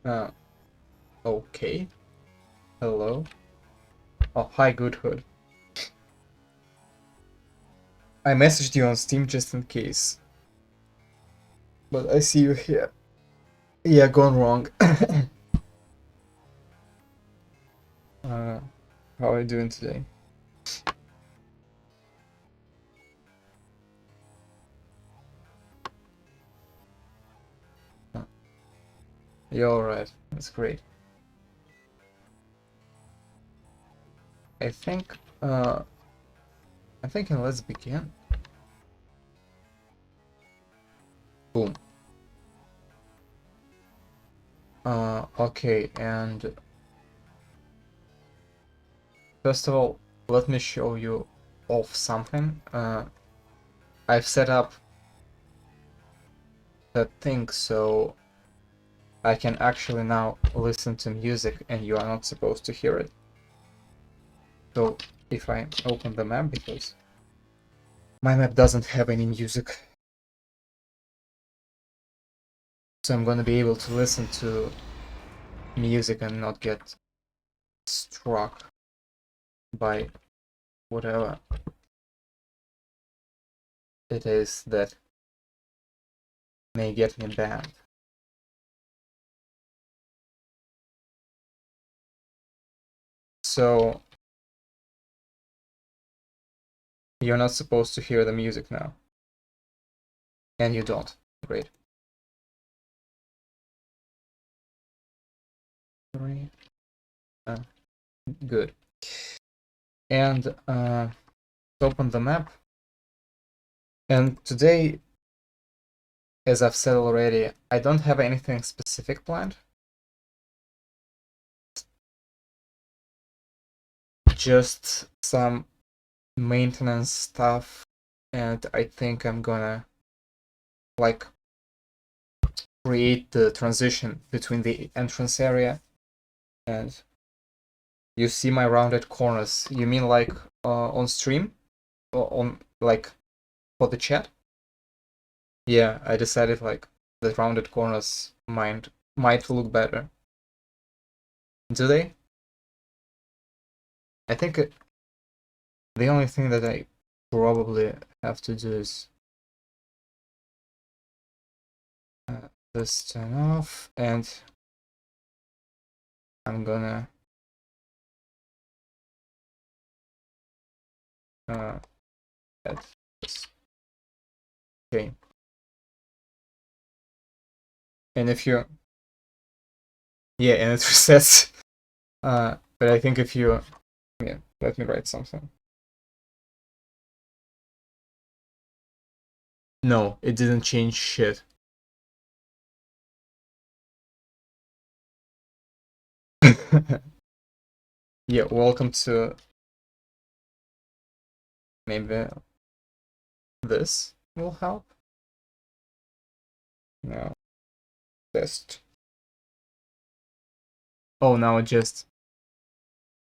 Uh, okay. Hello. Oh, hi, Good Hood. I messaged you on Steam just in case. But I see you here. Yeah, gone wrong. How are you doing today? You're alright. That's great. I think, I'm thinking let's begin. Boom. Okay, and first of all, let me show you off something. I've set up that thing so I can actually now listen to music and you are not supposed to hear it. So if I open the map, because my map doesn't have any music, so I'm gonna be able to listen to music and not get struck by whatever it is that may get me banned. So you're not supposed to hear the music now. And you don't. Great. 3. Good. And open the map. And today, as I've said already, I don't have anything specific planned. Just some maintenance stuff, and I think I'm gonna like create the transition between the entrance area and you see my rounded corners. You mean like on stream? Or on like for the chat? Yeah, I decided like the rounded corners might look better. Do they? I think the only thing that I probably have to do is this turn off, and I'm gonna add this. Okay. And if you, yeah, and it resets. But I think if you, yeah, let me write something. No, it didn't change shit. Yeah, welcome to maybe this will help. No, test. Oh, now it just.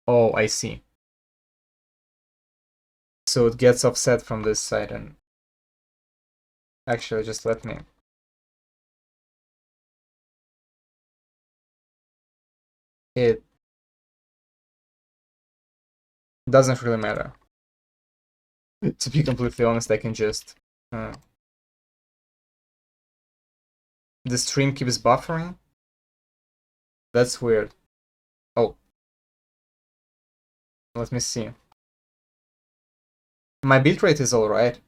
Oh, I see. So it gets offset from this side, and actually, just let me. It doesn't really matter. To be completely honest, I can just. The stream keeps buffering. That's weird. Oh. Let me see. My bitrate is alright.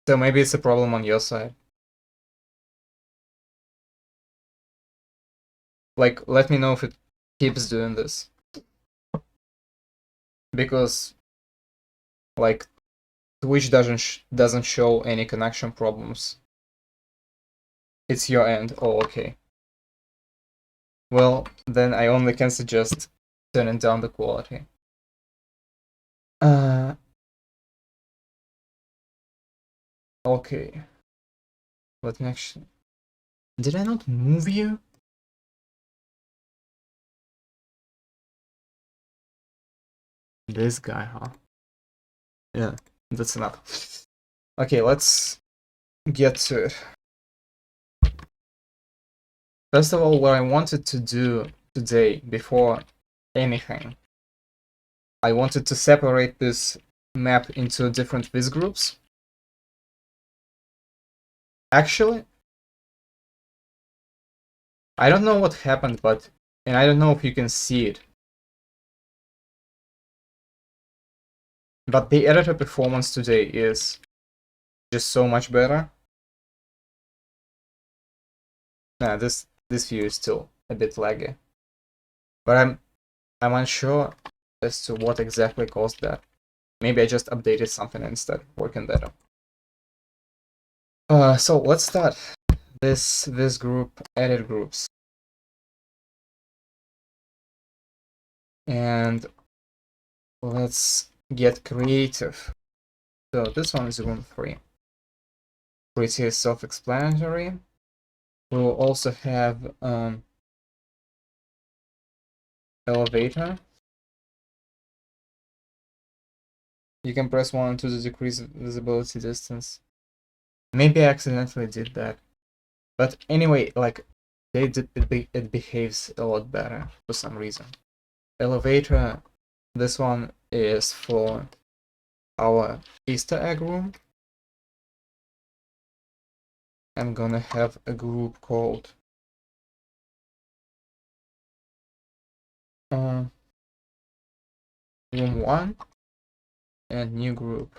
So maybe it's a problem on your side. Like, let me know if it keeps doing this. Because, like, Twitch doesn't show any connection problems. It's your end. Oh, okay. Well, then I only can suggest turning down the quality. Okay. Let me actually. Did I not move you? This guy, huh? Yeah, that's enough. Okay, let's get to it. First of all, what I wanted to do today, before anything, I wanted to separate this map into different visgroups. Actually, I don't know what happened, and I don't know if you can see it, but the editor performance today is just so much better. Nah, this view is still a bit laggy, but I'm unsure as to what exactly caused that. Maybe I just updated something instead, working better. So let's start this group, edit groups, and let's get creative. So this one is room 3. Pretty self-explanatory. We will also have elevator. You can press 1 and 2 to decrease visibility distance. Maybe I accidentally did that. But anyway, like, it behaves a lot better for some reason. Elevator, this one is for our Easter egg room. I'm gonna have a group called room 1 and new group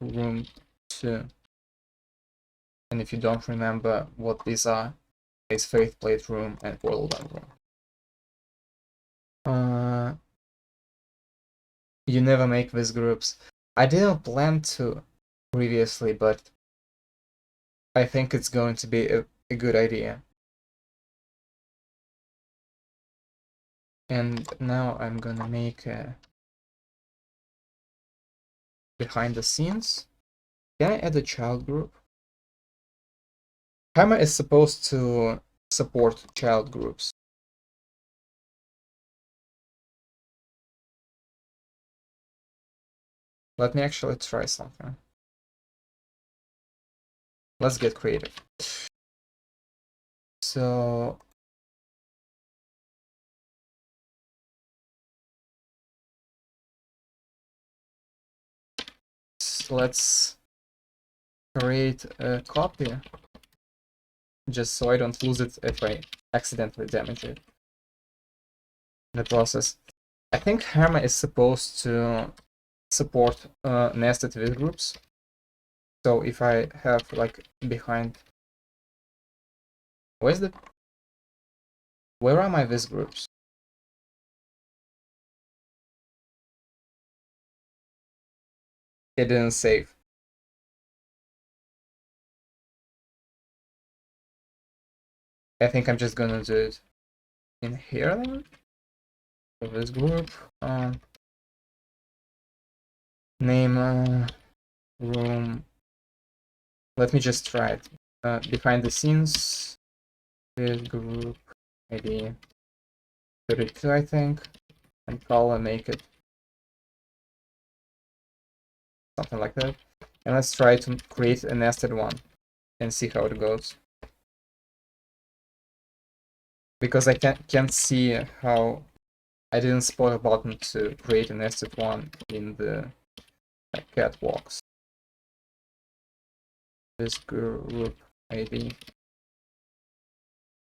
room 2. And if you don't remember what these are, it's Faith Plate Room and World Room. You never make these groups. I didn't plan to previously, but I think it's going to be a good idea. And now I'm gonna make a behind the scenes. Can I add a child group? Hammer is supposed to support child groups. Let me actually try something. Let's get creative. So let's create a copy, just so I don't lose it if I accidentally damage it in the process. I think Hammer is supposed to support nested visgroups. So if I have like behind, where are my visgroups? It didn't save. I think I'm just gonna do it in here then. For this group, name room. Let me just try it. Behind the scenes, this group ID 32, I think, and color make it something like that. And let's try to create a nested one and see how it goes. Because I can't see how I didn't spot a button to create a nested one in the catwalks. This group ID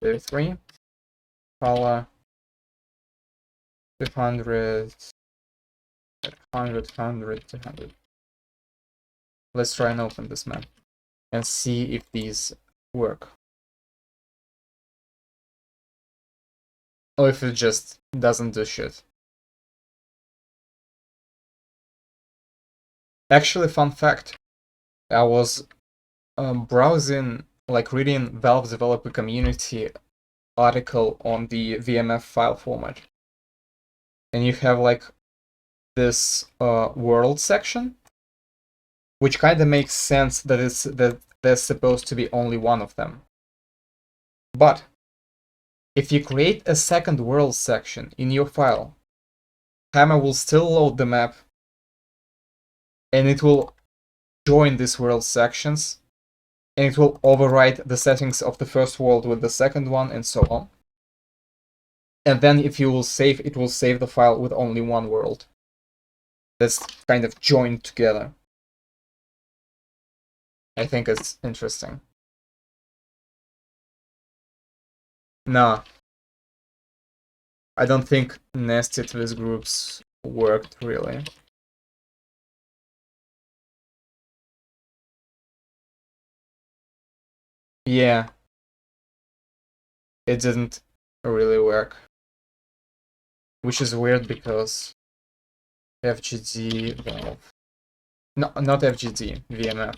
33, color 200, 100, 200. Let's try and open this map and see if these work. Or if it just doesn't do shit. Actually, fun fact, I was browsing, like reading Valve developer community article on the VMF file format. And you have like this world section, which kind of makes sense that there's supposed to be only one of them. But if you create a second world section in your file, Hammer will still load the map and it will join these world sections and it will overwrite the settings of the first world with the second one, and so on. And then if you will save, it will save the file with only one world. That's kind of joined together. I think it's interesting. No, I don't think nested visgroups worked really. Yeah, it didn't really work, which is weird because FGD Valve, no, not FGD, VMF.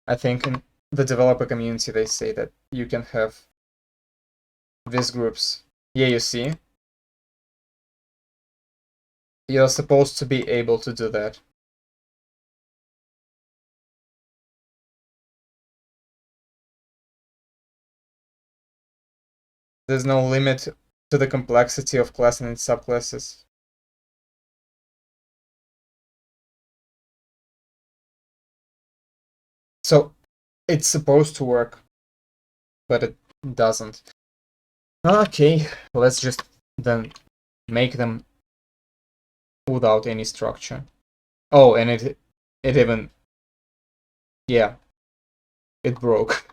I think in the developer community they say that you can have visgroups. Yeah, you see, you're supposed to be able to do that. There's no limit to the complexity of class and its subclasses. So it's supposed to work, but it doesn't. Okay, let's just then make them without any structure. Oh, and it even, yeah, it broke.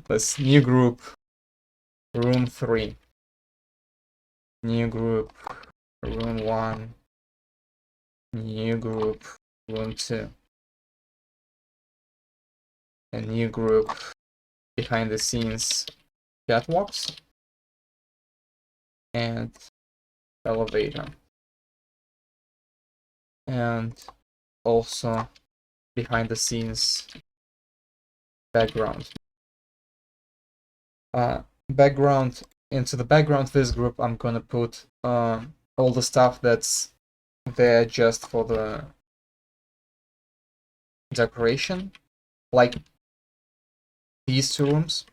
Let's new group, room 3. New group, room 1. New group, room 2. A new group, behind the scenes catwalks, and elevator. And also behind the scenes background. Background, into the background this group I'm gonna put all the stuff that's there just for the decoration, like these two rooms.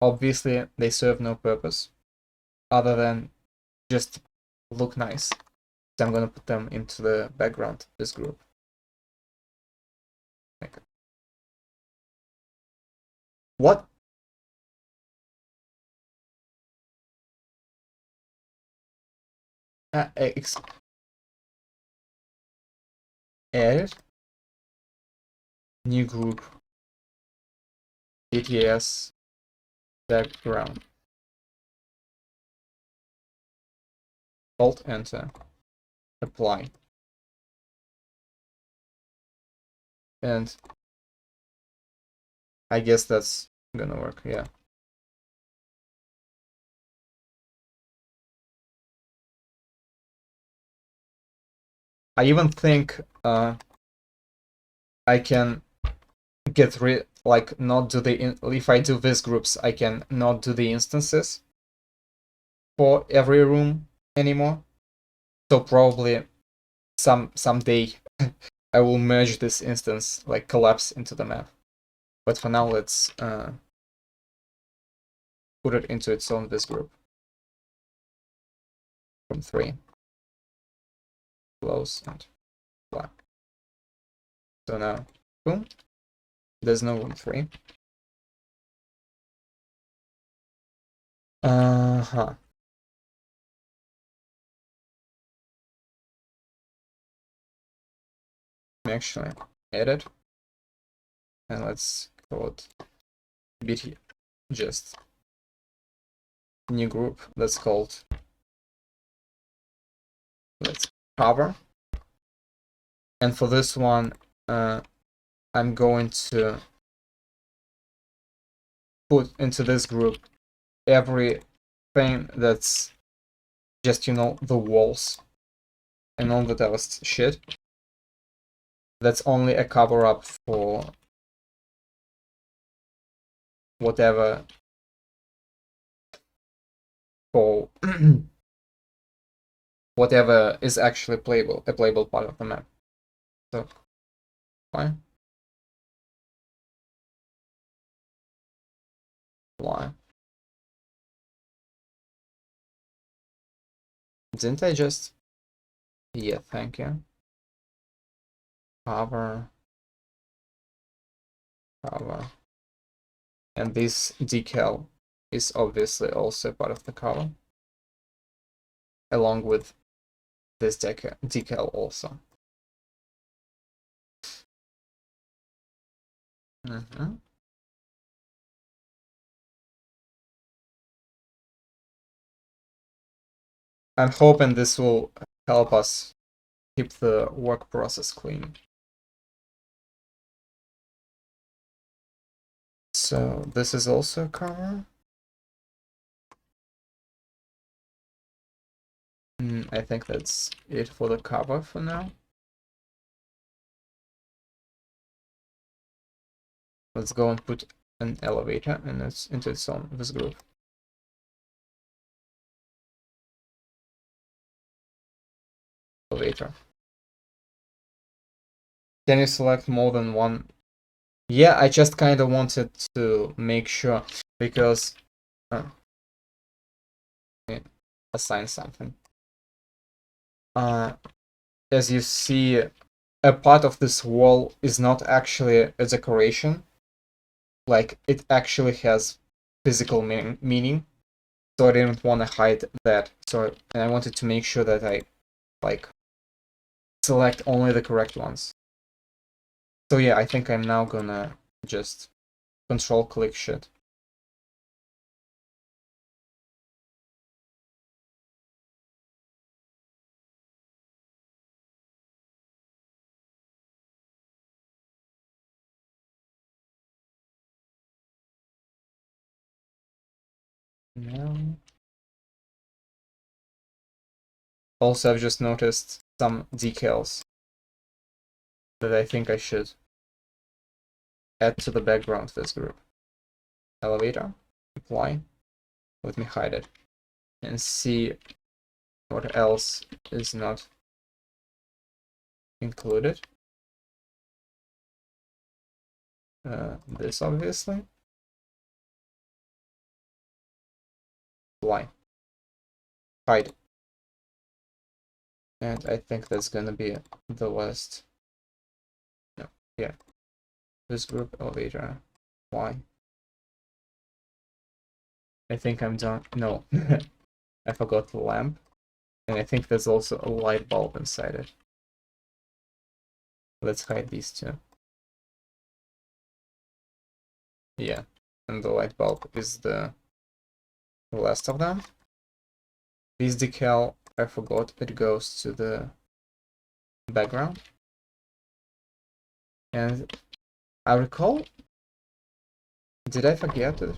Obviously they serve no purpose other than just look nice, so I'm gonna put them into the background this group. Okay. What? Edit, new group, BTS background, Alt Enter, apply, and I guess that's gonna work. Yeah. I even think I can get rid, like not do the if I do visgroups, I can not do the instances for every room anymore. So probably someday I will merge this instance, like collapse into the map. But for now, let's put it into its own visgroup. From 3, close and black. So now, boom. There's no room 3. Actually, edit, and let's call it BT, just new group that's called, let's cover. And for this one, I'm going to put into this group everything that's just, you know, the walls and all the else shit. That's only a cover up for whatever, for whatever is actually playable, a playable part of the map. So, fine. Why? Didn't I just? Yeah, thank you. Cover. cover. And this decal is obviously also part of the cover, along with this decal also. I'm hoping this will help us keep the work process clean. So this is also a cover. I think that's it for the cover for now. Let's go and put an elevator and it's into its own visgroup. Elevator. Can you select more than one? Yeah, I just kind of wanted to make sure because assign something. As you see, a part of this wall is not actually a decoration. Like, it actually has physical meaning. So I didn't want to hide that. And I wanted to make sure that I, like, select only the correct ones. So yeah, I think I'm now gonna just control-click shit. No. Also, I've just noticed some decals that I think I should add to the background of this group. Elevator, apply, let me hide it, and see what else is not included. This obviously. Apply, hide. And I think that's gonna be the last. No, yeah. This group elevator. Why? I think I'm done. No, I forgot the lamp. And I think there's also a light bulb inside it. Let's hide these two. Yeah, and the light bulb is the last of them. This decal, I forgot, it goes to the background. And I recall, did I forget it?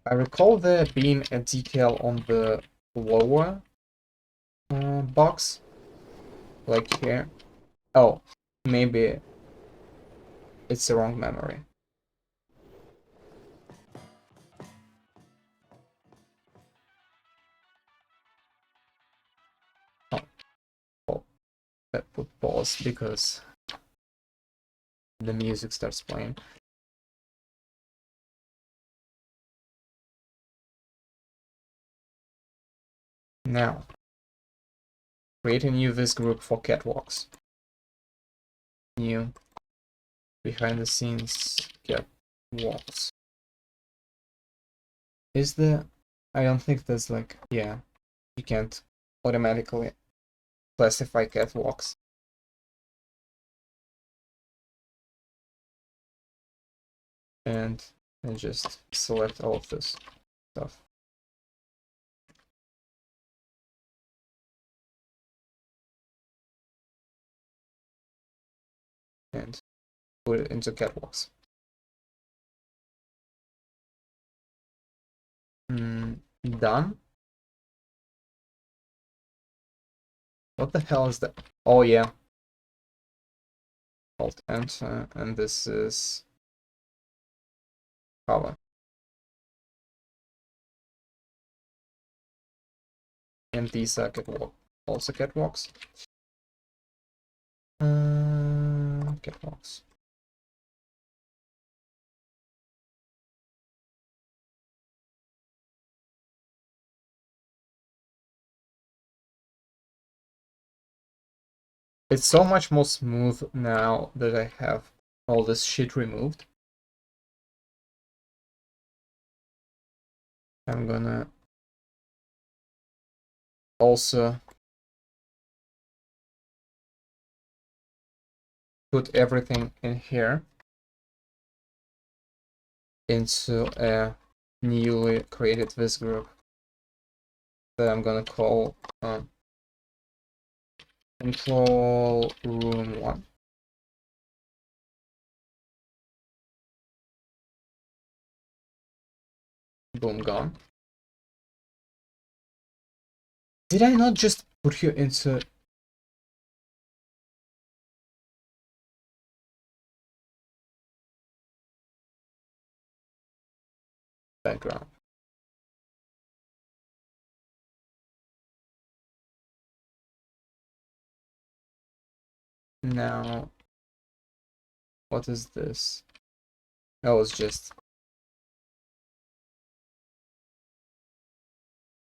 I recall there being a decal on the lower box, like here. Oh, maybe it's the wrong memory. Oh, that put pause because the music starts playing. Now, create a new visgroup for catwalks. New behind the scenes catwalks. Is there? I don't think there's like, yeah, you can't automatically classify catwalks. And just select all of this stuff. And put it into catwalks. Done. What the hell is that? Oh yeah. Alt enter, and this is cover. And these are also catwalks. Catwalks. It's so much more smooth now that I have all this shit removed. I'm gonna also put everything in here into a newly created visgroup that I'm gonna call control room 1. Boom, gone. Did I not just put you into background? Now, what is this? Oh, it's just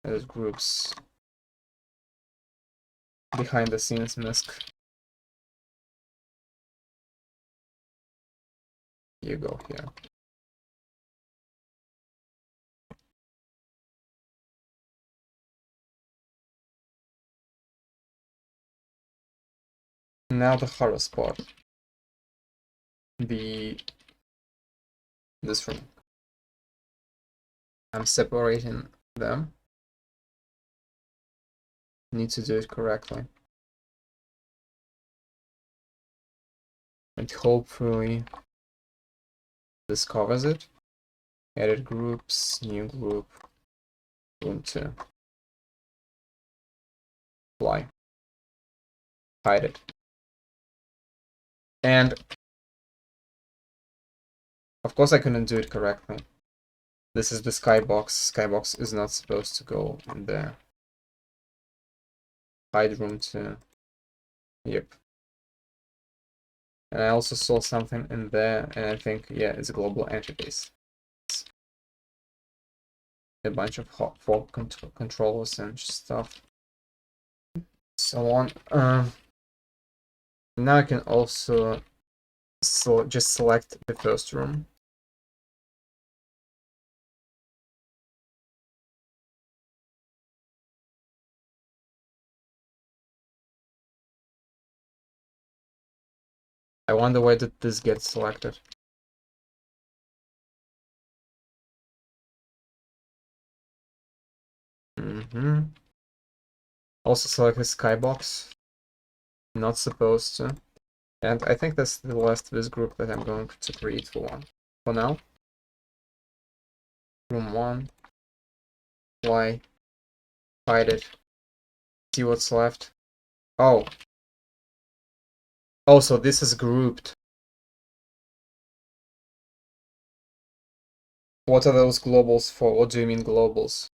there's groups behind the scenes Misc. You go here. Now the horror spot. This room. I'm separating them. Need to do it correctly. And hopefully this covers it. Edit groups, new group, room 2. Apply. Hide it. And of course I couldn't do it correctly. This is the skybox. Skybox is not supposed to go in there. Hide room 2. Yep. And I also saw something in there, and I think, yeah, it's a global interface. It's a bunch of fog controllers and stuff. So on. Now I can also just select the first room. I wonder why did this get selected. Also select the skybox. Not supposed to. And I think that's the last visgroup that I'm going to create for now. Room 1. Apply. Hide it. See what's left. Oh. Oh, so this is grouped. What are those globals for? What do you mean globals?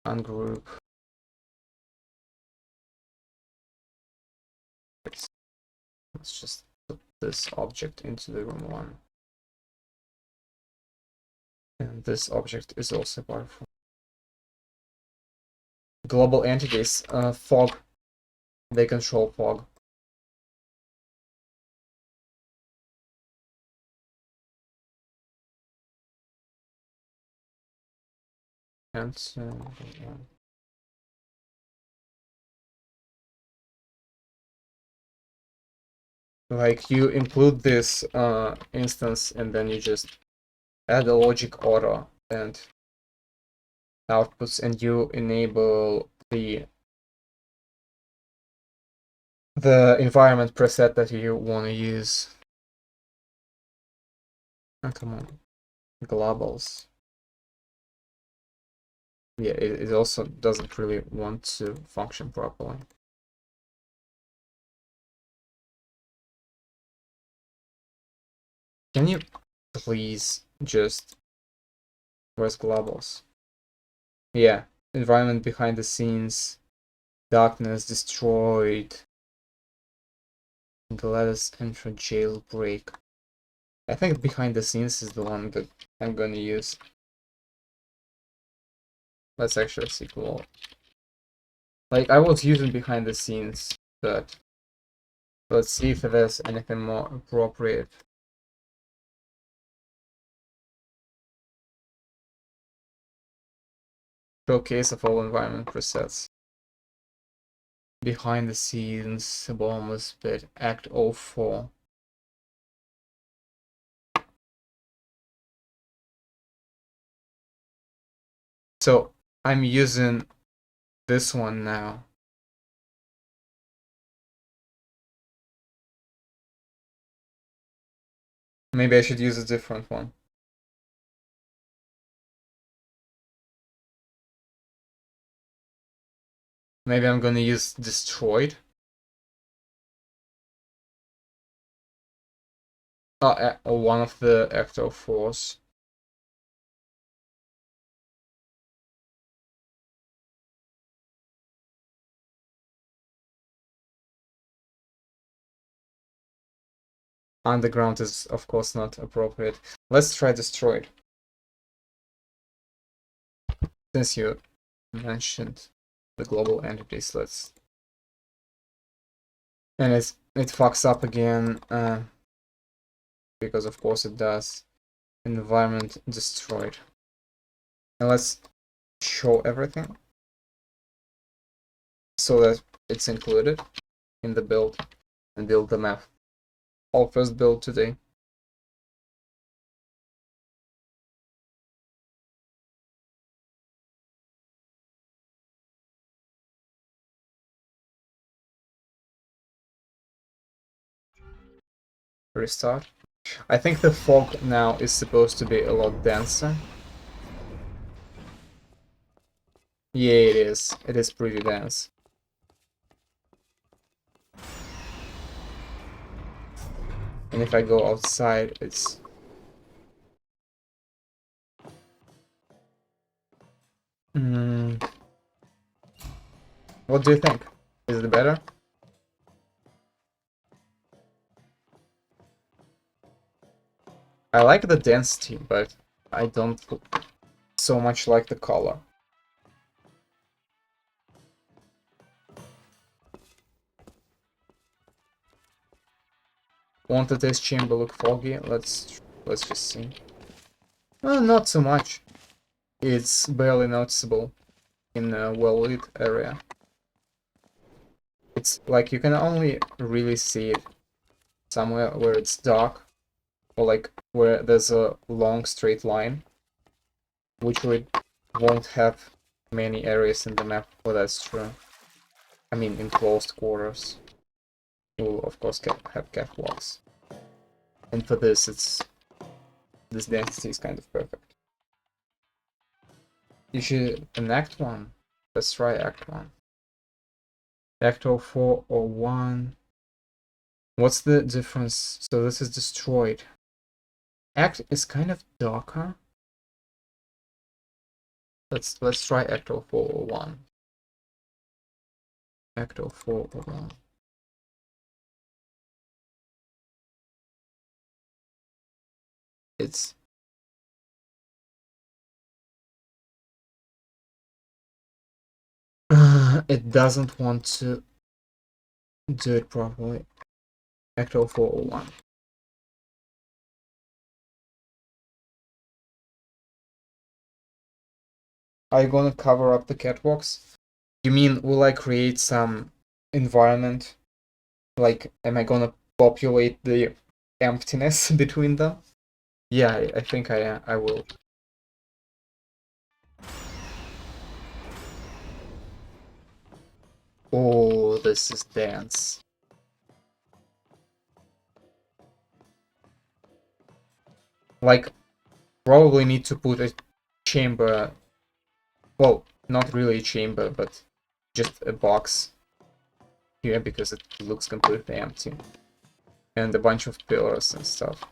Ungroup. Let's just put this object into the room 1. And this object is also powerful. Global entities, fog. They control fog. And like you include this instance and then you just add a logic order and outputs, and you enable the environment preset that you want to use. Oh, come on, globals. Yeah, it also doesn't really want to function properly. Can you please just... Where's globals? Yeah, environment behind the scenes, darkness destroyed, Gladys enter jailbreak. I think behind the scenes is the one that I'm gonna use. Let's actually see cool. Like, I was using behind the scenes, but let's see if there's anything more appropriate. Showcase of all environment presets. Behind the scenes, bonus bit, Act 04. So I'm using this one now. Maybe I should use a different one. Maybe I'm gonna use destroyed. One of the Act 04s. Underground is, of course, not appropriate. Let's try destroyed. Since you mentioned the global entities, let's... And it fucks up again, because of course it does. Environment destroyed. And let's show everything so that it's included in the build and build the map. Our first build today. Restart. I think the fog now is supposed to be a lot denser. Yeah, it is. It is pretty dense. And if I go outside, it's... What do you think? Is it better? I like the density, but I don't so much like the color. Won't the test chamber look foggy? Let's just see. Well, not so much. It's barely noticeable in a well-lit area. It's like you can only really see it somewhere where it's dark, or like where there's a long straight line, which we won't have many areas in the map where that's true. I mean, in closed quarters. We'll of course have catwalks. And for this, this density is kind of perfect. You should an Act 1. Let's try Act 1. Act 04 or 1. What's the difference? So this is destroyed. Act is kind of darker. Let's try Act 04 or 1. Act 04 or 1. It's... it doesn't want to do it properly. Act 04 or 1. Are you gonna cover up the catwalks? You mean, will I create some environment? Like, am I gonna populate the emptiness between them? Yeah, I think I will. Oh, this is dense. Like, probably need to put a chamber. Well, not really a chamber, but just a box here because it looks completely empty. And a bunch of pillars and stuff.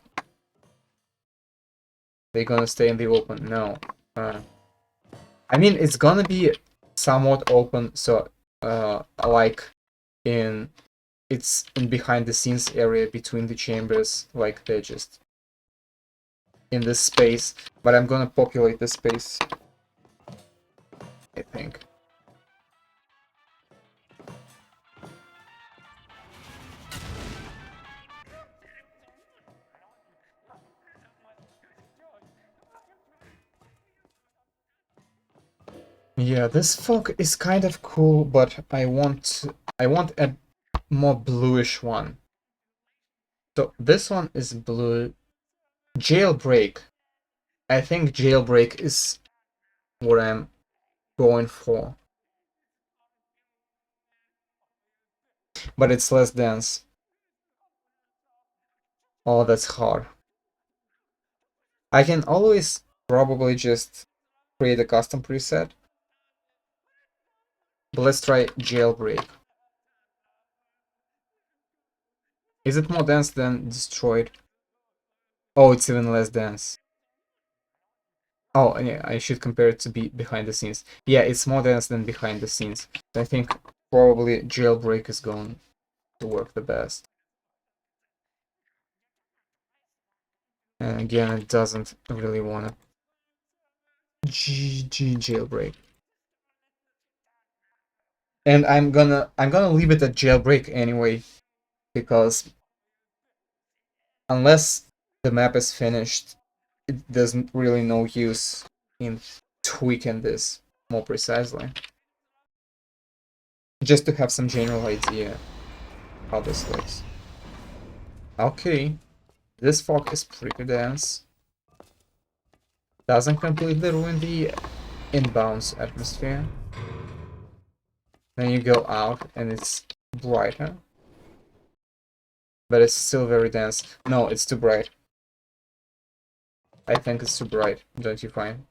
They're gonna stay in the open? No. I mean, it's gonna be somewhat open, so like it's in behind the scenes area between the chambers, like they're just in this space, but I'm gonna populate this space, I think. Yeah, this fog is kind of cool, but I want a more bluish one. So this one is blue. Jailbreak. I think jailbreak is what I'm going for. But it's less dense. Oh, that's hard. I can always probably just create a custom preset. But let's try jailbreak. Is it more dense than destroyed? Oh, it's even less dense. Oh, yeah, I should compare it to be behind the scenes. Yeah, it's more dense than behind the scenes. I think probably jailbreak is going to work the best. And again, it doesn't really want to jailbreak. And I'm gonna leave it at jailbreak anyway, because unless the map is finished, it doesn't really no use in tweaking this more precisely. Just to have some general idea how this looks. Okay, this fog is pretty dense. Doesn't completely ruin the inbounds atmosphere. Then you go out and it's brighter. But it's still very dense. No, it's too bright. I think it's too bright, don't you find?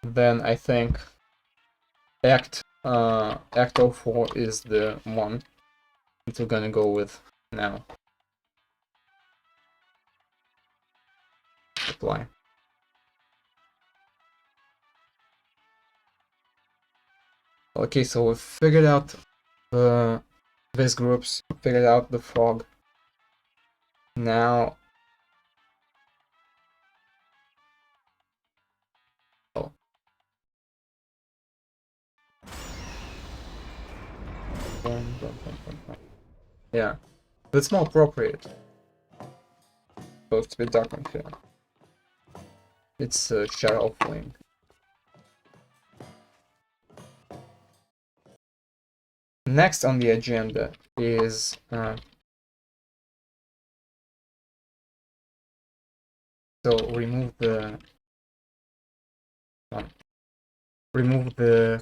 Then I think Act 04 is the one that we're gonna go with now. Apply. Okay, so we figured out the visgroups, figured out the fog. Now, oh. Yeah, that's more appropriate. Supposed to be dark on film. It's a shadow fling. Next on the agenda is so remove the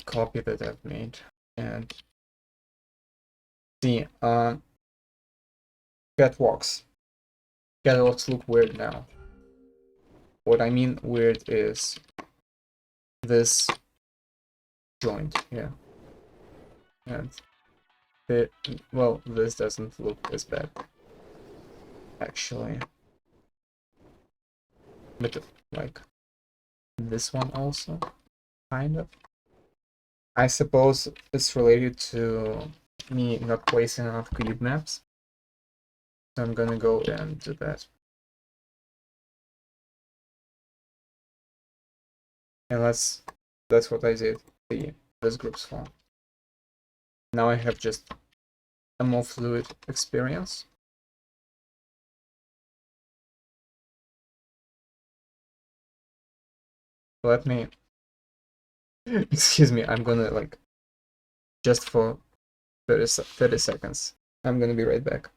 copy that I've made and see catwalks. Catwalks look weird now. What I mean weird is this joint here. And well, this doesn't look as bad actually. But like this one also, kind of. I suppose it's related to me not placing enough cube maps. So I'm gonna go and do that. And that's what I did, this group's form. Now I have just a more fluid experience. Let me, excuse me, I'm gonna like, just for 30 seconds. I'm gonna be right back.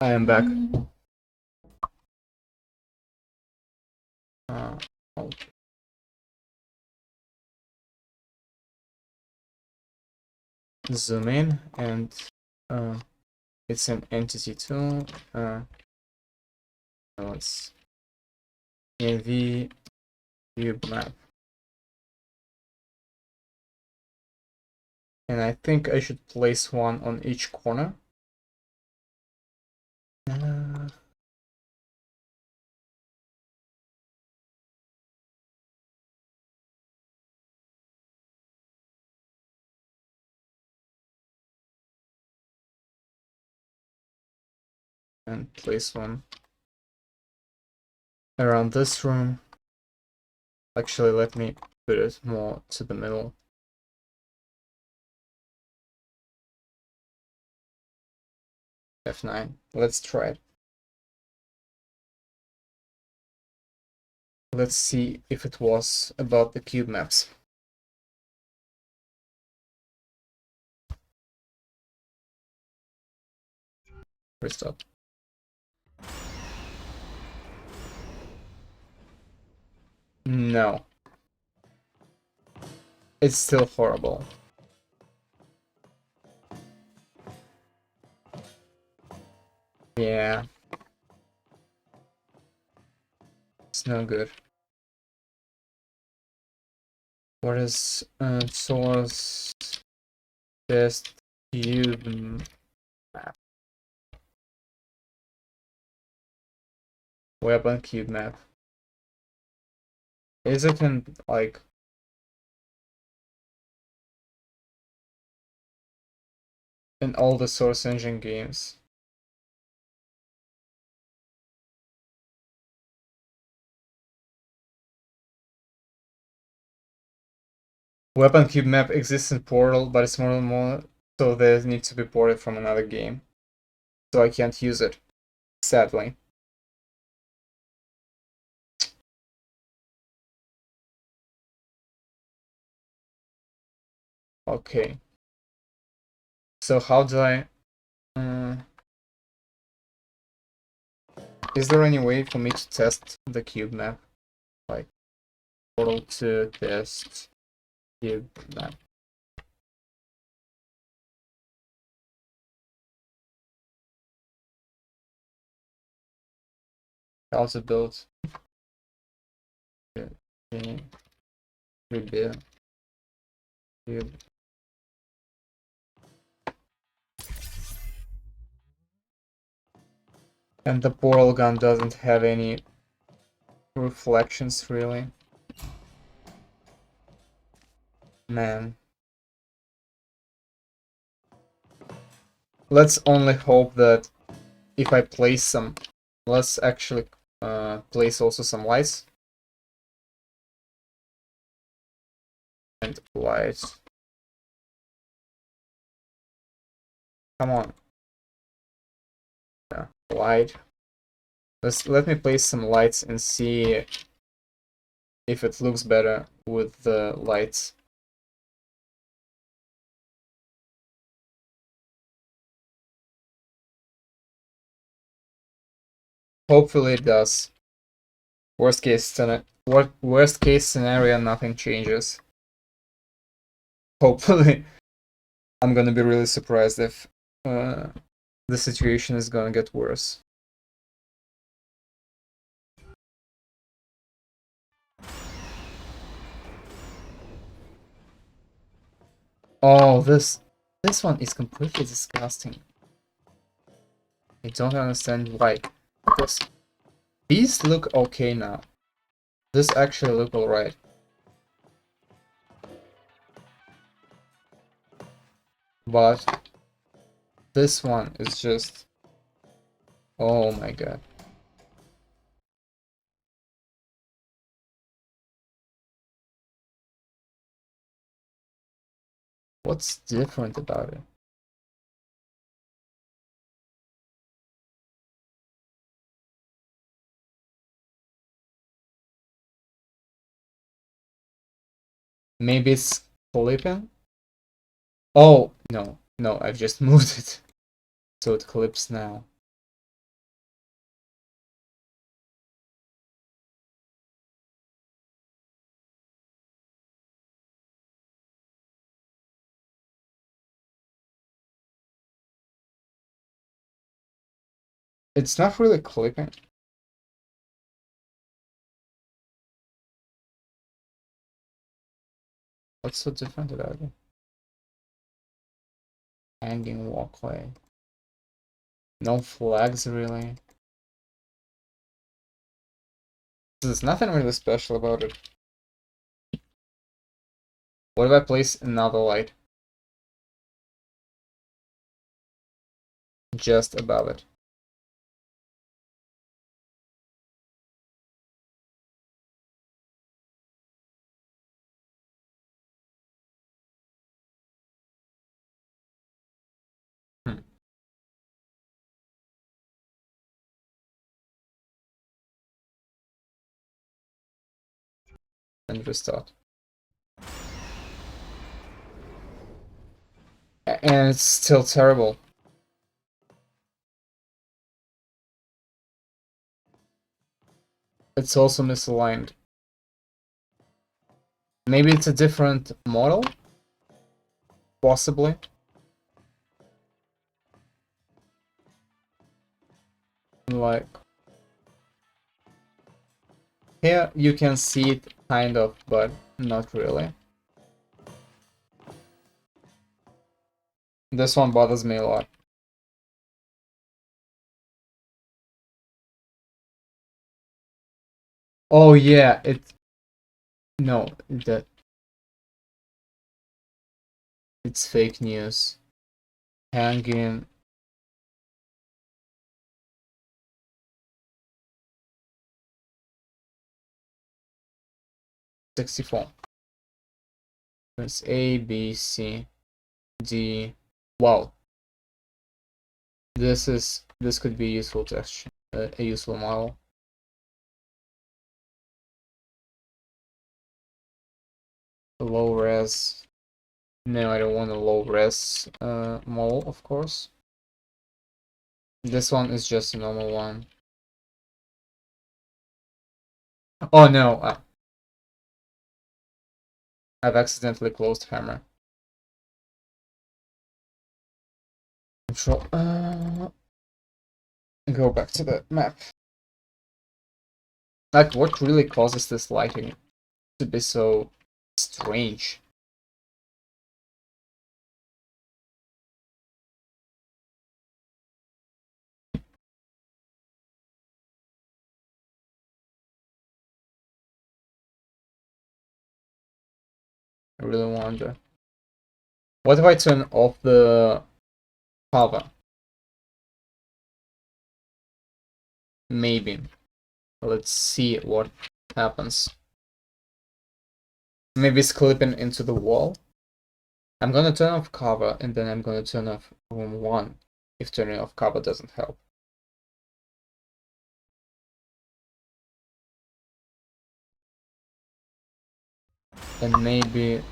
I am back. Okay. Zoom in, and it's an entity tool. Let's AV cube map, and I think I should place one on each corner. And place one around this room. Actually, let me put it more to the middle. F9. Let's try it. Let's see if it was about the cube maps. Restart. No. It's still horrible. Yeah. It's no good. What is source test cube map? Weapon cube map. Is it in like in all the Source Engine games? Weapon cube map exists in Portal, but it's more and more, so there needs to be ported from another game. So I can't use it, sadly. Okay. So how do I... is there any way for me to test the cube map? Like, Portal to test cube map. How to build... rebuild cube. And the portal gun doesn't have any reflections, really. Man. Let's only hope that if I place some... Let's actually place also some lights. And lights. Come on. Yeah, light. Let me place some lights and see if it looks better with the lights. Hopefully it does. Worst case scenario, nothing changes. Hopefully. I'm gonna be really surprised if the situation is gonna get worse. Oh, this one is completely disgusting. I don't understand why. Because these look okay now. This actually look alright. But this one is just... oh my god. What's different about it? Maybe it's clipping? Oh, no. No, I've just moved it. So it clips now. It's not really clipping. What's so different about it? Hanging walkway. No flags, really. There's nothing really special about it. What if I place another light? Just above it. Hmm. And restart. And it's still terrible. It's also misaligned. Maybe it's a different model? Possibly. Like, here you can see it kind of, but not really. This one bothers me a lot. Oh yeah, no, that it's fake news. Hanging 64. It's A, B, C, D. Wow, this could be useful texture, a useful model. Low res. No, I don't want a low res model, of course. This one is just a normal one. Oh no, I've accidentally closed Hammer. Control. Go back to the map. Like, what really causes this lighting to be so strange? I really wonder. What if I turn off the cover? Maybe. Let's see what happens. Maybe it's clipping into the wall. I'm gonna turn off cover and then I'm gonna turn off room 1 if turning off cover doesn't help. And maybe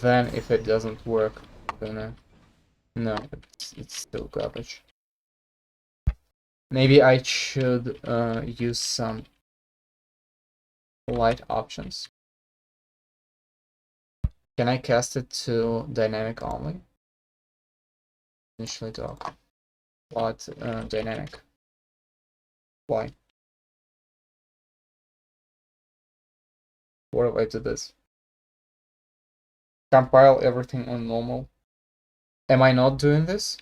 then if it doesn't work, then no, it's still garbage. Maybe I should use some light options. Can I cast it to dynamic only? Initially talk. What dynamic? Why? What if I do this? Compile everything on normal. Am I not doing this?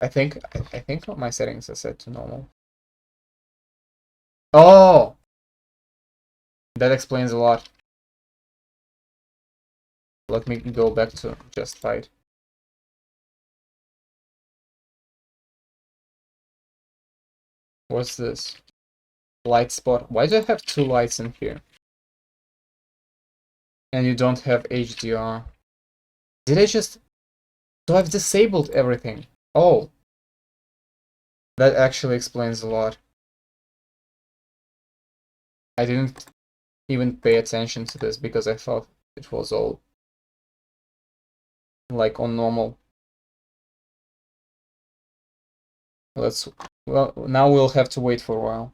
I think my settings are set to normal. Oh, that explains a lot. Let me go back to just fight. What's this? Light spot. Why do I have 2 lights in here? And you don't have HDR. Did I just... So I've disabled everything. Oh. That actually explains a lot. I didn't even pay attention to this because I thought it was all like on normal. Well, now we'll have to wait for a while.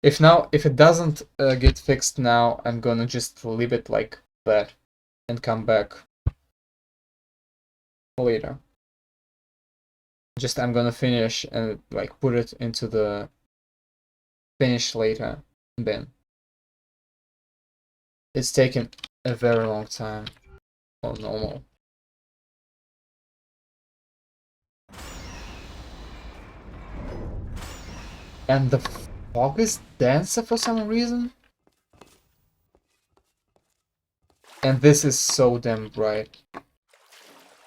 If it doesn't get fixed now, I'm gonna just leave it like that and come back later. Just I'm gonna finish and like put it into the finish later bin. It's taken a very long time on normal. And the fog is denser for some reason. And this is so damn bright.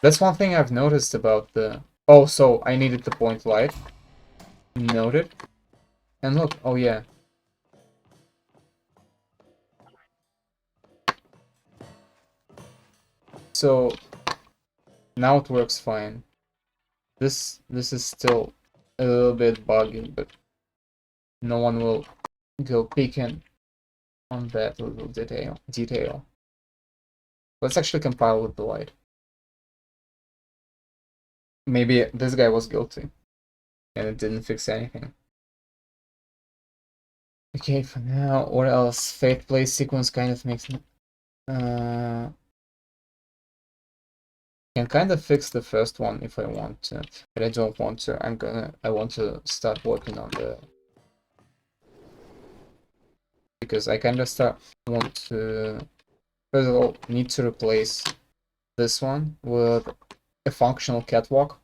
That's one thing I've noticed about the... Oh, so I needed the point light. Noted. And look, oh yeah. So now it works fine. This is still a little bit buggy, but no one will go peeking on that little detail. Let's actually compile with the light. Maybe this guy was guilty and it didn't fix anything. Okay, for now, what else? Fate play sequence kind of makes me... can kind of fix the first one if I want to, but I don't want to. I want to start working on the... Because I kind of want to... First of all, need to replace this one with a functional catwalk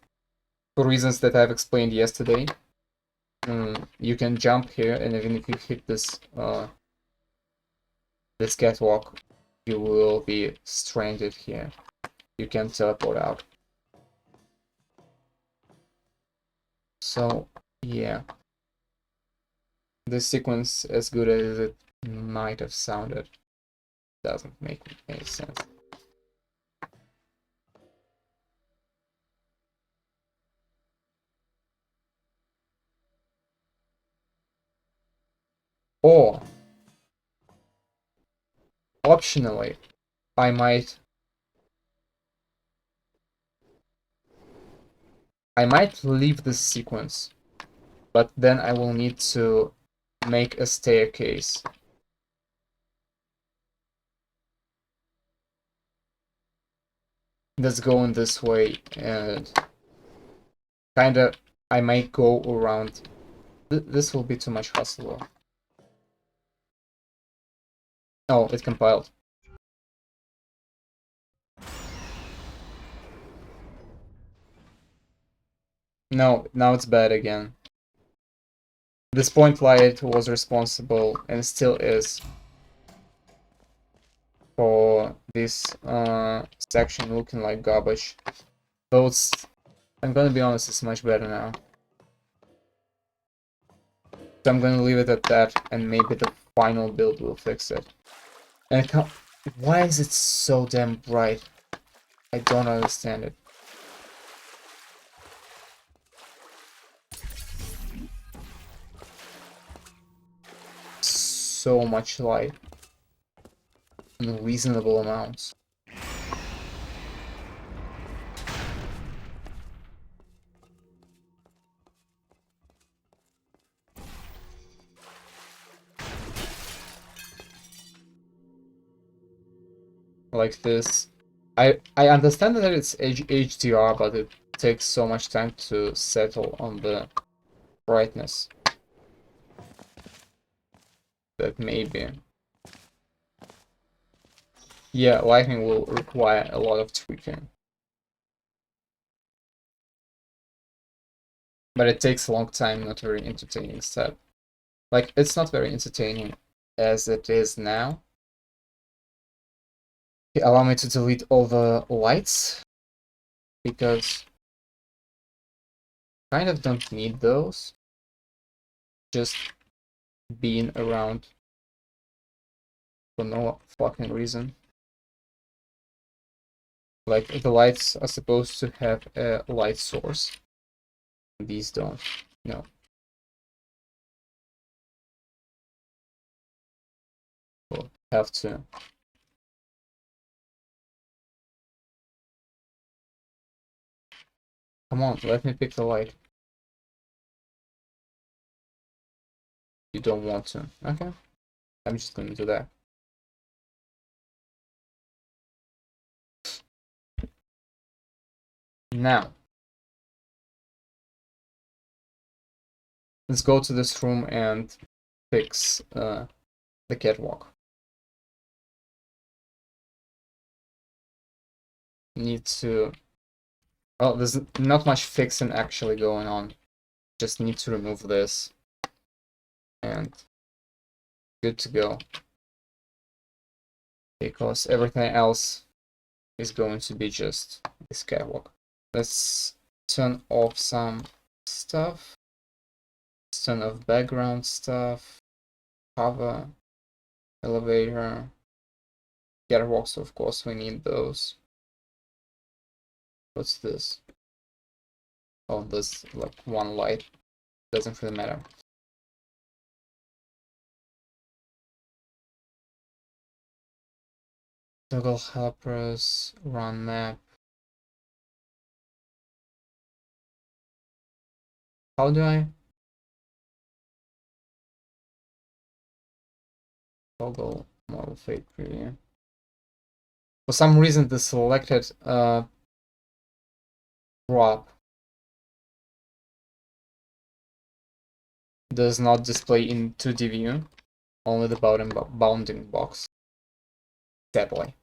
for reasons that I've explained yesterday. You can jump here, and even if you hit this this catwalk, you will be stranded here. You can teleport out. So yeah, this sequence, as good as it might have sounded, doesn't make any sense. Or optionally, I might leave this sequence, but then I will need to make a staircase. That's going this way, and kinda I might go around. This will be too much hustle. Oh, it compiled. No, now it's bad again. This point light was responsible, and still is, for this section looking like garbage. Though it's, I'm gonna be honest, it's much better now. So I'm gonna leave it at that, and maybe the final build will fix it. And why is it so damn bright? I don't understand it. So much light in reasonable amounts. Like this. I understand that it's HDR, but it takes so much time to settle on the brightness that maybe... Yeah, lighting will require a lot of tweaking. But it takes a long time, not very entertaining stuff. Like, it's not very entertaining as it is now. Okay, allow me to delete all the lights, because kind of don't need those. Just being around for no fucking reason. Like, the lights are supposed to have a light source. These don't. No. We'll have to. Come on, let me pick the light. You don't want to. Okay. I'm just going to do that. Now, let's go to this room and fix the catwalk. Need to... Oh, there's not much fixing actually going on. Just need to remove this. And good to go. Because everything else is going to be just this catwalk. Let's turn off some stuff. Let's turn off background stuff. Cover. Elevator. Catwalks, of course, we need those. What's this? Oh, there's like one light. Doesn't really matter. Toggle helpers, run map. How do I? Toggle model fade preview. For some reason, the selected prop does not display in 2D view, only the bounding box. Sadly.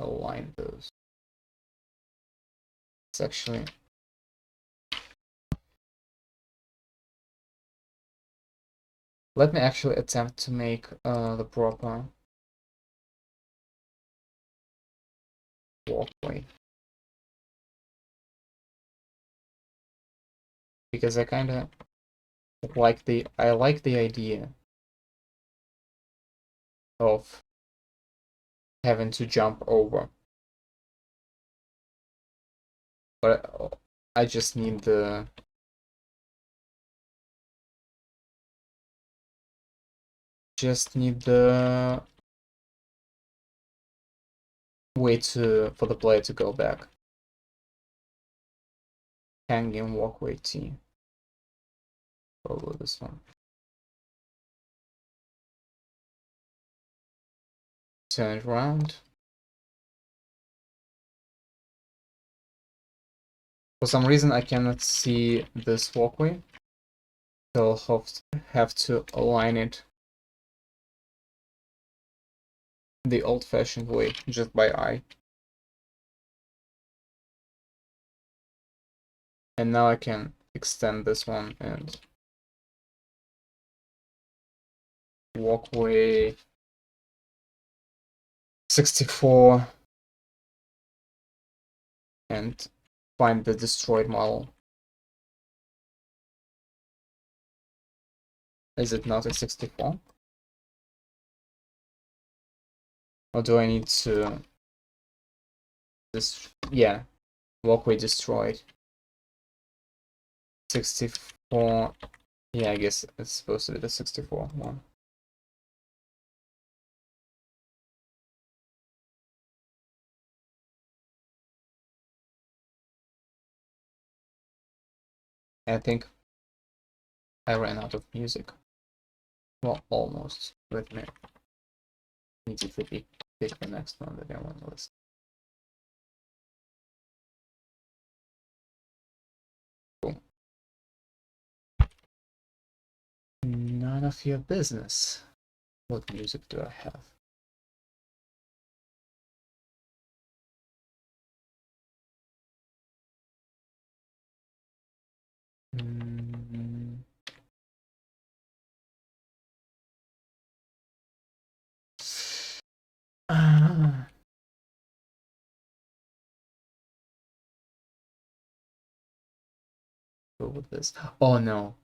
Align those. It's actually... Let me actually attempt to make the proper walkway. Because I kinda like the idea of having to jump over. But I just need the way for the player to go back. Hanging walkway T. Probably this one. Turn it around. For some reason I cannot see this walkway, so I'll have to align it the old-fashioned way, just by eye. And now I can extend this one and walkway 64 and find the destroyed model. Is it not a 64? Or do I need to... Yeah, walkway destroyed. 64. Yeah, I guess it's supposed to be the 64 one. I think I ran out of music. Well, almost. Let me immediately pick the next one that I want to list. Cool. None of your business. What music do I have? Go with this. Oh no.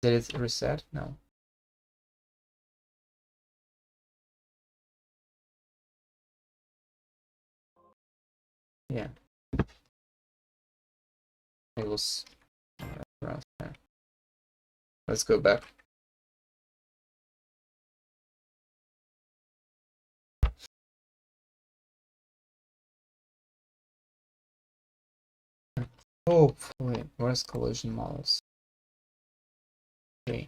Did it reset? No. Yeah. It was around there. Let's go back. Hopefully, where's collision models? Okay.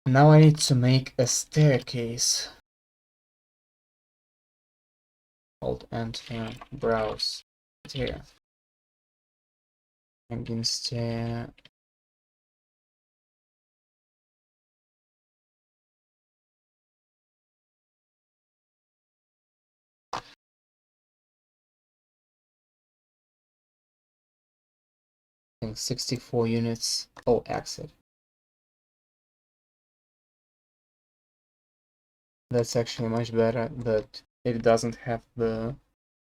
Now I need to make a staircase. Alt Enter, browse. Here. Against stair. I think 64 units. Oh, exit. That's actually much better that it doesn't have the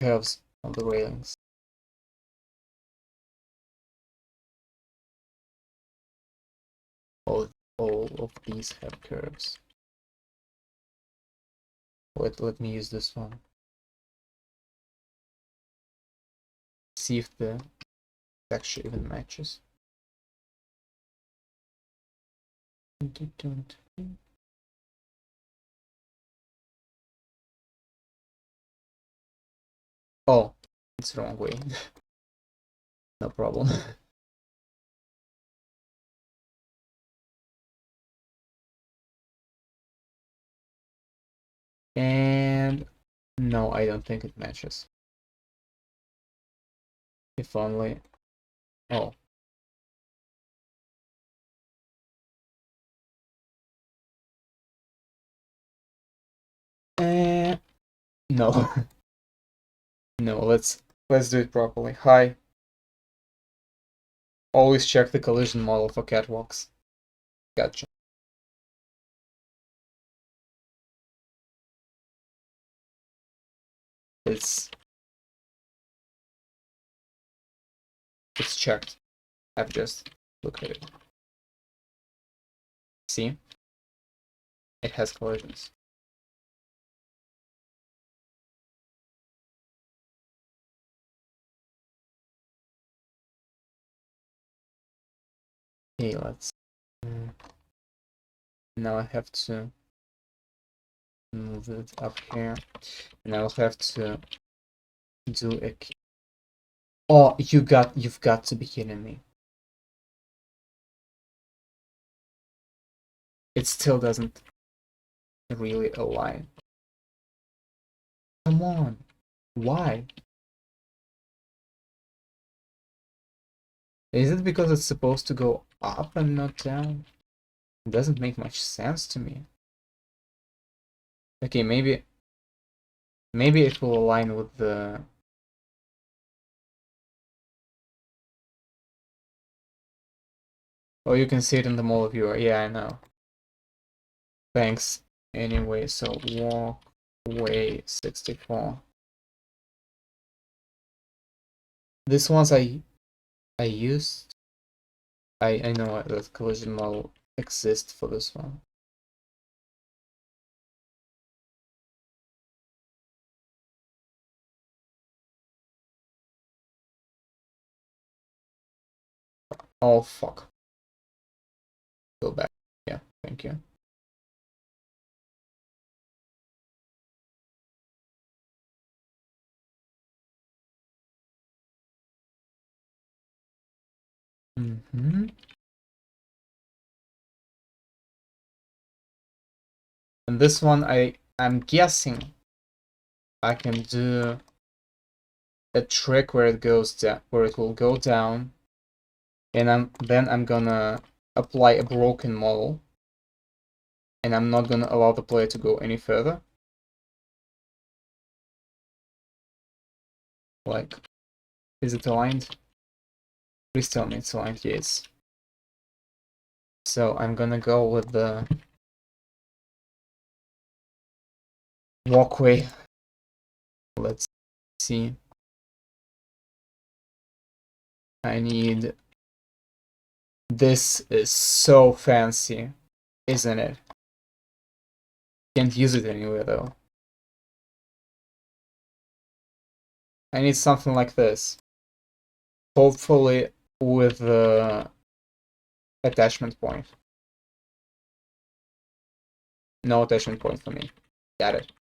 curves on the railings. All of these have curves. Let me use this one. See if the texture even matches. Oh, it's the wrong way. No problem. And no, I don't think it matches. If only. Oh. No. No, let's do it properly. Hi. Always check the collision model for catwalks. Gotcha. It's checked. I've just looked at it. See? It has collisions. Okay, let's. Now I have to move it up here, and I'll have to do a. Oh, you've got to be kidding me! It still doesn't really align. Come on, why? Is it because it's supposed to go up and not down? It doesn't make much sense to me. Okay, maybe it will align with the. Oh, you can see it in the model viewer. Yeah, I know. Thanks. Anyway, so walkway 64. This ones I used. I know that collision model exists for this one. Oh fuck. Go back. Yeah, thank you. And this one I'm guessing I can do a trick where it goes down, where it will go down, and then I'm gonna apply a broken model, and I'm not gonna allow the player to go any further. Like, is it aligned? Please tell me it's aligned. Yes. So I'm gonna go with the walkway. Let's see. I need. This is so fancy, isn't it? Can't use it anywhere though. I need something like this. Hopefully with the attachment point. No attachment point for me. Got it.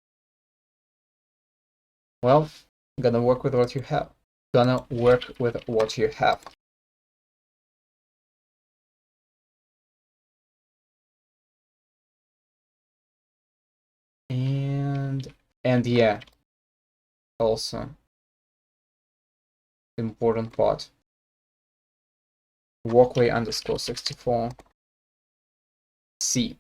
Well, I'm gonna work with what you have. gonna work with what you have. And yeah, also important part. Walkway underscore 64. C.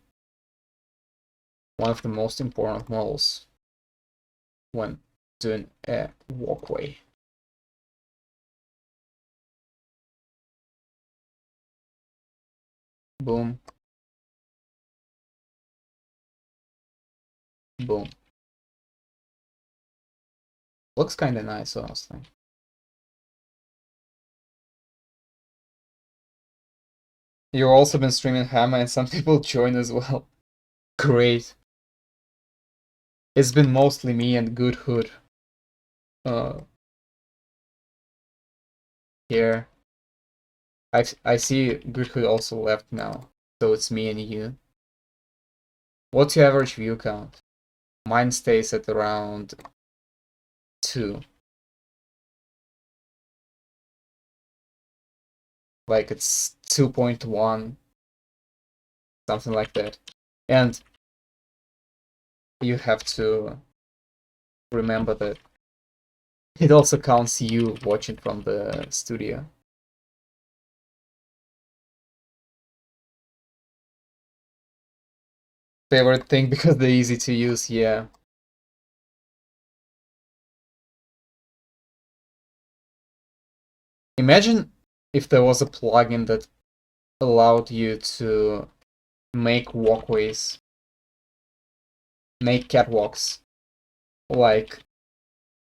One of the most important models when doing a walkway. Boom. Boom. Looks kinda nice, honestly. You've also been streaming Hammer and some people join as well. Great. It's been mostly me and Good Hood. Here. I see Good Hood also left now. So it's me and you. What's your average view count? Mine stays at around 2. Like it's 2.1, something like that. And you have to remember that it also counts you watching from the studio. Favorite thing because they're easy to use, yeah. Imagine if there was a plugin that allowed you to make walkways, make catwalks, like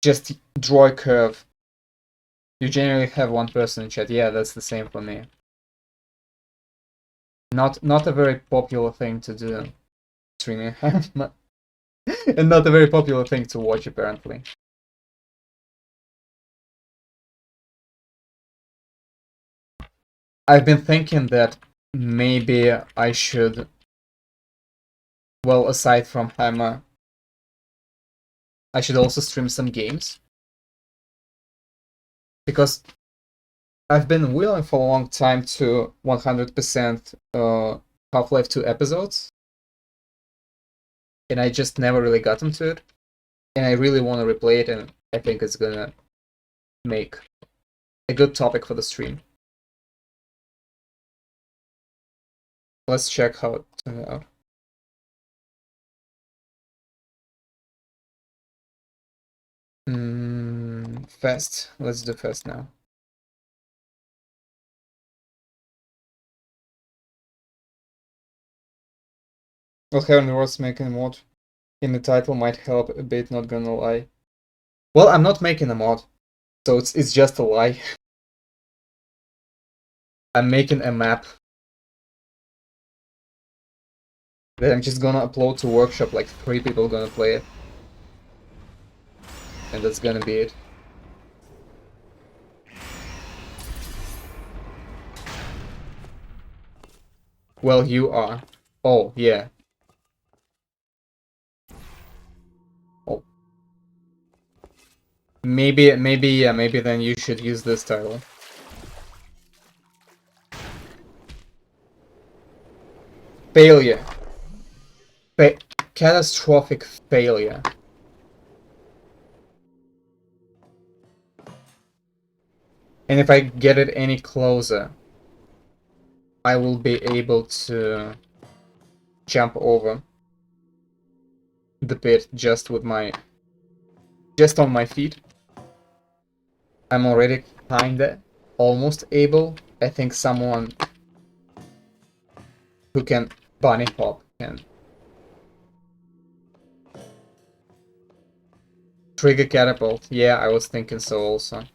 just draw a curve. You generally have one person in chat. Yeah, that's the same for me. Not a very popular thing to do, streaming, and not a very popular thing to watch apparently. I've been thinking that maybe I should, well, aside from Hammer, I should also stream some games. Because I've been willing for a long time to 100% Half-Life 2 episodes. And I just never really got into it. And I really want to replay it, and I think it's gonna make a good topic for the stream. Let's check how it turned out. Fast. Let's do fast now. Well, having words making a mod in the title might help a bit, not gonna lie. Well, I'm not making a mod, so it's just a lie. I'm making a map that I'm just gonna upload to workshop, like 3 people gonna play it. And that's gonna be it. Well, you are. Oh, yeah. Oh. Maybe then you should use this title. Failure. Catastrophic failure. And if I get it any closer, I will be able to jump over the pit just on my feet. I'm already kinda almost able. I think someone who can bunny hop can trigger catapult. Yeah, I was thinking so also.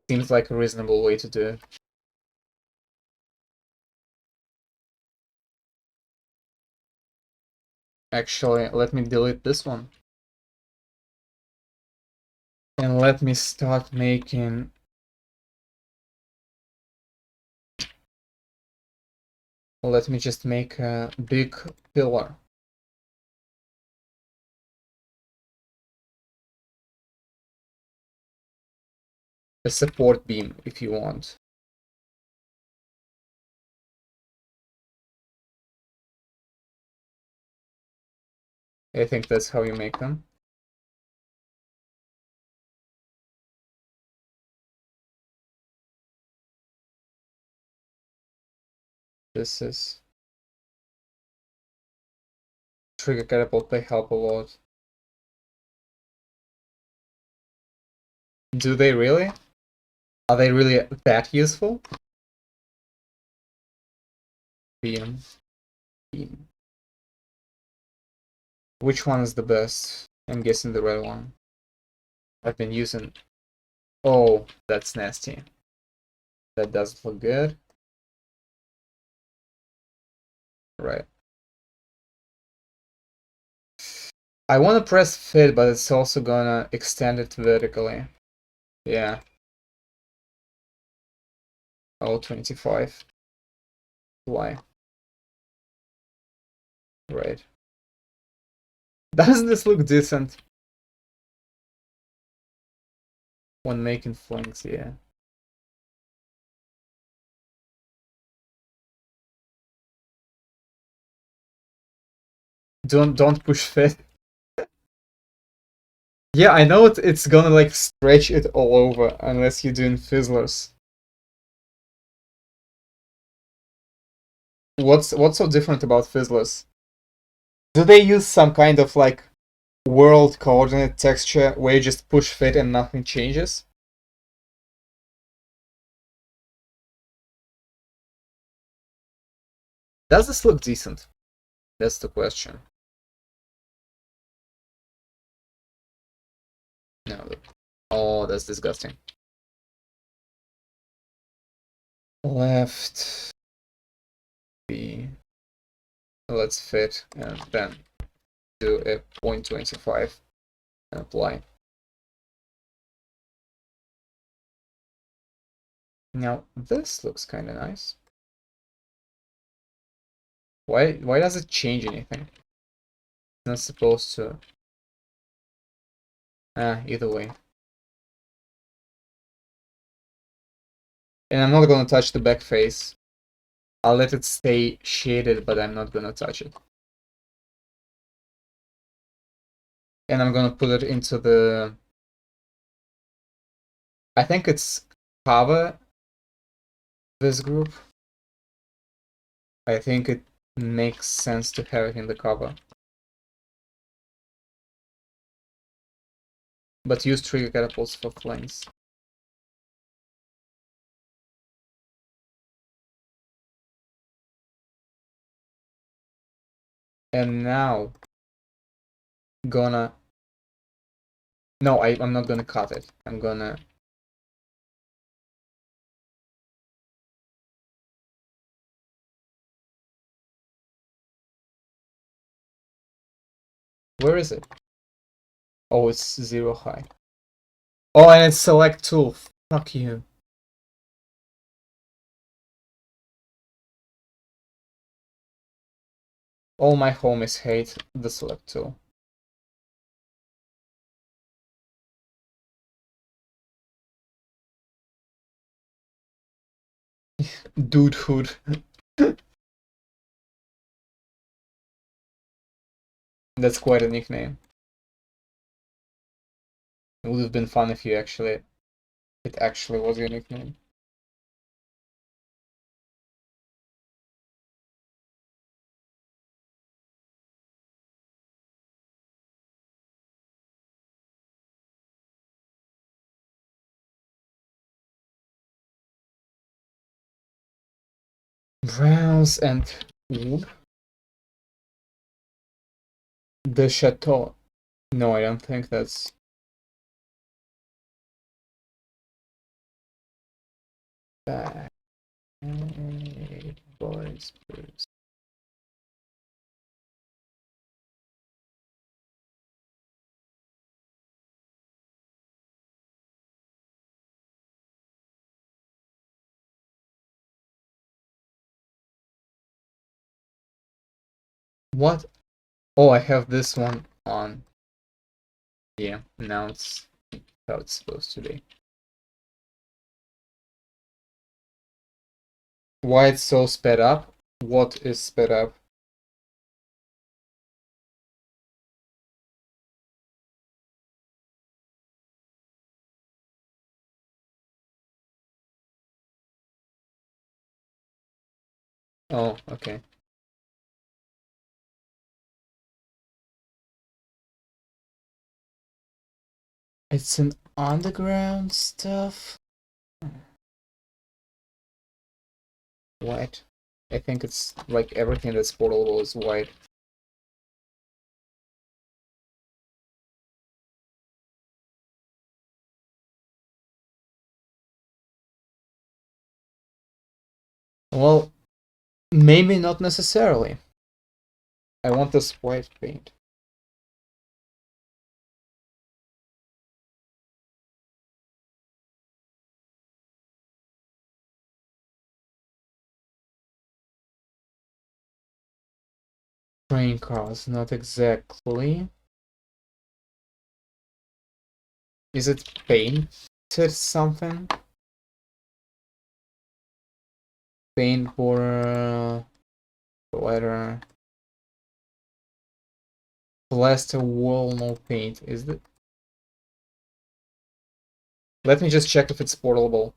Seems like a reasonable way to do it. Actually, let me delete this one. And let me start making... Let me just make a big pillar. a support beam if you want. I think that's how you make them. This is trigger catapult, they help a lot. Do they really? Are they really that useful? Beam. Beam. Which one is the best? I'm guessing the red one. I've been using... Oh, that's nasty. That doesn't look good. Right. I want to press fit, but it's also gonna extend it vertically. Yeah. Oh, 25. Why? Right. Doesn't this look decent? When making flings, yeah. Don't push fit. Yeah, I know it's gonna like stretch it all over unless you're doing fizzlers. What's so different about fizzlers? Do they use some kind of like world coordinate texture where you just push fit and nothing changes? Does this look decent? That's the question. No. Oh, that's disgusting. Left. B. Let's fit and then do a 0.25 and apply. Now this looks kind of nice. Why does it change anything? It's not supposed to. Either way. And I'm not gonna touch the back face. I'll let it stay shaded, but I'm not gonna touch it. And I'm gonna put it into the... I think it's cover this group. I think it makes sense to have it in the cover. But use trigger catapults for flanks. And now gonna... No, I'm not gonna cut it. I'm gonna... Where is it? Oh, it's 0 high. Oh, and it's select tool. Fuck you. All my homies hate the select tool. Dudehood. That's quite a nickname. It would have been fun if it actually was your nickname. Browns and wood. The chateau. No, I don't think that's... Bad. Boys, Bruce. What? Oh, I have this one on. Yeah, now it's how it's supposed to be. Why it's so sped up? What is sped up? Oh, okay. It's an underground stuff. White. I think it's like everything that's portable is white. Well, maybe not necessarily. I want this white paint. Train cars, not exactly. Is it painted something? Paint border, letter, plaster wall, no paint. Is it? Let me just check if it's portable.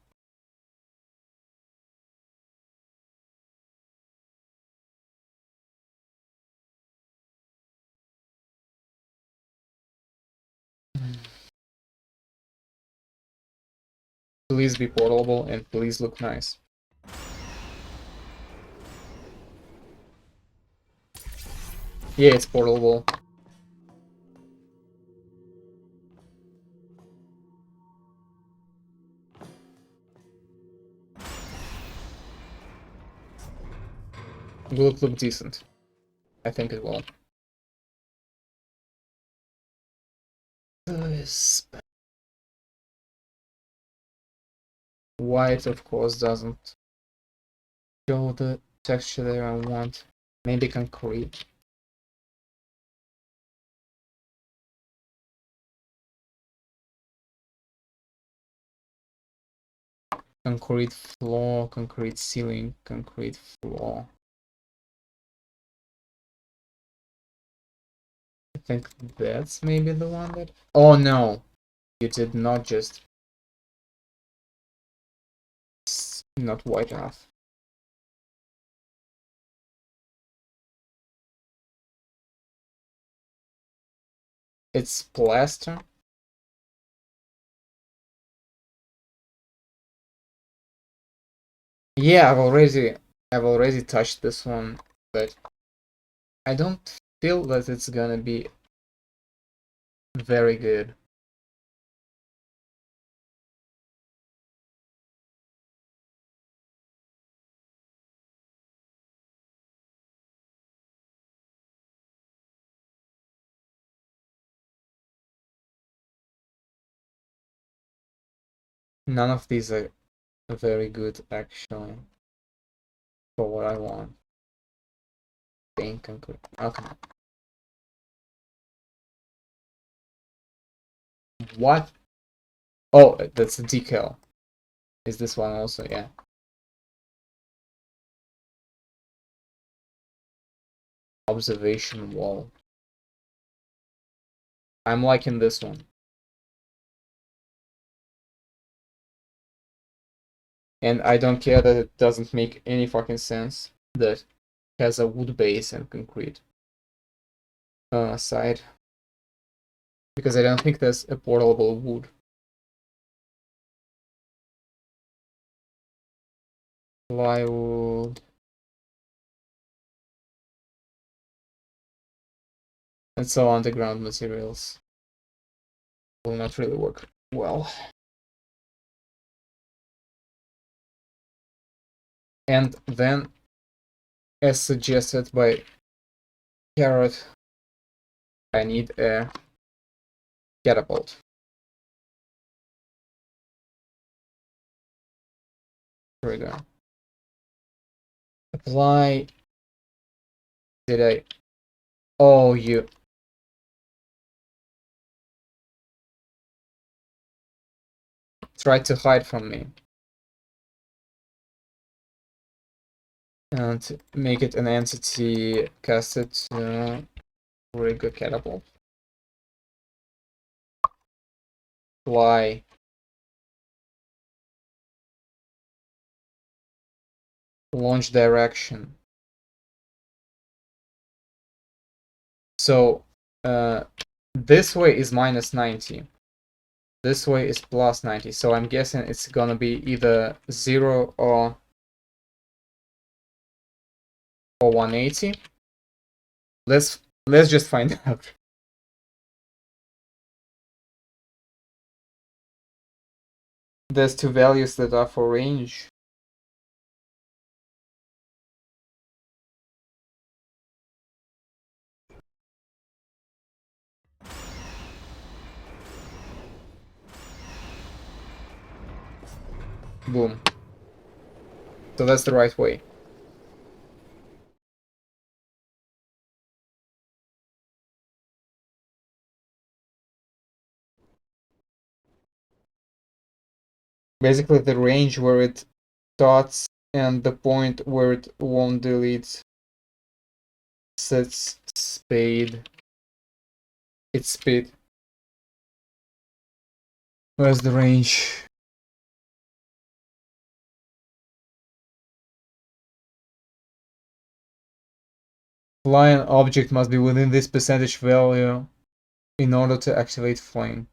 Please be portable and please look nice. Yeah, it's portable. Will it look decent? I think it will. White, of course, doesn't show the texture that I want. Maybe concrete. Concrete floor, concrete ceiling, concrete floor. I think that's maybe the one that... Oh no! You did not just... Not white enough. It's plaster? Yeah, I've already touched this one, but I don't feel that it's gonna be very good. None of these are very good, actually, for what I want. Paint concrete. Okay. What? Oh, that's a decal. Is this one also? Yeah. Observation wall. I'm liking this one. And I don't care that it doesn't make any fucking sense that has a wood base and concrete side. Because I don't think there's a portable wood. Plywood. And so underground materials will not really work well. And then, as suggested by Carrot, I need a catapult. Here we go. Apply. Did I? Oh, you. Tried to hide from me. and make it an entity, cast it to rig a catapult. Fly. Launch direction. So this way is minus 90. This way is plus 90. So I'm guessing it's gonna be either 0 or 180. Let's just find out. There's two values that are for range. Boom. So that's the right way. Basically the range where it starts and the point where it won't delete sets speed. Its speed. Where's the range? Flying object must be within this percentage value in order to activate fling.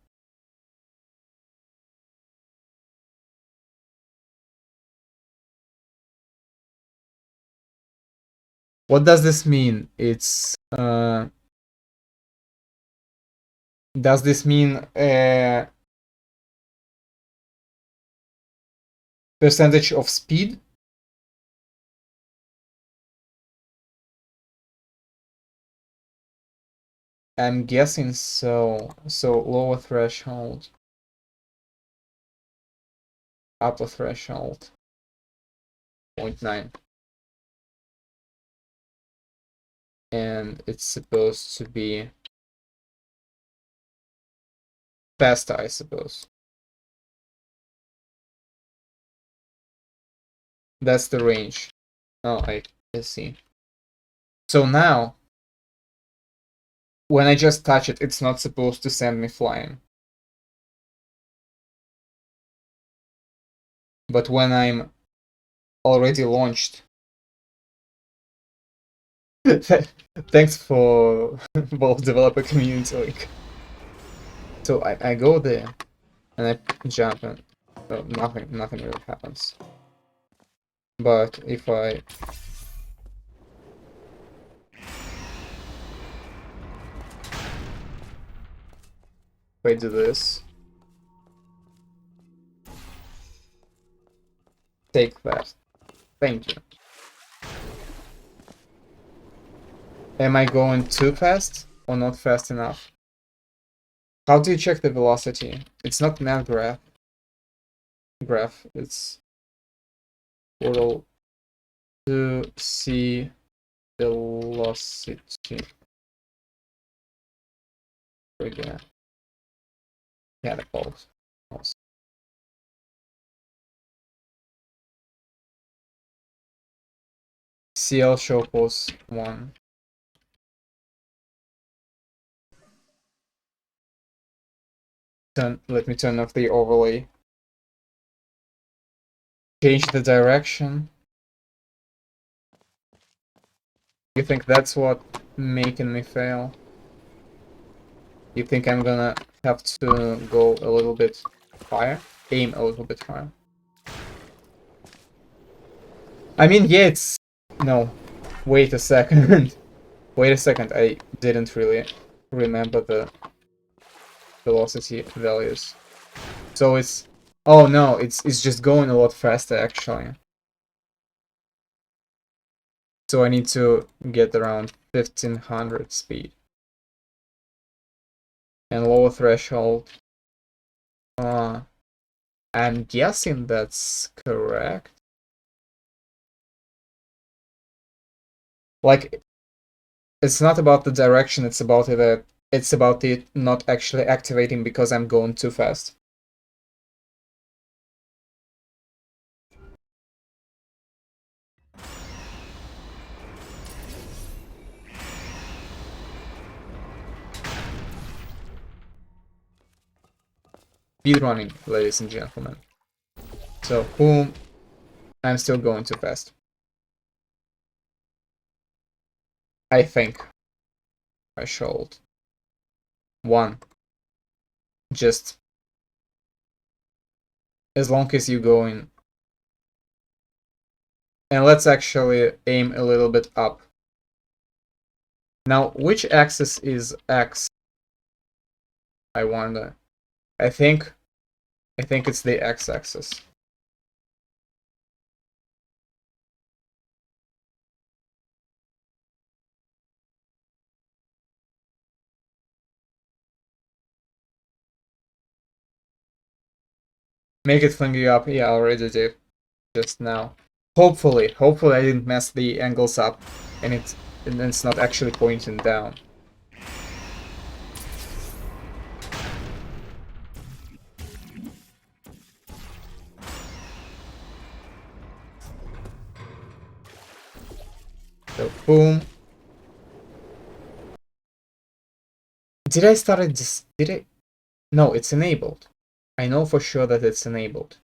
What does this mean? It's does this mean percentage of speed? I'm guessing so. So lower threshold, upper threshold, 0.9. And it's supposed to be faster, I suppose. That's the range. Oh, I see. So now, when I just touch it, it's not supposed to send me flying. But when I'm already launched, thanks for both developer community link. So I go there and I jump and nothing really happens. But if I do this, take that. Thank you. Am I going too fast or not fast enough? How do you check the velocity? It's not math graph. It's portal to see velocity. Trigger catapult. CL show pose 1. Let me turn off the overlay. Change the direction. You think that's what making me fail? You think I'm gonna have to go a little bit higher? Aim a little bit higher. I mean, yeah, it's... No. Wait a second. Wait a second, I didn't really remember the velocity values. So it's... Oh no, it's just going a lot faster actually. So I need to get around 1500 speed. And lower threshold. I'm guessing that's correct. Like, it's not about the direction, it's about it not actually activating because I'm going too fast. speedrunning, ladies and gentlemen. So, boom. I'm still going too fast. I think. Threshold. 1. Just as long as you go in. And let's actually aim a little bit up. Now, which axis is X? I wonder. I think it's the X-axis. Make it flingy up. Yeah, I already did. Just now. Hopefully I didn't mess the angles up, and it's not actually pointing down. So boom. Did I start it? Did I? No, it's enabled. I know for sure that it's enabled.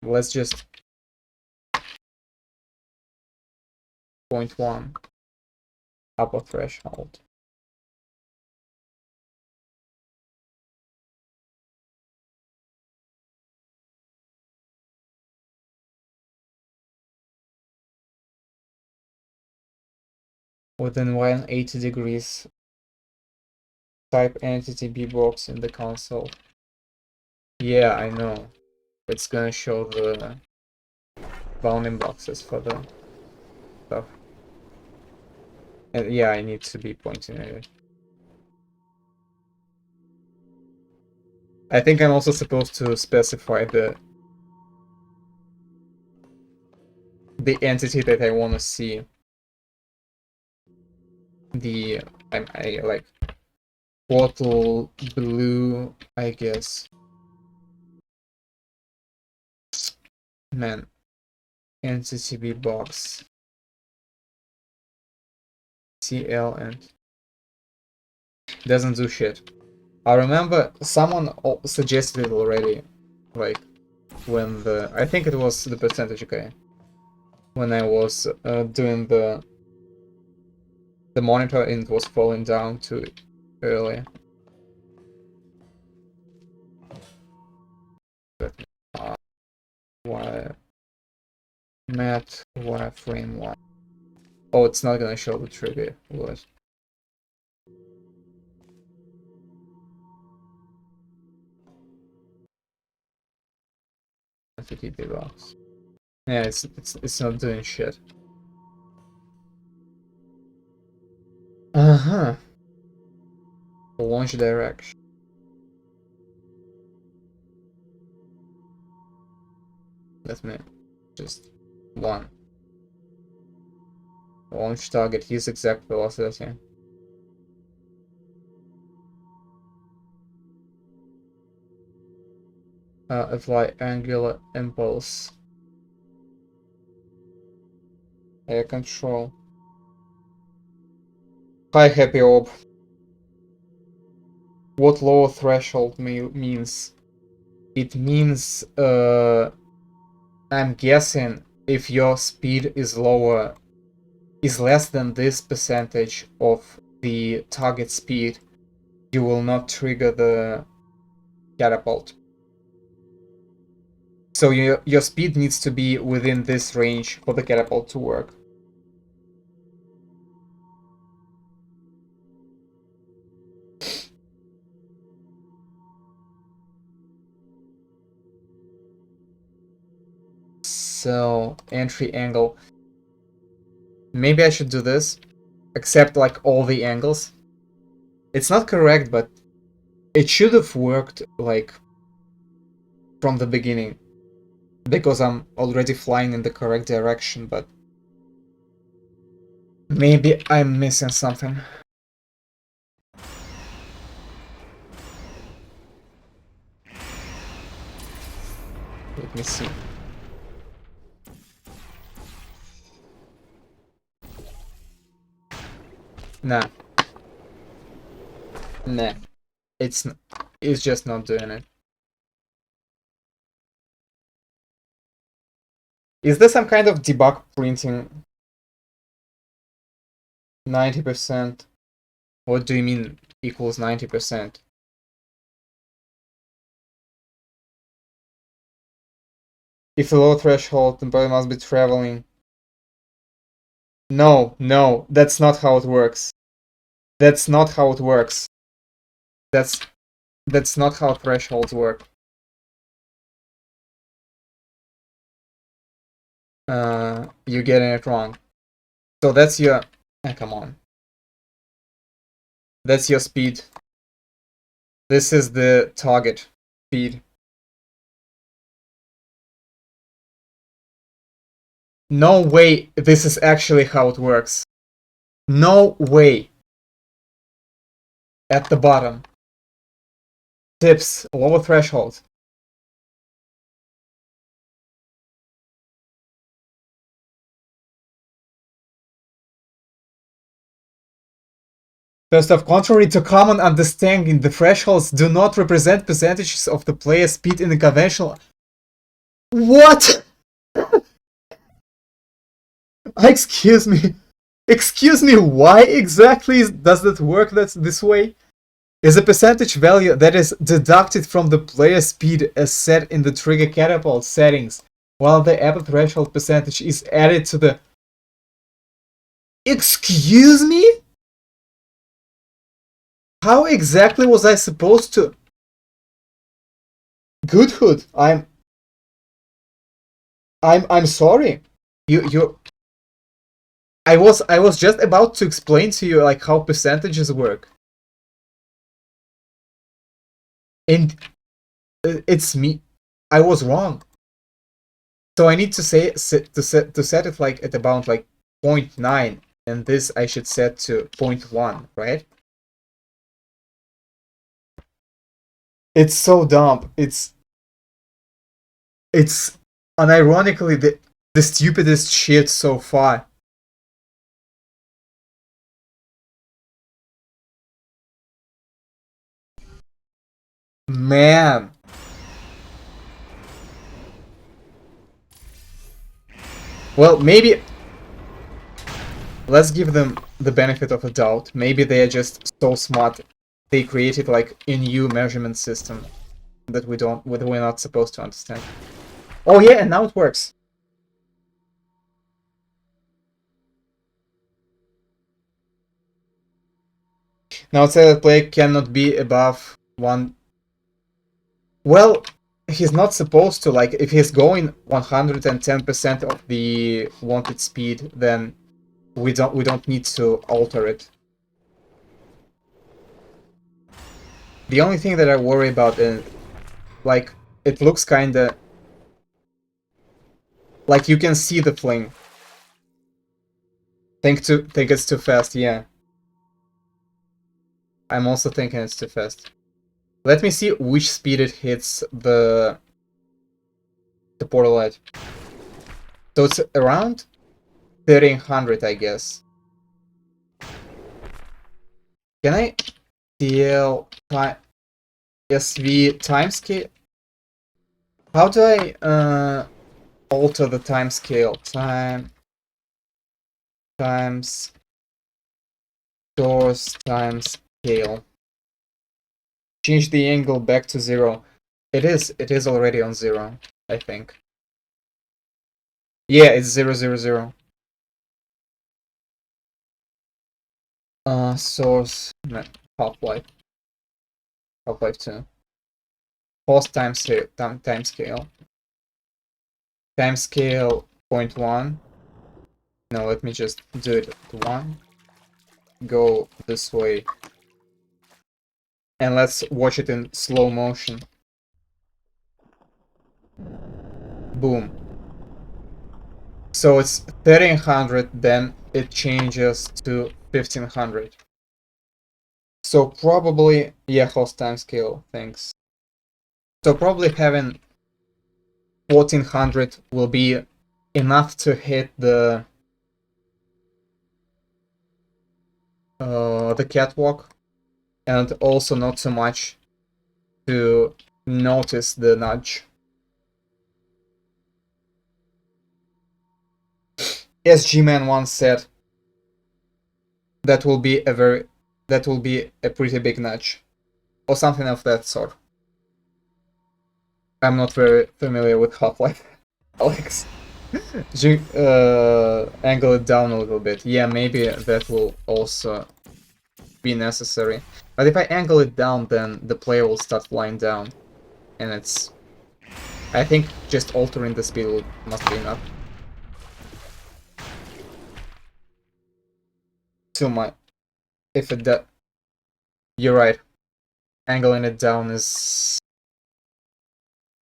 Let's just 0.1 upper threshold. Within 180 degrees, type entity bbox in the console. Yeah, I know. It's gonna show the bounding boxes for the stuff. And yeah, I need to be pointing at it. I think I'm also supposed to specify the entity that I want to see. I like bottle blue, I guess. Man, entity bbox. CL and doesn't do shit. I remember someone suggested it already, like when I think it was the percentage guy, when I was doing the monitor and it was falling down too early. But wire mat wireframe 1. Oh, it's not gonna show the trigger. What? FTP box. Yeah, it's not doing shit. Uh-huh. Launch direction. Let me just 1. Launch target, use exact velocity. Apply angular impulse. Air control. Hi, happy orb. What lower threshold means? It means, I'm guessing if your speed is less than this percentage of the target speed, you will not trigger the catapult. So your speed needs to be within this range for the catapult to work. So, entry angle. Maybe I should do this. Accept like all the angles. It's not correct, but it should have worked like from the beginning. Because I'm already flying in the correct direction, but maybe I'm missing something. Let me see. Nah. Nah, it's just not doing it. Is there some kind of debug printing? 90%. What do you mean equals 90%? If a low threshold, the body must be traveling. No, no, that's not how it works. That's not how it works. That's not how thresholds work. You're getting it wrong. So that's your... come on. That's your speed. This is the target speed. No way this is actually how it works. No way. At the bottom. Tips, lower threshold. First off, contrary to common understanding, the thresholds do not represent percentages of the player's speed in the conventional... What? Excuse me. Excuse me, why exactly does that work this way? Is a percentage value that is deducted from the player's speed as set in the trigger catapult settings, while the upper threshold percentage is added to the... Excuse me? How exactly was I supposed to... Good Hood, I'm sorry. I was just about to explain to you like how percentages work. And it's me. I was wrong. So I need to set it like at about like 0.9, and this I should set to 0.1, right? It's so dumb. It's unironically the stupidest shit so far. Man. Well, maybe let's give them the benefit of a doubt. Maybe they are just so smart. They created like a new measurement system that we're not supposed to understand. Oh yeah, and now it works. Now it says that player cannot be above 1. Well, he's not supposed to. Like, if he's going 110% of the wanted speed, then we don't need to alter it. The only thing that I worry about is, like, it looks kinda... Like, you can see the fling. Think it's too fast, yeah. I'm also thinking it's too fast. Let me see which speed it hits the portal at. So it's around 1300, I guess. Can I deal SV timescale? How do I alter the timescale? Times source times scale. Change the angle back to 0. It is already on 0, I think. Yeah, it's 0, 0, 0. Source Half-Life 2. Post timescale. Timescale 0.1. No, let me just do it at 1. Go this way. And let's watch it in slow motion. Boom. So it's 1300, then it changes to 1500. So probably, yeah, host timescale, thanks. So probably having 1400 will be enough to hit the catwalk. and also not so much to notice the nudge. As G-Man once said, that will be a pretty big nudge, or something of that sort. I'm not very familiar with Half-Life, Alex. Angle it down a little bit. Yeah, maybe that will also be necessary. But if I angle it down, then the player will start flying down, and it's... I think just altering the speed must be enough. Too much. If it does... You're right. Angling it down is...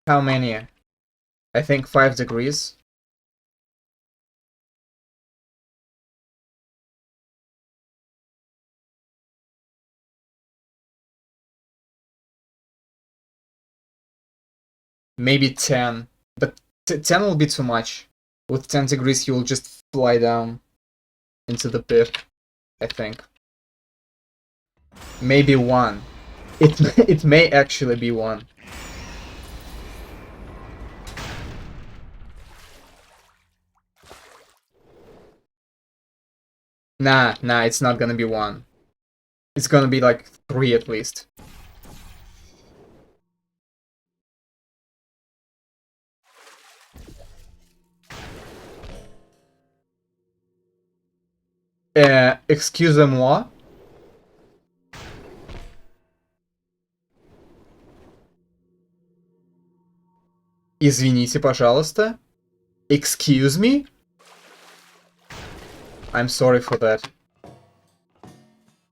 How many? I think 5 degrees. Maybe 10. But 10 will be too much. With 10 degrees, you'll just fly down into the pit, I think. Maybe 1. It may actually be 1. Nah, it's not gonna be 1. It's gonna be like 3 at least. Excusez-moi. Извините, пожалуйста. Excuse me? I'm sorry for that.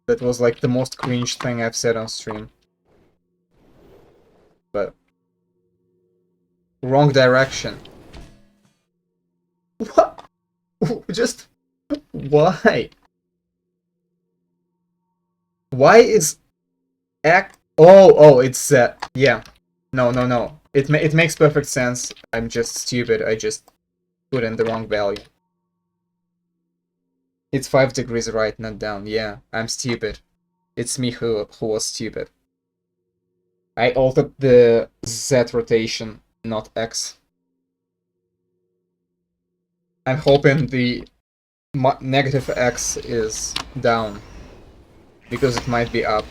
That was like the most cringe thing I've said on stream. But... Wrong direction. What? Just... Why? Why is... Oh, it's... yeah. No. It makes perfect sense. I'm just stupid. I just put in the wrong value. It's 5 degrees right, not down. Yeah, I'm stupid. It's me who was stupid. I altered the Z rotation, not X. I'm hoping the negative X is down, because it might be up.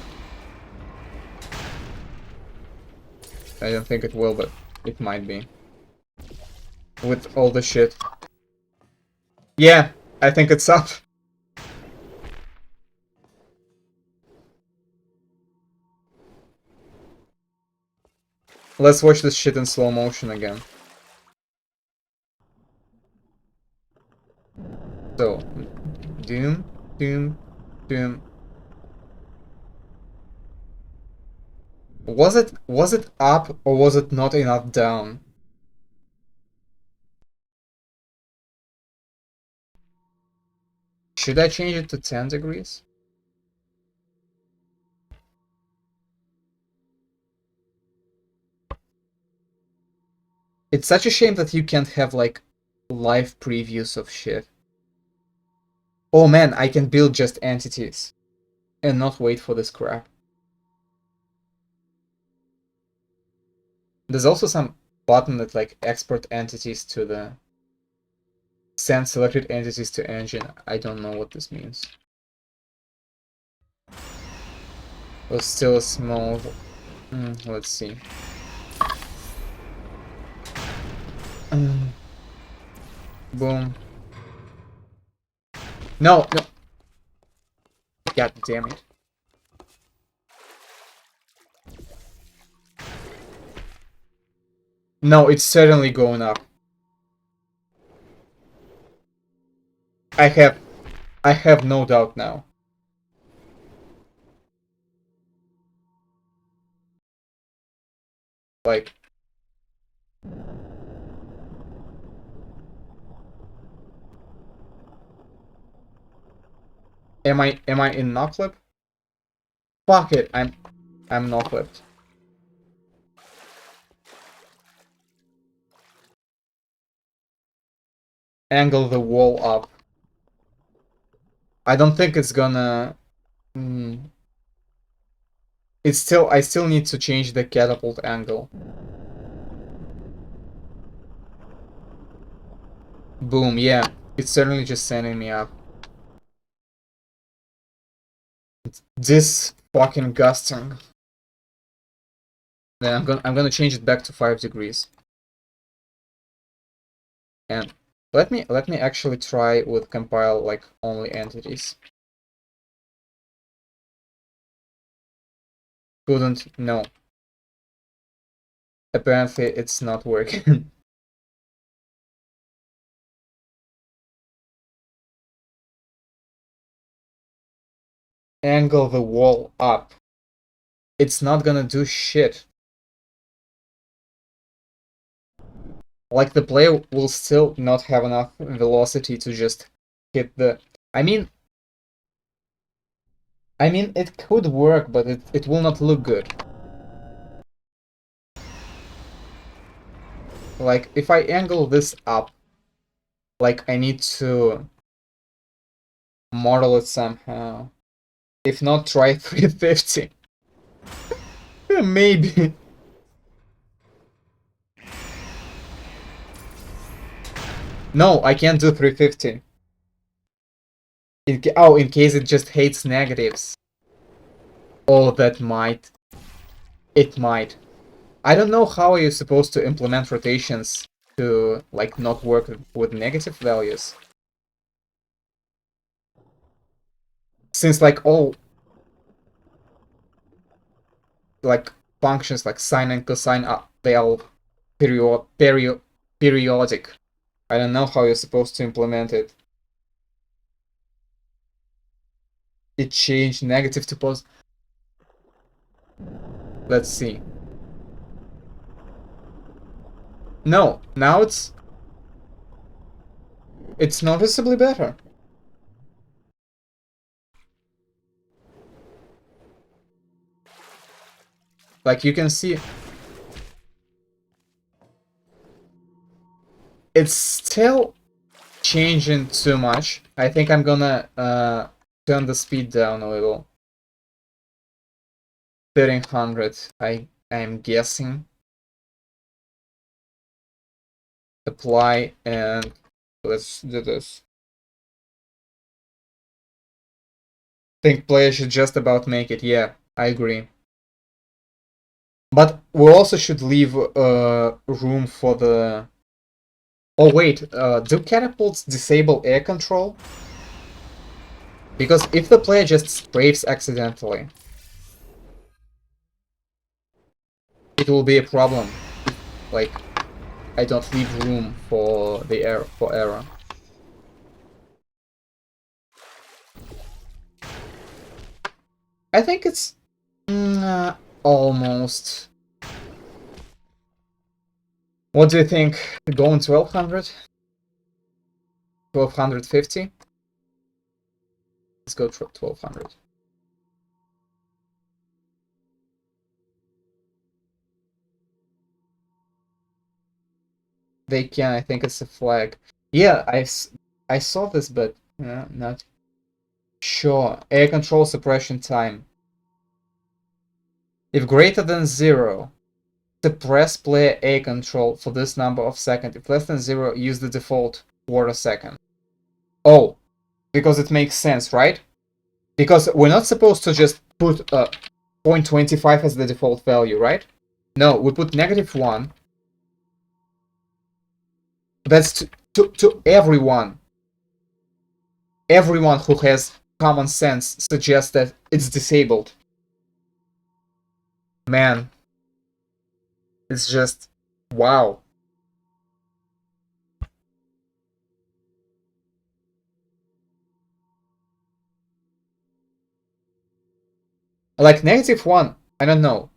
I don't think it will, but it might be. With all the shit. Yeah, I think it's up. Let's watch this shit in slow motion again. So, doom. Was it up or was it not enough down? Should I change it to 10 degrees? It's such a shame that you can't have like live previews of shit. Oh man, I can build just entities and not wait for this crap. There's also some button that like export entities to the... Send selected entities to engine. I don't know what this means. Was still a small... let's see. Boom. No. God damn it. No, it's certainly going up. I have no doubt now. Like... Am I in no clip? Fuck it, I'm no clipped. Angle the wall up. I don't think it's gonna... I still need to change the catapult angle. Boom, yeah. It's certainly just sending me up. This fucking gusting. Then I'm gonna change it back to 5 degrees. And let me actually try with compile like only entities. Couldn't, no. Apparently it's not working. Angle the wall up. It's not gonna do shit. Like the player will still not have enough velocity to just hit the... I mean, it could work, but it will not look good. Like, if I angle this up, like, I need to model it somehow. If not, try 350. Maybe. No, I can't do 350. In case it just hates negatives. Oh, that might. It might. I don't know how you're supposed to implement rotations to, like, not work with negative values. Since, like, all, like, functions like sine and cosine, they are periodic. I don't know how you're supposed to implement it. It changed negative to positive. Let's see. No, now it's noticeably better. Like, you can see it's still changing too much. I think I'm gonna turn the speed down a little. 1300, I'm guessing. Apply, and let's do this. Think player should just about make it. Yeah, I agree. But we also should leave room for the... Oh wait, do catapults disable air control? Because if the player just strafes accidentally, it will be a problem. Like, I don't leave room for the error. I think it's almost. What do you think? Going 1200? 1250? Let's go 1200. They can, I think it's a flag. Yeah, I saw this, but not sure. Air control suppression time. If greater than 0, suppress player air control for this number of seconds. If less than 0, use the default quarter second. Oh, because it makes sense, right? Because we're not supposed to just put 0.25 as the default value, right? No, we put -1. That's to everyone. Everyone who has common sense suggests that it's disabled. Man, it's just wow. Like -1, I don't know.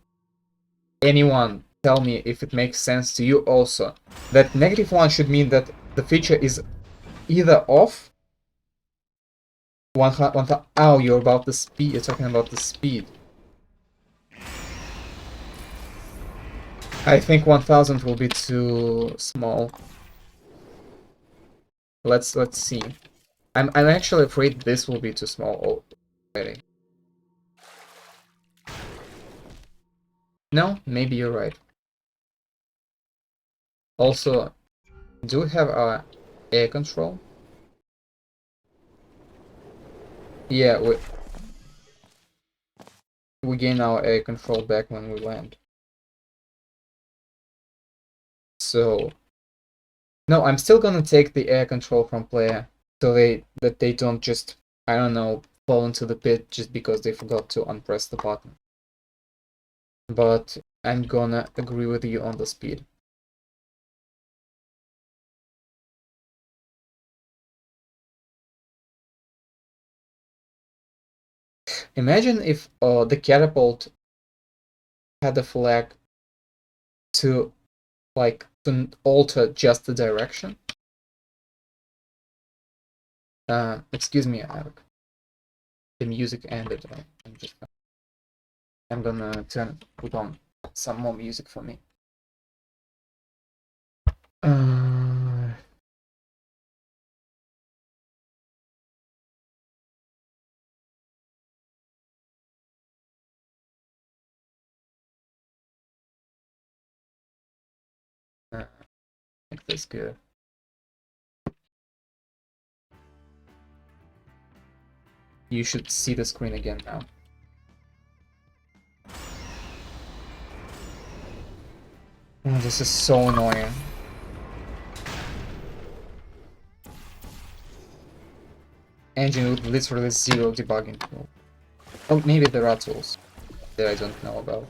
Anyone tell me if it makes sense to you also. That -1 should mean that the feature is either off. Oh, you're about the speed. You're talking about the speed. I think 1000 will be too small. Let's see. I'm actually afraid this will be too small already. No, maybe you're right. Also, do we have air control? Yeah, we gain our air control back when we land. So no, I'm still gonna take the air control from player so that they don't just, I don't know, fall into the pit just because they forgot to unpress the button. But I'm gonna agree with you on the speed. Imagine if the catapult had a flag to to alter just the direction. Excuse me, Eric. The music ended. I'm gonna put on some more music for me. I think that's good. You should see the screen again now. Oh, this is so annoying. Engine with literally zero debugging tool. Oh, maybe there are tools that I don't know about.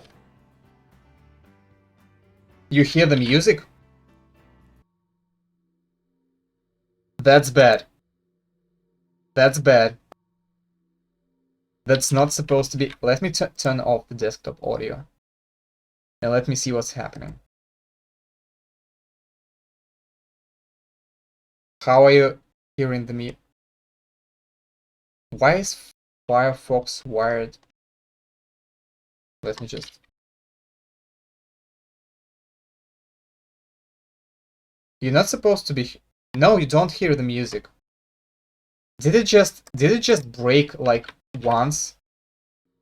You hear the music? That's bad. That's bad. That's not supposed to be. Let me turn off the desktop audio. And let me see what's happening. How are you hearing the music? Why is Firefox wired? Let me just. You're not supposed to be. No, you don't hear the music. Did it just break like once?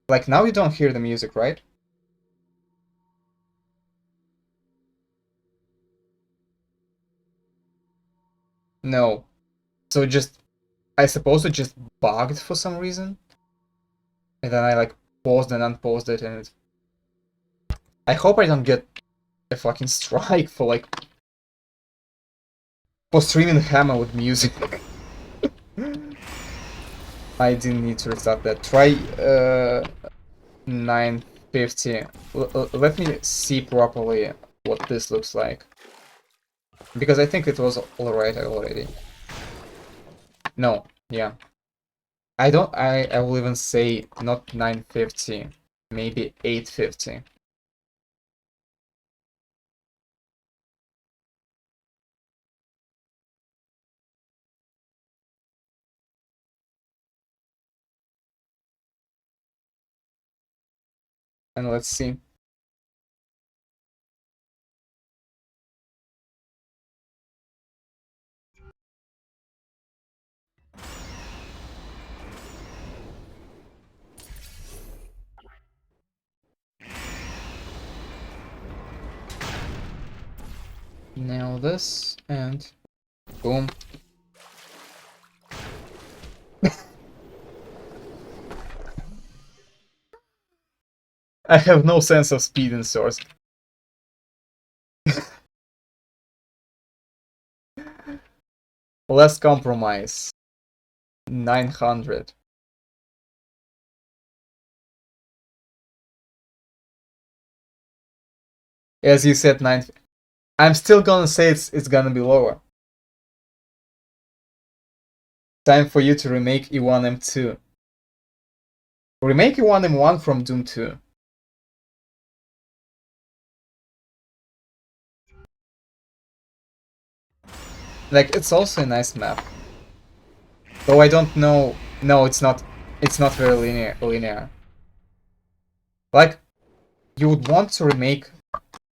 Like now you don't hear the music, right? No. So just I suppose it just bugged for some reason. And then I like paused and unpaused it and I hope I don't get a fucking strike for streaming Hammer with music. I didn't need to restart that. Try 950. Let me see properly what this looks like. Because I think it was alright already. No, yeah. I will even say not 950, maybe 850. And let's see. Nail this and boom. I have no sense of speed in Source. Less compromise. 900. As you said, 9. I'm still gonna say it's gonna be lower. Time for you to remake E1M2. Remake E1M1 from Doom 2. Like, it's also a nice map. Though I don't know. No, it's not. It's not very linear. Like, you would want to remake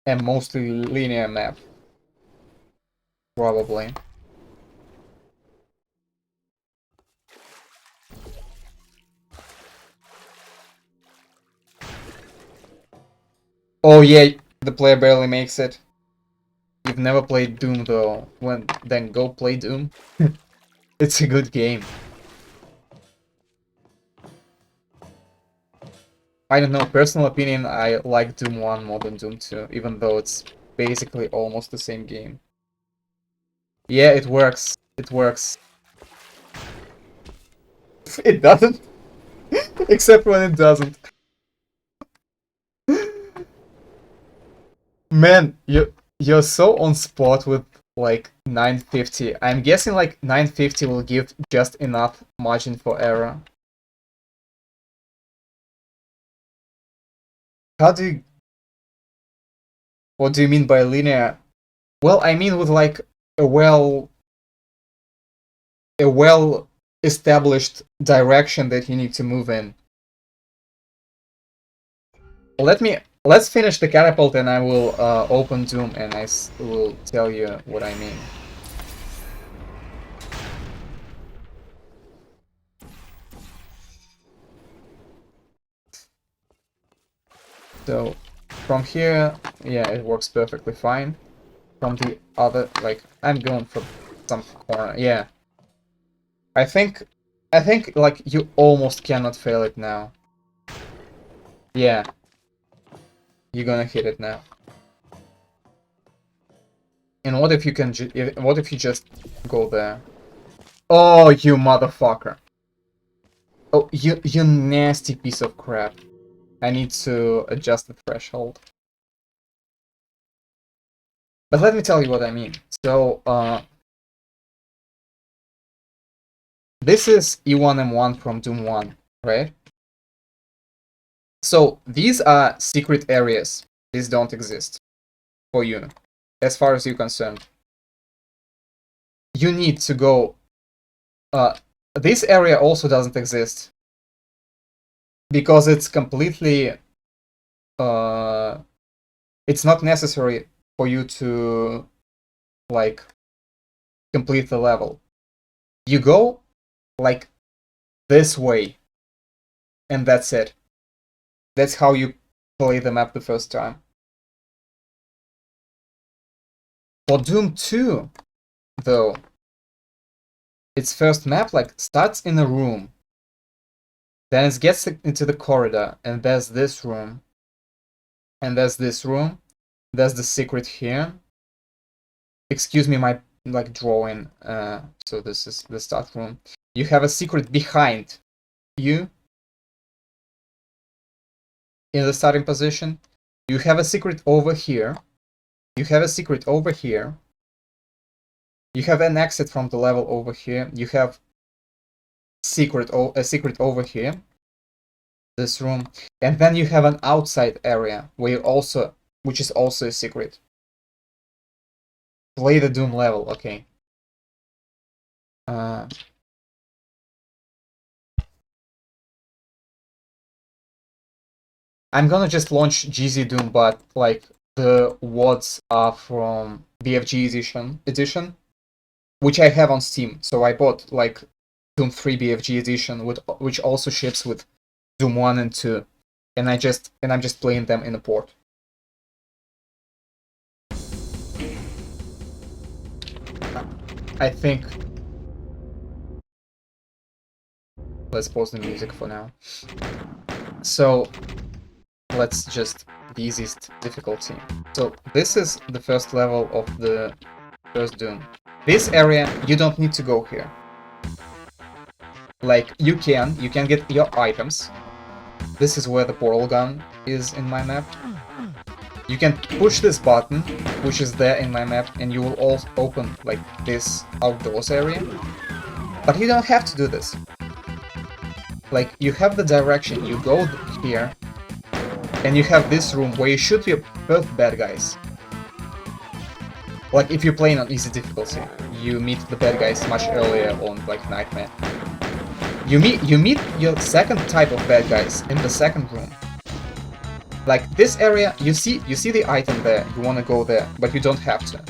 a mostly linear map. Probably. Oh yeah, the player barely makes it. You've never played Doom though. Then go play Doom. It's a good game. I don't know, personal opinion, I like Doom 1 more than Doom 2, even though it's basically almost the same game. Yeah, it works. It works. It doesn't. Except when it doesn't. Man, you're so on spot with like 950. I'm guessing like 950 will give just enough margin for error. How do you, what do you mean by linear? Well, I mean with like a well a well established direction that you need to move in. Let's finish the catapult and I will open Doom and will tell you what I mean. So from here, yeah, it works perfectly fine. From the other, like, I'm going for some corner, yeah. I think like you almost cannot fail it now. Yeah, you're gonna hit it now. And what if you can? What if you just go there? Oh, you motherfucker! Oh, you nasty piece of crap! I need to adjust the threshold. But let me tell you what I mean. So, this is E1M1 from Doom 1, right? So these are secret areas. These don't exist for you, as far as you're concerned. You need to go. This area also doesn't exist because it's completely. It's not necessary for you to like complete the level. You go like this way, and that's it. That's how you play the map the first time. For Doom 2, though, its first map like starts in a room. Then it gets into the corridor, and there's this room. And there's this room. There's the secret here. Excuse me, my like drawing. So this is the start room. You have a secret behind you in the starting position. You have a secret over here. You have a secret over here. You have an exit from the level over here. You have a secret over here. This room, and then you have an outside area where you also, which is also a secret. Play the Doom level, okay. I'm gonna just launch GZ Doom, but like the WODs are from BFG edition, which I have on Steam. So I bought like Doom 3 BFG edition, which also ships with Doom 1 and 2, and I'm just playing them in a port. I think. Let's pause the music for now. So let's just the easiest difficulty. So this is the first level of the first Doom. This area, you don't need to go here. Like, you can get your items. This is where the portal gun is in my map. You can push this button, which is there in my map, and you will also open, like, this outdoors area. But you don't have to do this. Like, you have the direction, you go here, and you have this room where you shoot your both bad guys. Like, if you're playing on easy difficulty, you meet the bad guys much earlier on, like, Nightmare. You meet your second type of bad guys in the second room. Like, this area, you see the item there, you wanna go there, but you don't have to.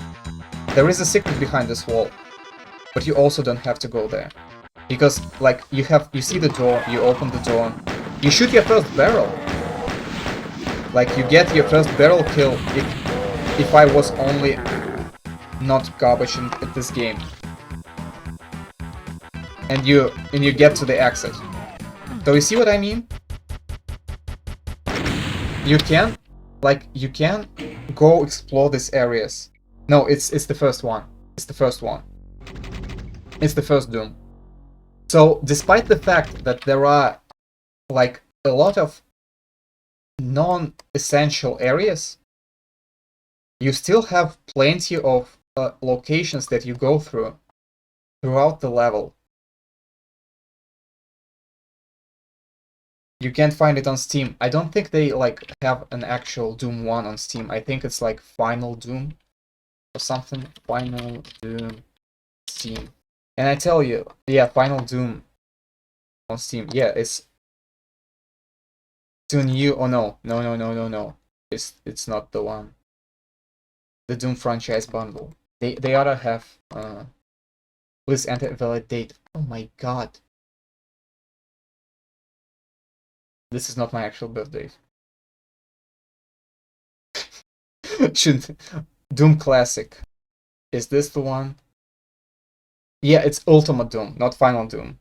There is a secret behind this wall, but you also don't have to go there. Because, like, you see the door, you open the door, you shoot your first barrel. Like, you get your first barrel kill if I was only not garbage in this game. And you get to the exit. So you see what I mean? You can go explore these areas. No, it's the first one. It's the first one. It's the first Doom. So despite the fact that there are like a lot of non-essential areas, you still have plenty of locations that you go throughout the level. You can't find it on Steam. I don't think they like have an actual Doom 1 on Steam. I think it's like Final Doom or something. Final Doom Steam. And I tell you, yeah, Final Doom on Steam. Yeah, it's too new. Oh no. No. It's not the one. The Doom franchise bundle. They ought to have please enter valid date. Oh my god. This is not my actual birth date. Shouldn't. Doom Classic. Is this the one? Yeah, it's Ultimate Doom, not Final Doom.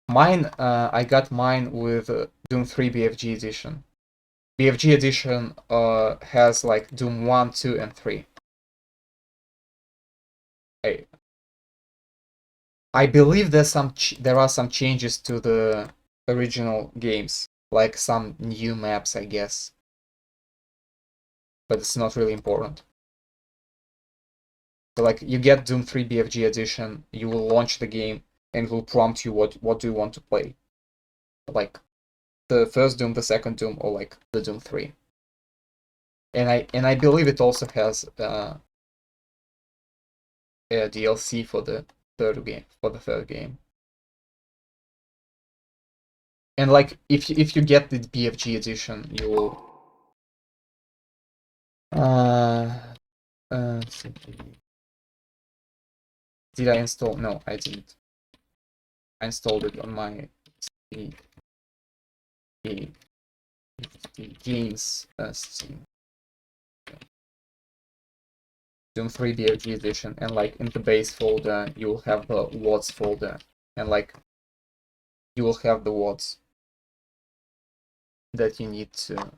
Mine, I got mine with Doom 3 BFG edition. BFG edition has like Doom 1, 2, and 3. I believe there are some changes to the original games, like some new maps, I guess. But it's not really important. So like you get Doom 3 BFG edition, you will launch the game and it will prompt you what do you want to play. Like the first Doom, the second Doom, or like the Doom 3. And I believe it also has a DLC for the third game. And like if you get the BFG edition, you will did I install? No, I didn't. I installed it on my games Steam. Doom 3 BFG edition, and like in the base folder you will have the WODs folder, and like you will have the WODs that you need to,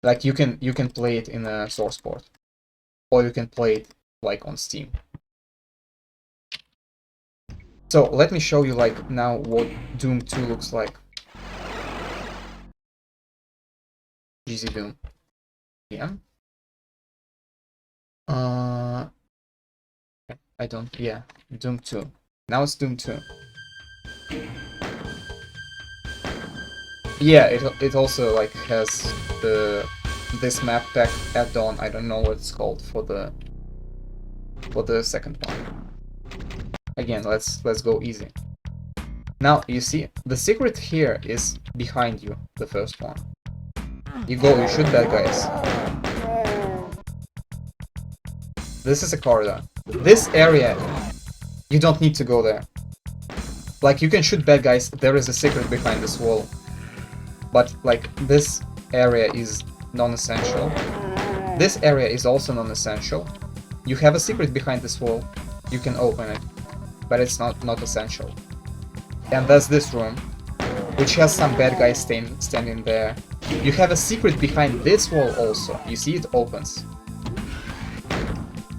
like you can play it in a source port, or you can play it like on Steam. So let me show you like now what Doom 2 looks like. GZ Doom. Yeah. I don't. Yeah. Doom 2. Now it's Doom 2. Yeah, it also like has this map pack add-on. I don't know what it's called for the second one. Again, let's go easy. Now you see the secret here is behind you, the first one. You shoot bad guys. This is a corridor. This area, you don't need to go there. Like you can shoot bad guys. There is a secret behind this wall. But like this area is non-essential. This area is also non-essential. You have a secret behind this wall. You can open it, but it's not essential. And there's this room, which has some bad guys standing there. You have a secret behind this wall also. You see it opens.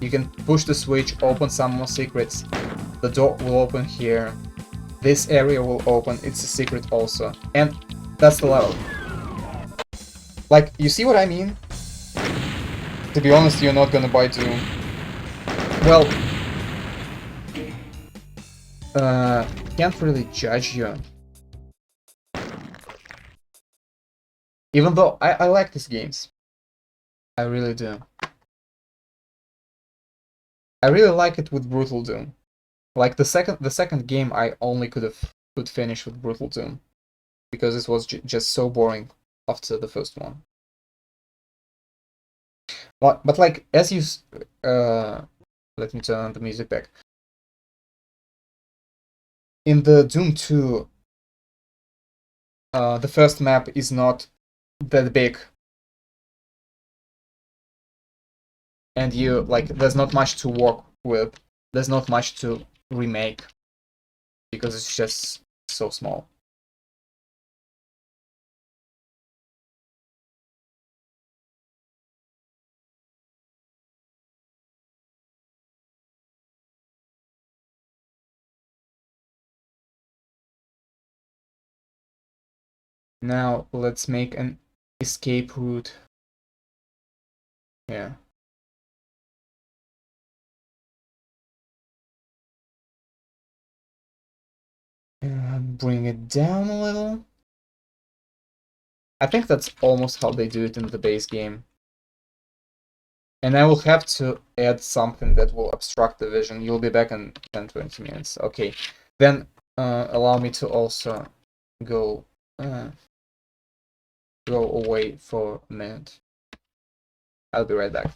You can push the switch, open some more secrets. The door will open here. This area will open. It's a secret also. And that's the level. Like, you see what I mean? To be honest, you're not gonna buy Doom. Well, can't really judge you. Even though I like these games. I really do. I really like it with Brutal Doom. Like the second game I only could finish with Brutal Doom. Because it was just so boring after the first one. But like, as you... let me turn on the music back. In the Doom 2, the first map is not that big. And you, like, there's not much to work with. There's not much to remake. Because it's just so small. Now let's make an escape route. Yeah. And bring it down a little. I think that's almost how they do it in the base game. And I will have to add something that will obstruct the vision. You'll be back in 10-20 minutes. Okay. Then allow me to also go away for a minute. I'll be right back.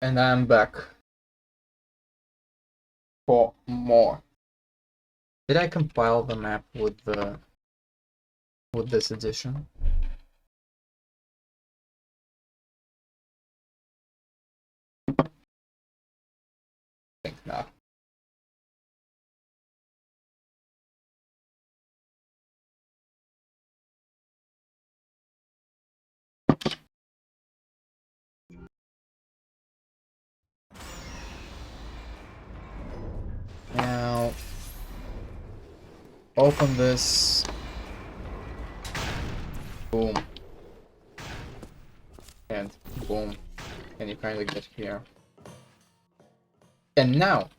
And I'm back for more. Did I compile the map with this edition? I think not. Now open this. Boom. And boom. And you kind of get here. And now,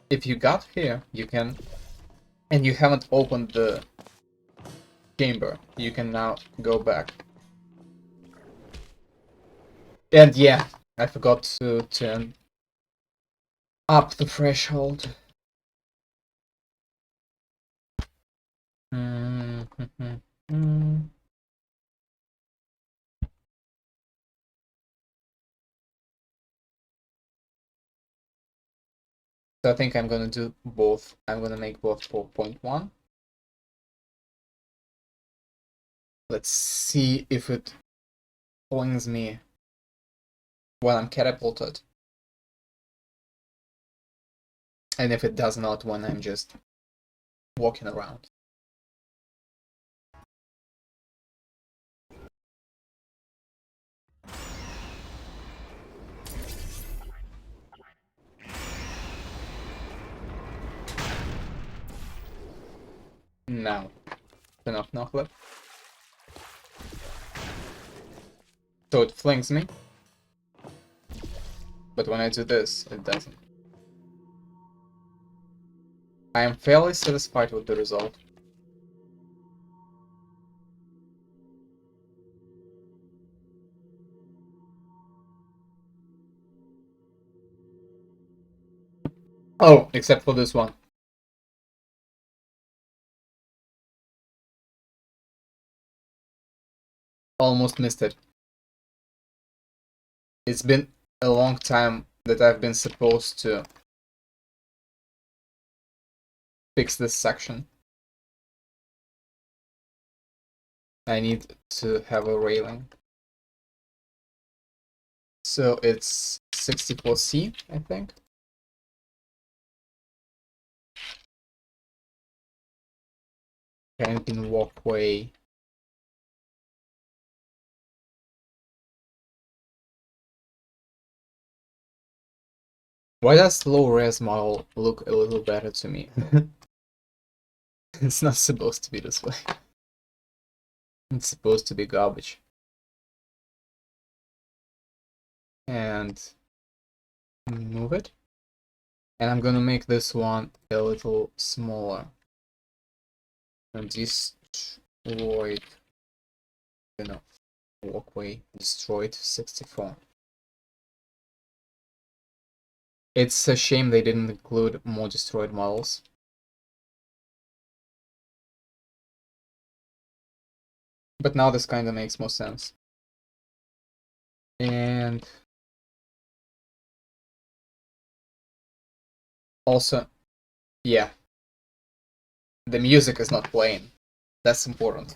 if you got here, you can, and you haven't opened the chamber, you can now go back. And yeah, I forgot to turn up the threshold. So I think I'm gonna do both. I'm gonna make both 4.1. Let's see if it flings me when I'm catapulted. And if it does not, when I'm just walking around. Now, enough knocklet. So it flings me. But when I do this, it doesn't. I am fairly satisfied with the result. Oh, except for this one. Almost missed it. It's been a long time that I've been supposed to fix this section. I need to have a railing. So it's 64C, I think. Camping walkway. Why does low-res model look a little better to me? It's not supposed to be this way. It's supposed to be garbage. And move it. And I'm gonna make this one a little smaller. And destroyed, walkway, destroyed 64. It's a shame they didn't include more destroyed models. But now this kind of makes more sense. And also, yeah, the music is not playing. That's important.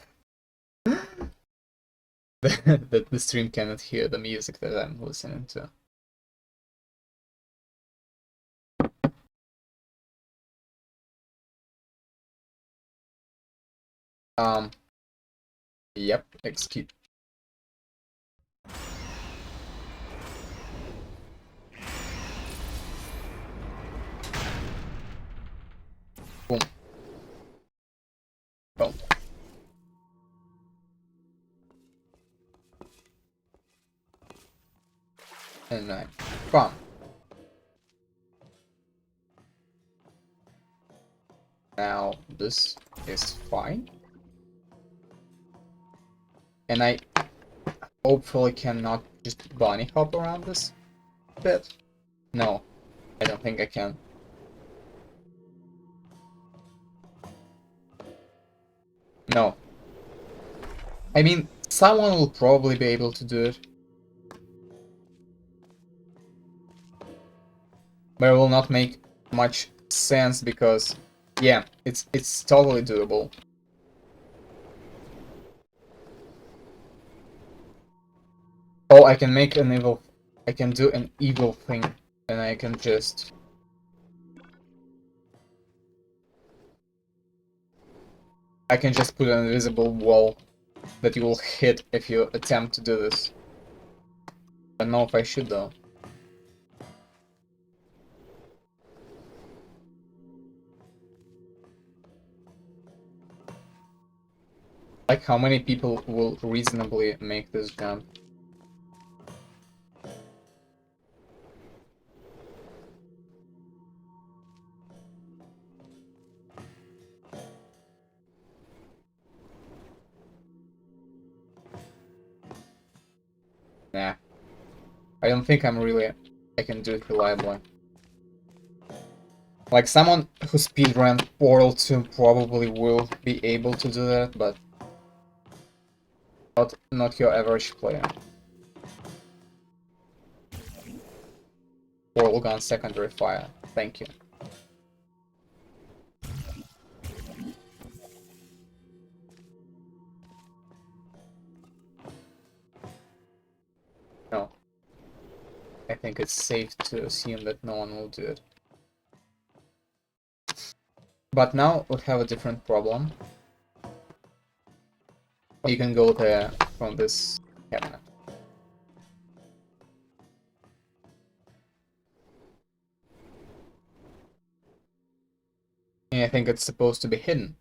That the stream cannot hear the music that I'm listening to. Yep, execute. Boom. Boom. And 9. Bam. Now this is fine. And I hopefully cannot just bunny hop around this bit. No, I don't think I can. No. I mean, someone will probably be able to do it. But it will not make much sense because, yeah, it's totally doable. Oh, I can make an evil... I can do an evil thing, and I can just... I can just put an invisible wall that you will hit if you attempt to do this. I don't know if I should, though. Like, how many people will reasonably make this jump? Nah. I don't think I can do it reliably. Like, someone who speedrun Portal 2 probably will be able to do that, but not your average player. Portal gun secondary fire. Thank you. No. I think it's safe to assume that no one will do it. But now we have a different problem. You can go there from this cabinet. And I think it's supposed to be hidden.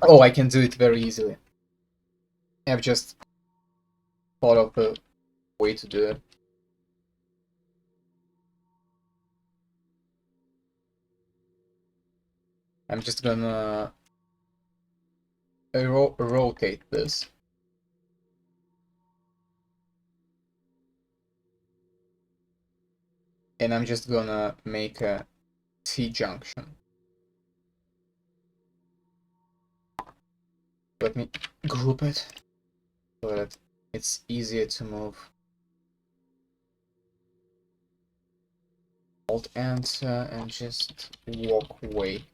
Oh, I can do it very easily. I've just thought of a way to do it. I'm just gonna rotate this. And I'm just gonna make a T-junction. Let me group it so that it's easier to move. Alt-Enter and just walk away.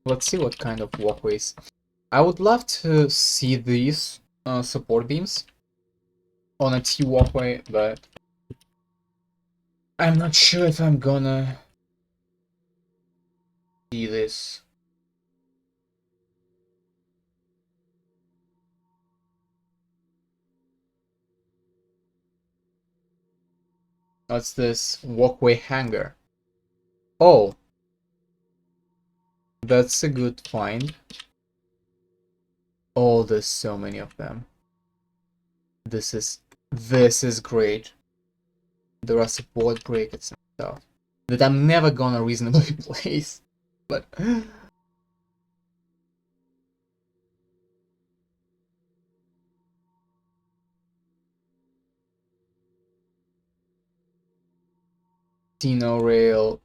Let's see what kind of walkways. I would love to see these support beams on a T walkway, but I'm not sure if I'm gonna see this. What's this walkway hanger? Oh, that's a good find. Oh, there's so many of them. This is great. There are support brackets and stuff that I'm never gonna reasonably place, but Tino rail.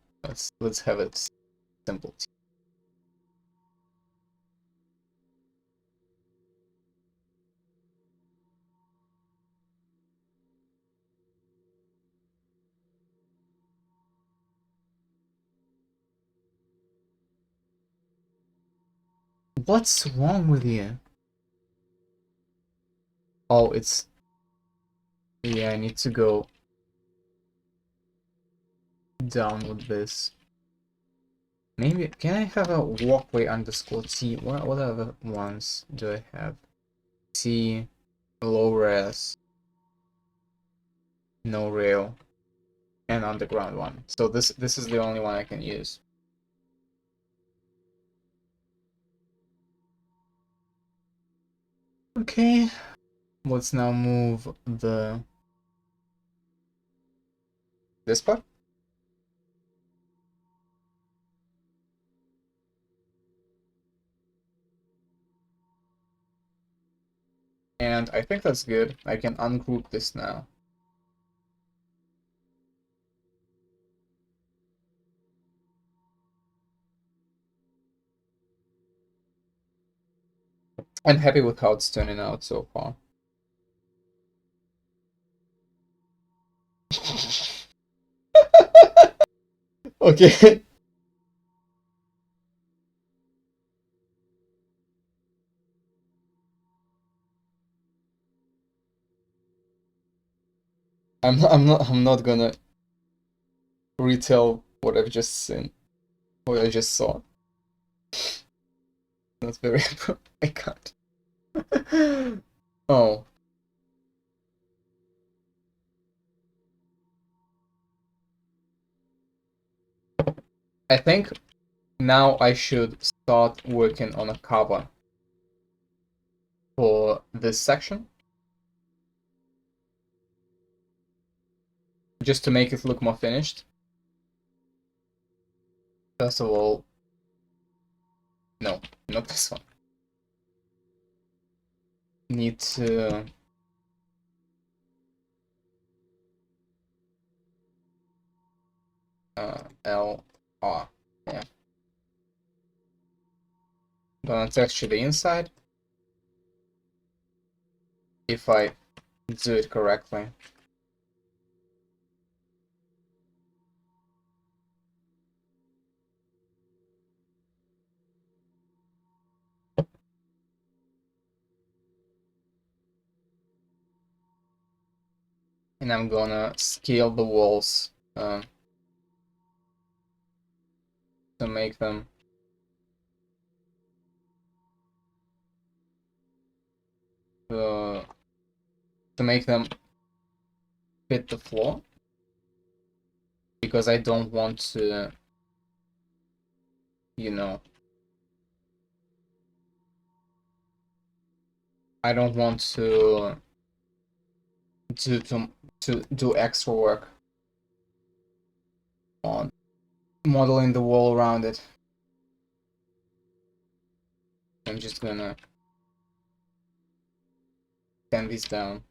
Let's have it simple. What's wrong with you? Oh, it's... Yeah, I need to go down with this. Maybe... Can I have a walkway underscore T? What other ones do I have? T, low res, no rail, and underground one. So this is the only one I can use. Okay. Let's now move this part. And I think that's good. I can ungroup this now. I'm happy with how it's turning out so far. Okay. I'm not gonna retell what I've just seen. What I just saw. That's very I can't. Oh. I think now I should start working on a cover for this section. Just to make it look more finished. First of all, no, not this one. Need to L R. Yeah. Gonna texture the inside. If I do it correctly. And I'm gonna scale the walls to make them to make them fit the floor, because I don't want to, you know, I don't want to do extra work on modeling the wall around it. I'm just gonna bend these down.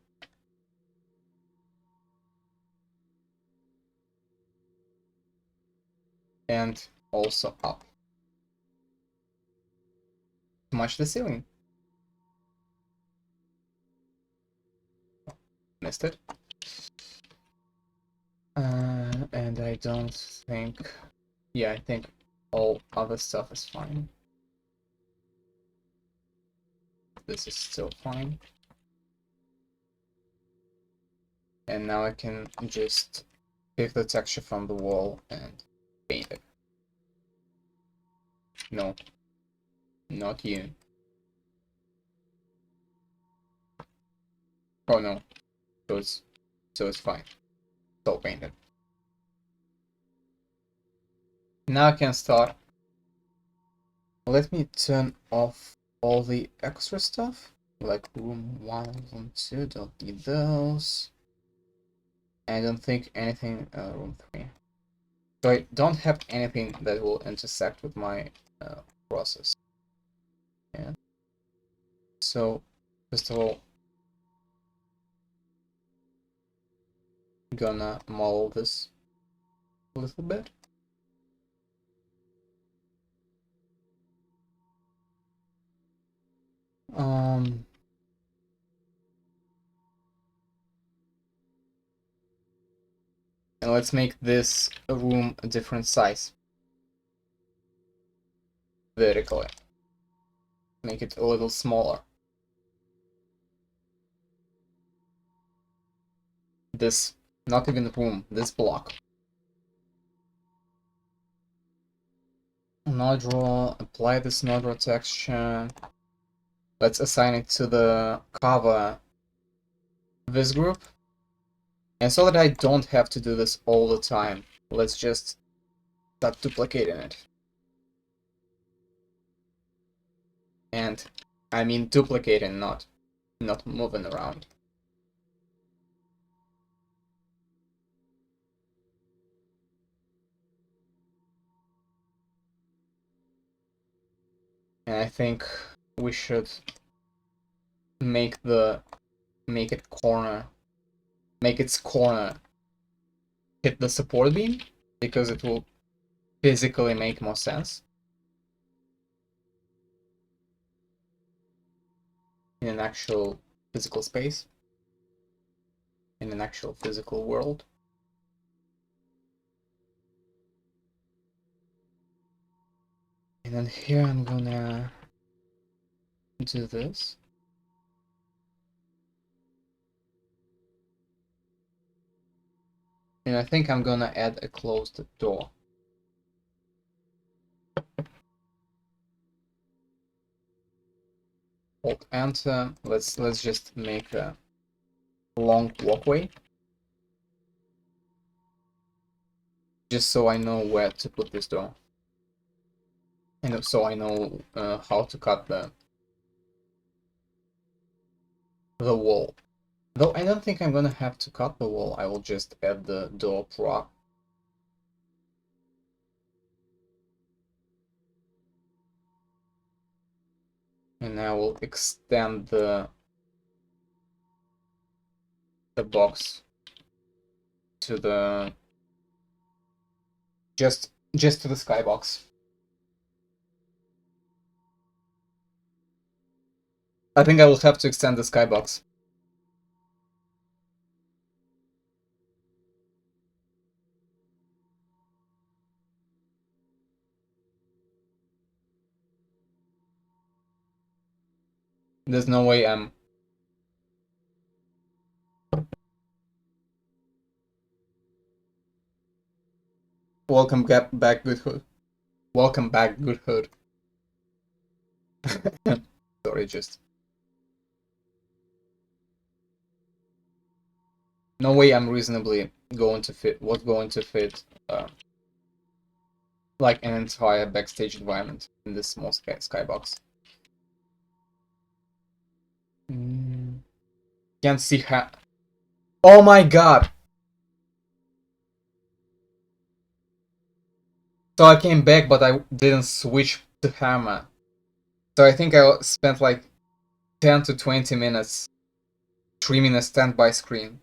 And also up. Match the ceiling. Missed it. And I don't think... Yeah, I think all other stuff is fine. This is still fine. And now I can just pick the texture from the wall and paint it. No, not you. Oh no, so it's fine. It's all painted. Now I can start. Let me turn off all the extra stuff, like room 1, room 2, don't need those. I don't think anything, room 3. So I don't have anything that will intersect with my process. Yeah. So, first of all, I'm gonna model this a little bit. And let's make this room a different size. Vertically. Make it a little smaller. This, not even room, this block. Node draw, apply this node draw texture. Let's assign it to the cover this group. And so that I don't have to do this all the time, let's just start duplicating it. And I mean duplicating, not moving around. And I think we should make its corner hit the support beam, because it will physically make more sense in an actual physical space, in an actual physical world. And then here I'm gonna do this. And I think I'm gonna add a closed door. Alt Enter. Let's just make a long walkway, just so I know where to put this door, and so I know how to cut the wall. Though I don't think I'm gonna have to cut the wall. I will just add the door prop. And I will extend the box to the just to the skybox. I think I will have to extend the skybox. There's no way I'm Welcome back, good hood. Welcome back, good hood. Sorry, just no way I'm reasonably going to fit. What's going to fit? Like an entire backstage environment in this small skybox. Can't see how. Oh my god! So I came back, but I didn't switch to hammer. So I think I spent like 10 to 20 minutes streaming a standby screen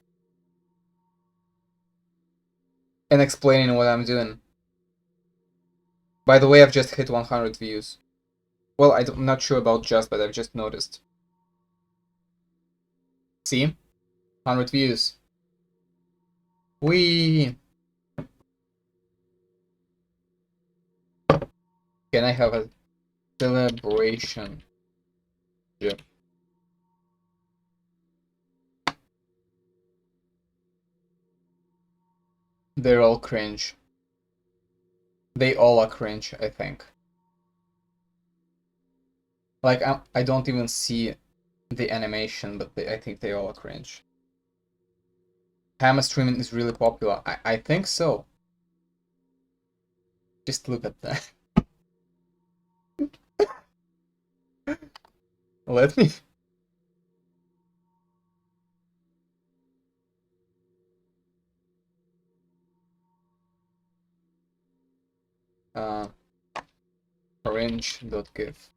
and explaining what I'm doing. By the way, I've just hit 100 views. Well, I'm not sure about just, but I've just noticed. See? 100 views. Whee! Can I have a celebration? Yeah. They're all cringe. They all are cringe, I think. Like, I don't even see the animation, but I think they all are cringe. Hammer streaming is really popular. I think so. Just look at that. Let me. Uh, cringe.gif.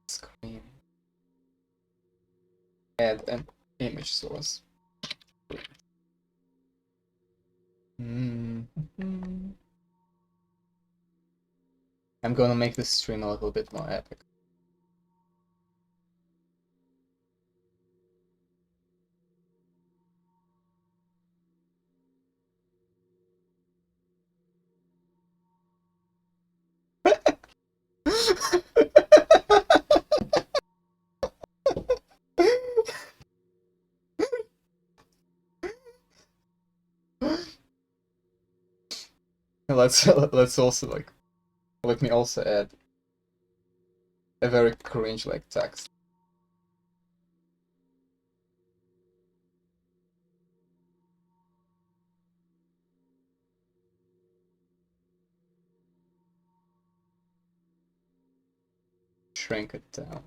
Screen. Add an image source. I'm gonna make this stream a little bit more epic. let's also like let me also add a very cringe like text. Shrink it down.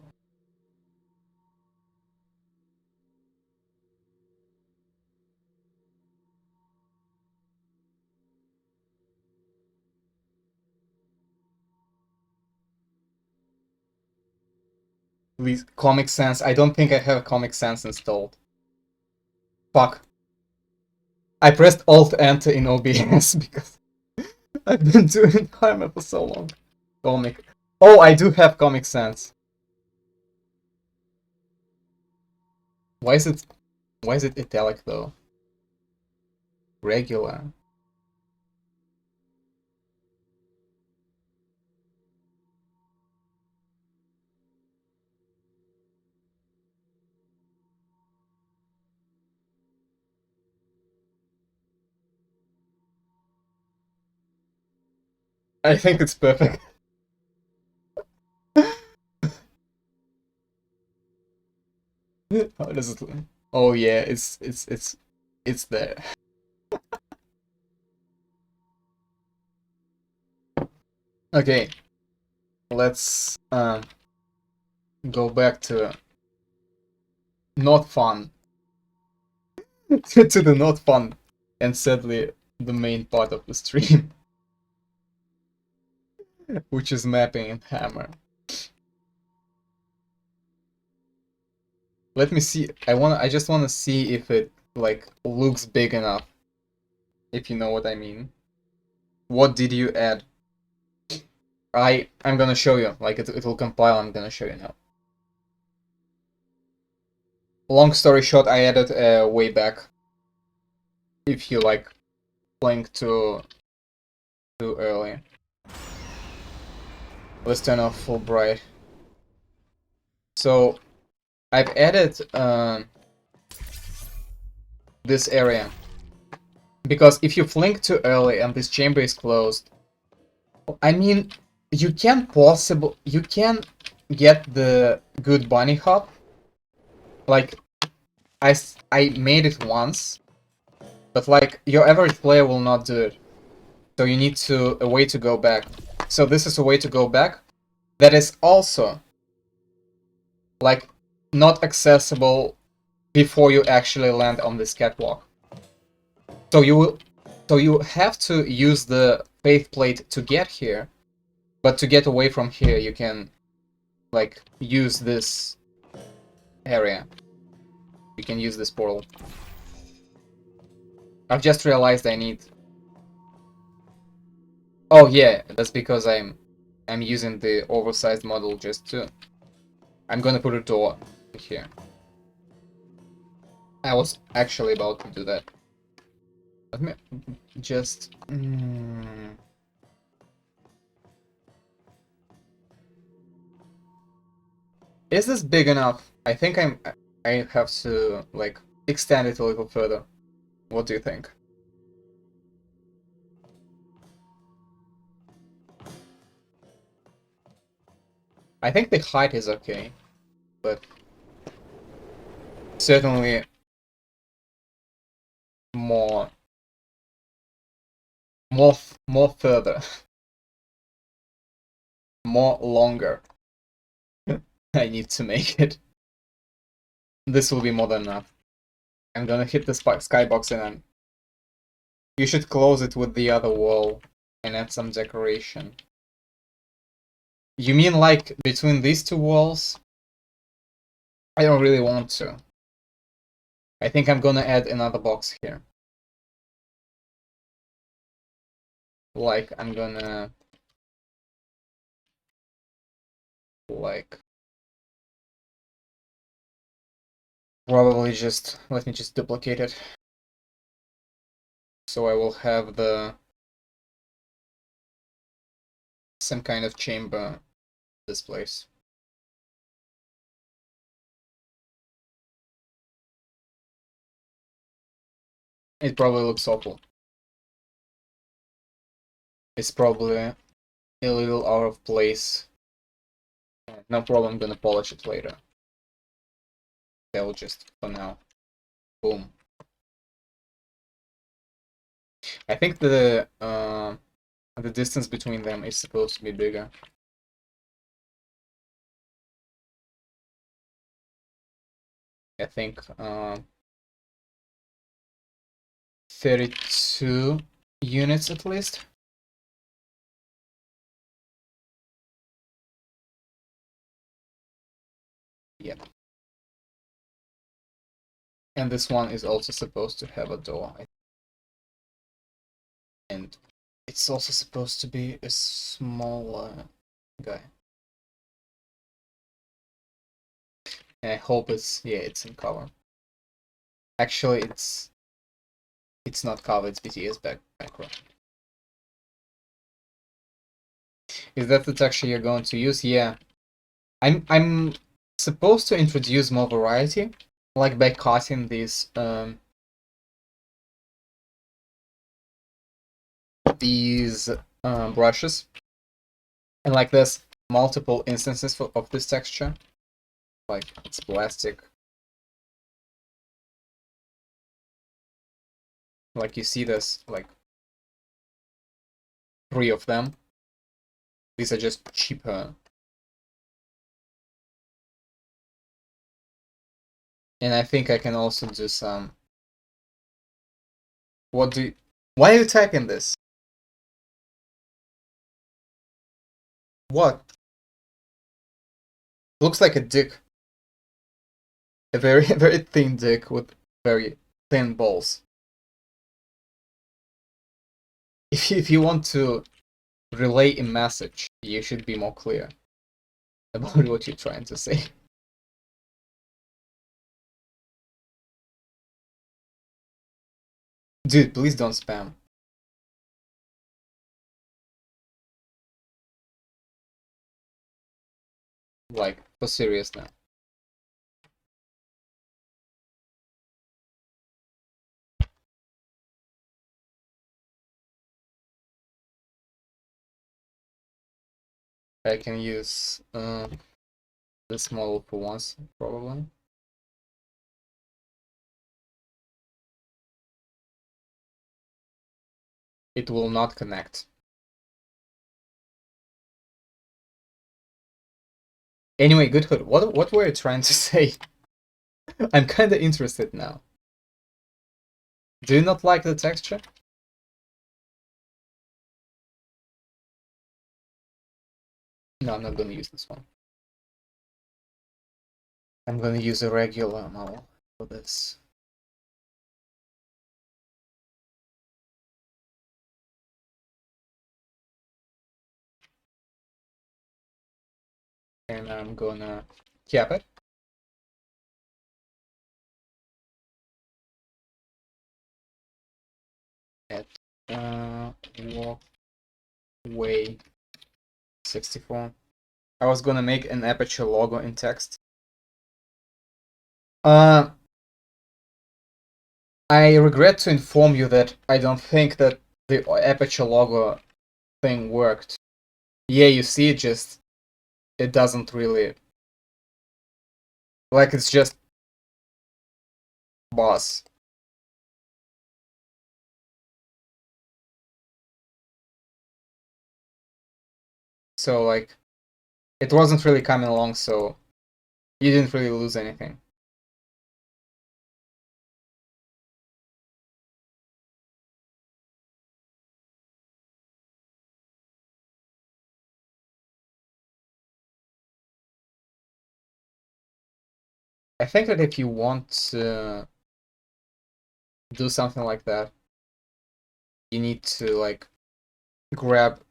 Please, Comic Sans. I don't think I have Comic Sans installed. Fuck. I pressed Alt Enter in OBS because I've been doing Hammer for so long. Comic. Oh, I do have Comic Sans. Why is it italic though? Regular. I think it's perfect. How does it look? Oh yeah, it's there. Okay, let's go back to not fun to the not fun and sadly the main part of the stream, which is mapping and hammer. Let me see. I just wanna see if it like looks big enough. If you know what I mean. What did you add? I'm gonna show you. Like it will compile. I'm gonna show you now. Long story short, I added way back. If you like playing too early. Let's turn off full bright. So I've added this area. Because if you fling too early and this chamber is closed, I mean, you can get the good bunny hop. Like, I made it once, but like, your average player will not do it. So you need a way to go back. So this is a way to go back that is also, like, not accessible before you actually land on this catwalk. So you have to use the faith plate to get here, but to get away from here, you can, like, use this area. You can use this portal. I've just realized I need... Oh yeah, that's because I'm using the oversized model just to... I'm gonna put a door here. I was actually about to do that. Let me just... Is this big enough? I think I have to, like, extend it a little further. What do you think? I think the height is okay, but certainly more further, more longer. I need to make it. This will be more than enough. I'm gonna hit the skybox and then you should close it with the other wall and add some decoration. You mean like between these two walls? I don't really want to. I think I'm gonna add another box here. Like, I'm gonna... Like... Probably just... Let me just duplicate it. So I will have the... some kind of chamber this place. It probably looks awful. It's probably a little out of place. No problem, I'm gonna polish it later. I will just, for now. Boom. I think the distance between them is supposed to be bigger. I think 32 units at least. Yep. And this one is also supposed to have a door. And it's also supposed to be a smaller guy. And I hope it's in cover. Actually, it's not cover, it's BTS background. Is that the texture you're going to use? Yeah. I'm supposed to introduce more variety, like by cutting these brushes, and like there's multiple instances of this texture, like it's plastic, like you see this, like 3 of them. These are just cheaper, and I think I can also do some... Why are you typing this? What? Looks like a dick. A very very thin dick with very thin balls. If you want to relay a message, you should be more clear about what you're trying to say. Dude, please don't spam. Like, for serious now. I can use this model for once, probably. It will not connect. Anyway, Goodhood, what were you trying to say? I'm kinda interested now. Do you not like the texture? No, I'm not gonna use this one. I'm gonna use a regular model for this. And I'm gonna cap it. At walkway 64. I was gonna make an aperture logo in text. I regret to inform you that I don't think that the aperture logo thing worked. Yeah, you see, it doesn't really, like, it's just boss. So, like, it wasn't really coming along, so you didn't really lose anything. I think that if you want to do something like that, you need to, like, grab.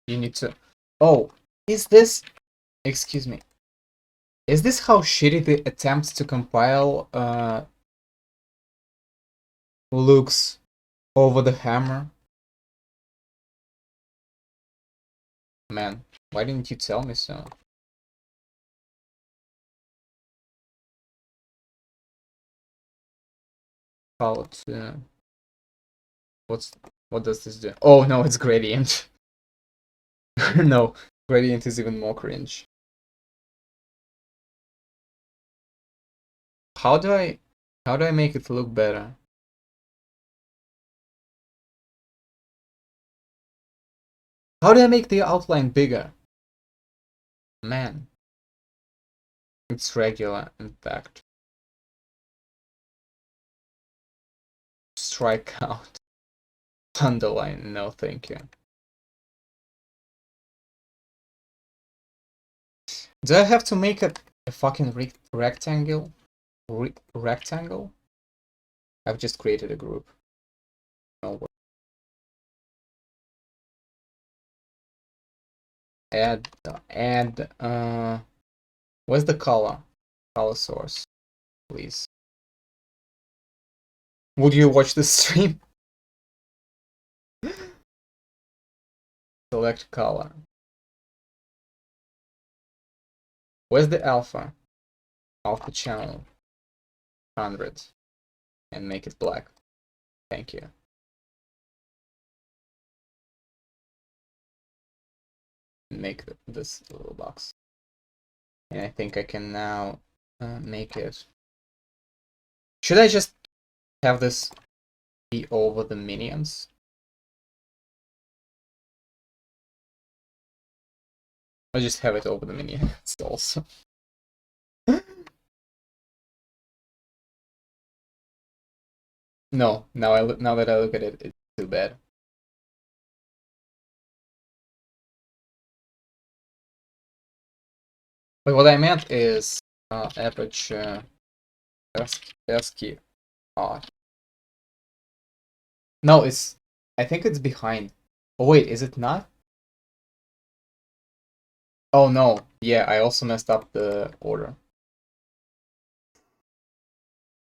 You need to. Oh, is this. Excuse me. Is this how shitty the attempt to compile looks over the hammer? Man, why didn't you tell me so? How to. What does this do? Oh no, it's gradient. No, gradient is even more cringe. How do I make it look better? How do I make the outline bigger? Man, it's regular, in fact. Strike out. Underline, no thank you. Do I have to make a fucking rectangle? Rectangle? I've just created a group. No. Add, where's the color? Color source, please. Would you watch this stream? Select color. Where's the alpha? Alpha channel. 100. And make it black. Thank you. Make this little box. And I think I can now make it. Should I just have this be over the minions? I'll just have it over the minions also. No, now that I look at it, it's too bad. But what I meant is aperture ASCII art. No, I think it's behind. Oh wait, is it not? Oh no, yeah, I also messed up the order.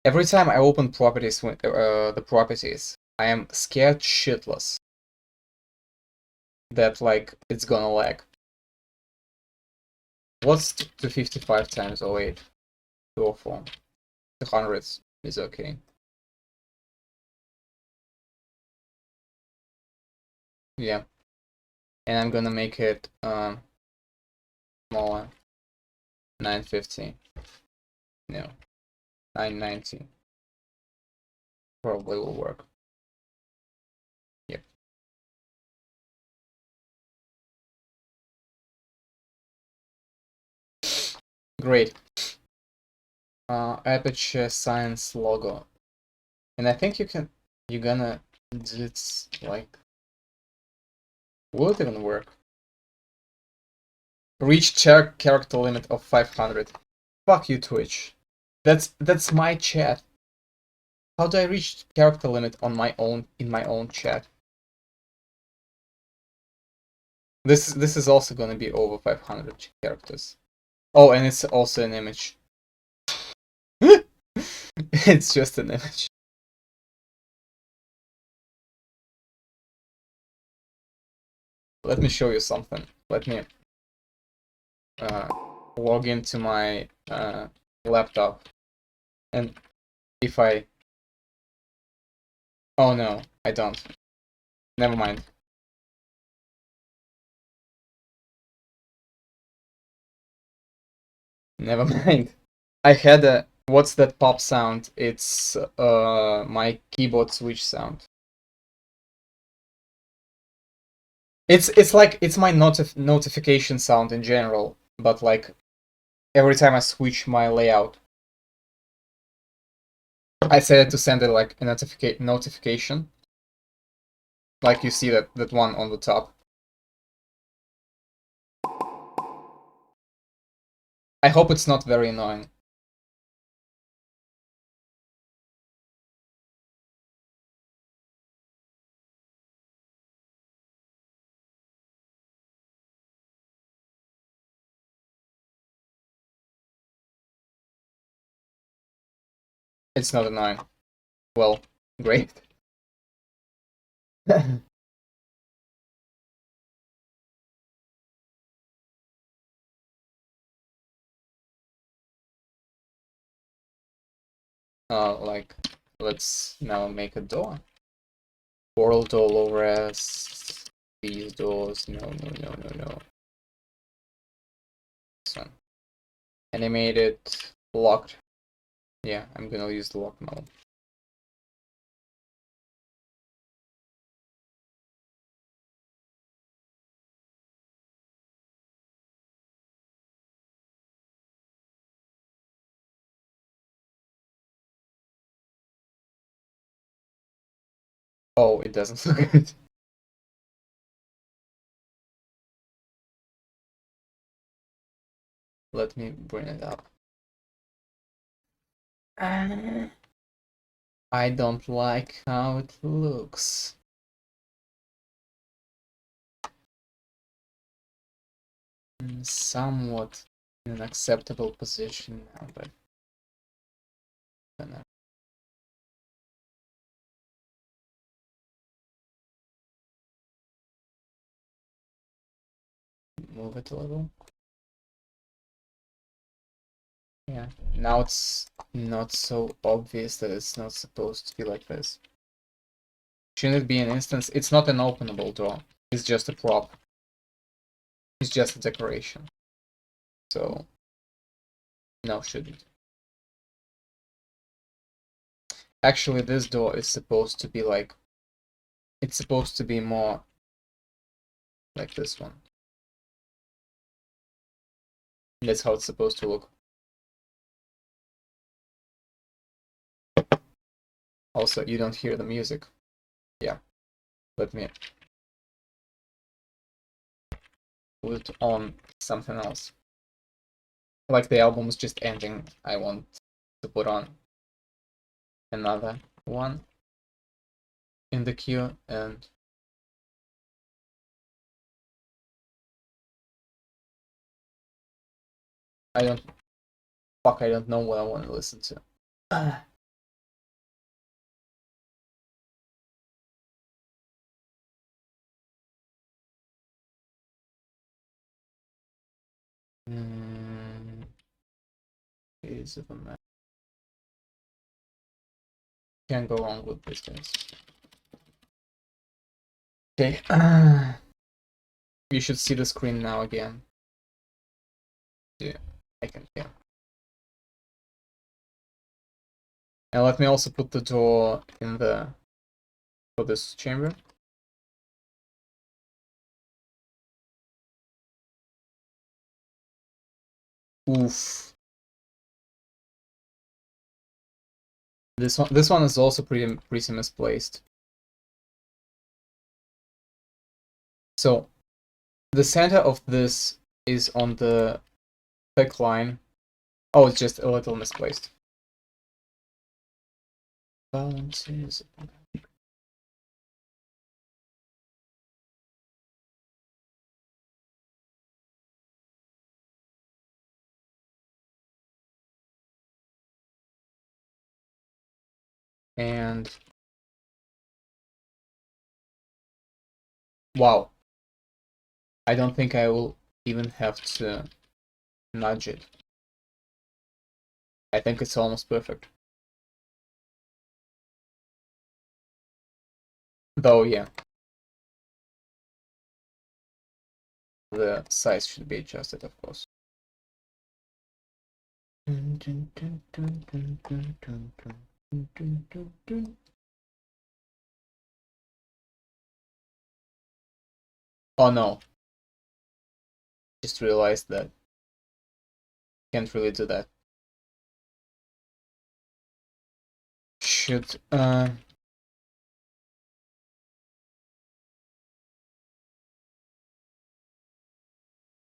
Every time I open properties, the properties, I am scared shitless that, like, it's gonna lag. What's 255 times 08? 204. 200 is okay. Yeah. And I'm gonna make it smaller. 950. No. 990. Probably will work. Yep. Great. Aperture science logo. And I think you're gonna do it like, will it even work? Reach character limit of 500. Fuck you, Twitch. That's my chat. How do I reach character limit on my own in my own chat? This is also gonna be over 500 characters. Oh, and it's also an image. It's just an image. Let me show you something. Let me log into my laptop, and if I... Oh no, I don't. Never mind. Never mind. I had a... What's that pop sound? It's my keyboard switch sound. It's like it's my notification sound in general, but like every time I switch my layout, I set it to send it like a notification. Like you see that one on the top. I hope it's not very annoying. It's not annoying. Well, great. Like, let's now make a door. World all over us. These doors. No, no, no, no, no. This one. Animated. Locked. Yeah, I'm gonna use the lock mode. Oh, it doesn't look good. Let me bring it up. I don't like how it looks. Somewhat in an acceptable position now, but gonna move it a little. Yeah, now it's not so obvious that it's not supposed to be like this. Shouldn't it be an instance? It's not an openable door. It's just a prop. It's just a decoration. So, no, shouldn't. Actually, this door is supposed to be like... It's supposed to be more like this one. That's how it's supposed to look. Also, you don't hear the music. Yeah. Let me put on something else. Like the album is just ending, I want to put on another one in the queue, and I don't... Fuck, I don't know what I want to listen to. Is of a man. Can't go wrong with this, guys. Okay. You should see the screen now again. Yeah, I can hear. And let me also put the door in the for this chamber. Oof. This one is also pretty misplaced. So the center of this is on the thick line. Oh, it's just a little misplaced. Balances. And wow, I don't think I will even have to nudge it. I think it's almost perfect. Though, yeah, the size should be adjusted, of course. Oh no, just realized that can't really do that. Should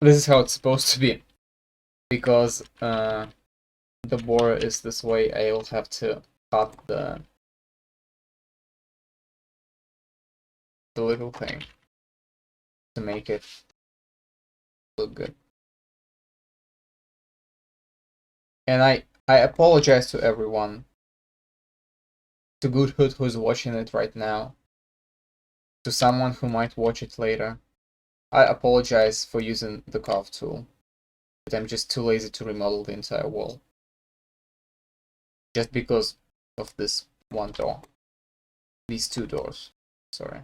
this is how it's supposed to be, because the border is this way. I will have to cut the little thing to make it look good. And I apologize to everyone, to Good Hood who's watching it right now, to someone who might watch it later. I apologize for using the carve tool, but I'm just too lazy to remodel the entire wall. Just because of this one door. These two doors. Sorry.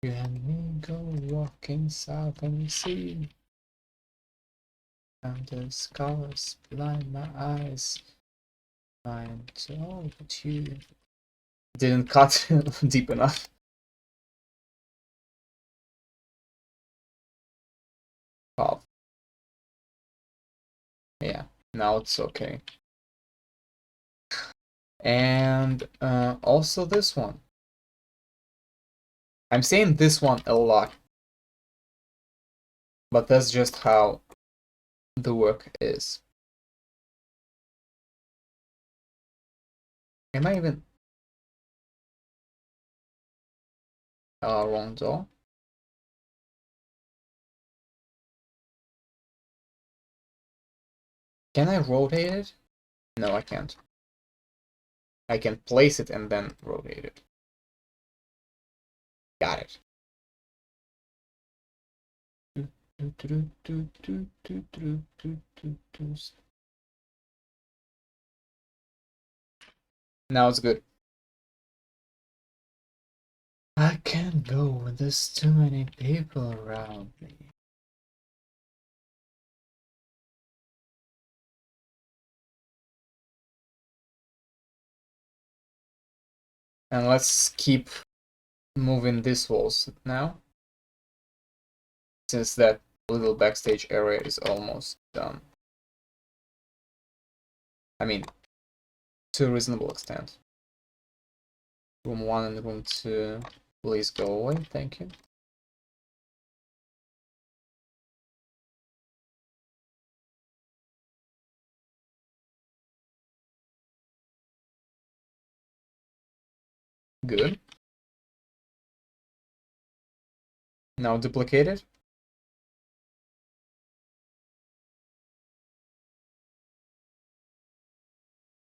You and me go walking south and see. And the scars blind my eyes. I'm told you didn't cut deep enough. Oh, yeah, now it's okay. And also this one. I'm saying this one a lot, but that's just how the work is. Am I even wrong door? Can I rotate it? No, I can't. I can place it and then rotate it. Got it. Now it's good. I can't go when there's too many people around me. And let's keep moving these walls now, since that little backstage area is almost done. I mean, to a reasonable extent. Room 1 and room 2, please go away, thank you. Good. Now duplicate it.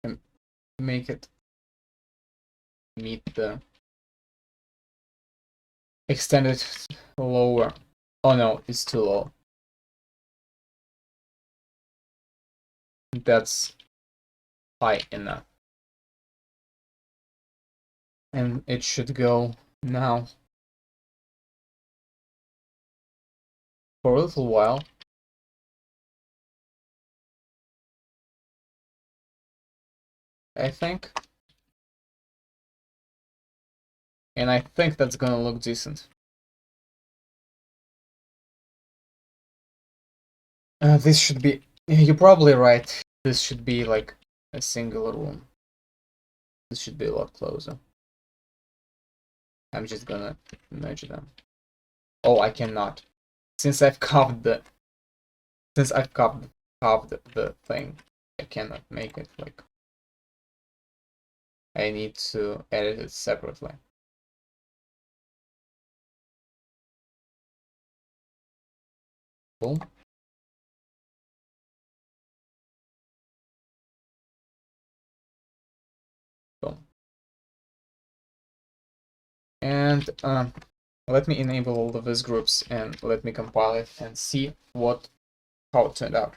And make it meet the extended lower. Oh no, it's too low. that's high enough. And it should go now for a little while. I think. And I think that's gonna look decent. This should be... You're probably right. This should be like a singular room. This should be a lot closer. I'm just gonna merge them. Oh, I cannot. Since I've carved the thing, I cannot make it like... I need to edit it separately. Boom. Boom. And let me enable all of these groups and let me compile it and see how it turned out.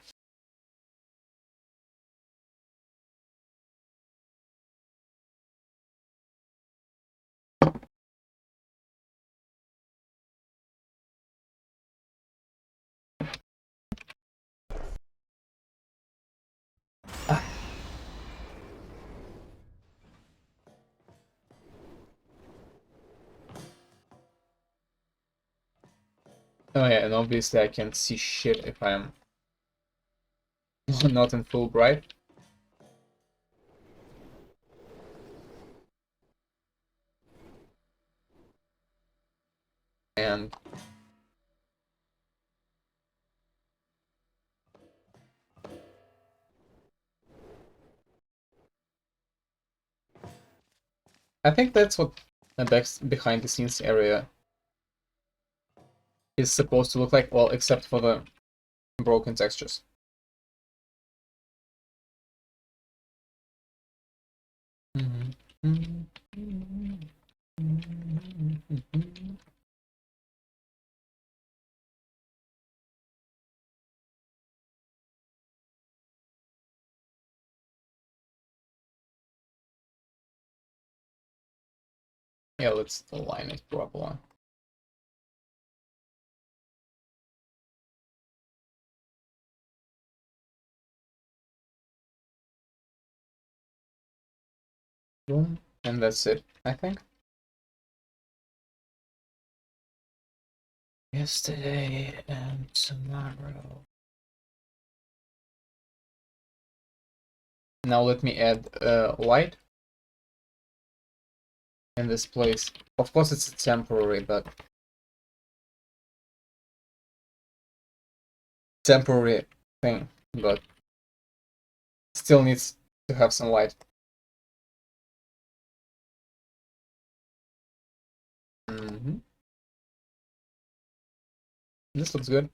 Oh yeah, and obviously I can't see shit if I'm not in full bright. And I think that's what the behind the scenes area is supposed to look like, well, except for the broken textures. Yeah, let's align it properly. Boom. And that's it, I think. Yesterday and tomorrow. Now let me add light in this place. Of course it's a temporary, but temporary thing, but still needs to have some light. This looks good.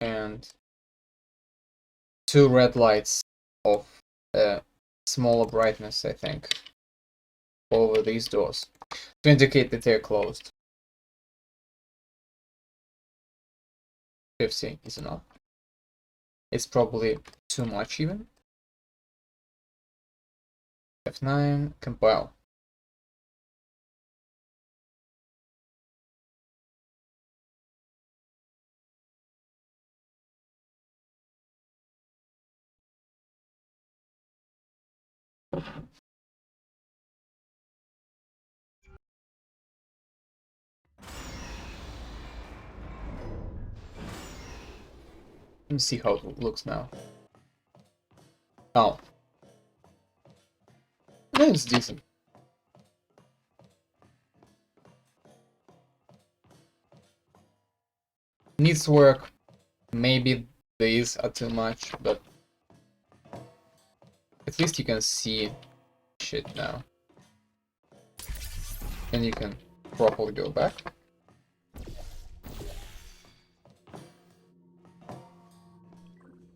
And 2 red lights of smaller brightness, I think, over these doors to indicate that they're closed. 50 is enough. It's probably too much even. F9, compile. Let me see how it looks now. Oh. That's decent. Needs work. Maybe these are too much, but at least you can see shit now. And you can properly go back.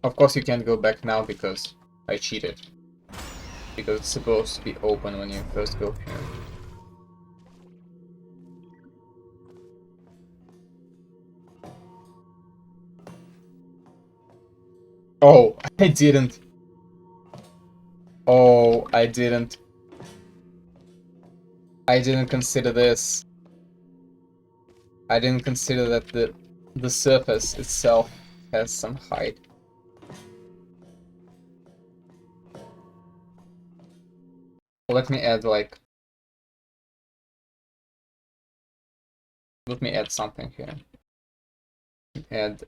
Of course you can't go back now because I cheated. Because it's supposed to be open when you first go here. Oh, I didn't. Oh, I didn't. I didn't consider this. I didn't consider that the surface itself has some height. Let me add like... Let me add something here. Add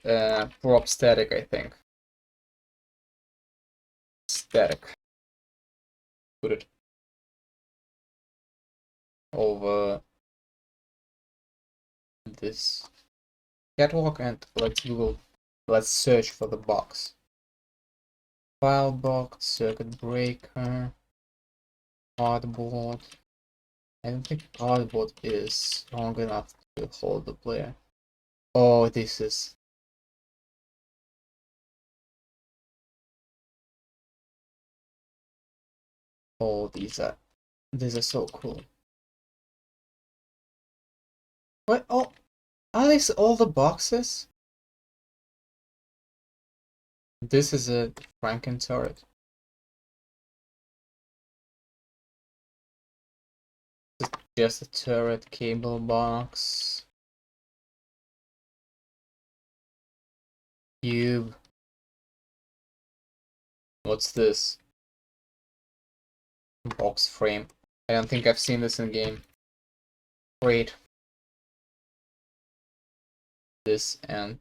prop static, I think. Static. Put it over this catwalk and let's search for the box. File box, circuit breaker, cardboard. I don't think cardboard is strong enough to hold the player. Oh, this is... Oh, these are so cool. What? Oh, are these all the boxes? This is a Franken turret. Just a turret cable box. Cube. What's this? Box frame. I don't think I've seen this in game. Great. This and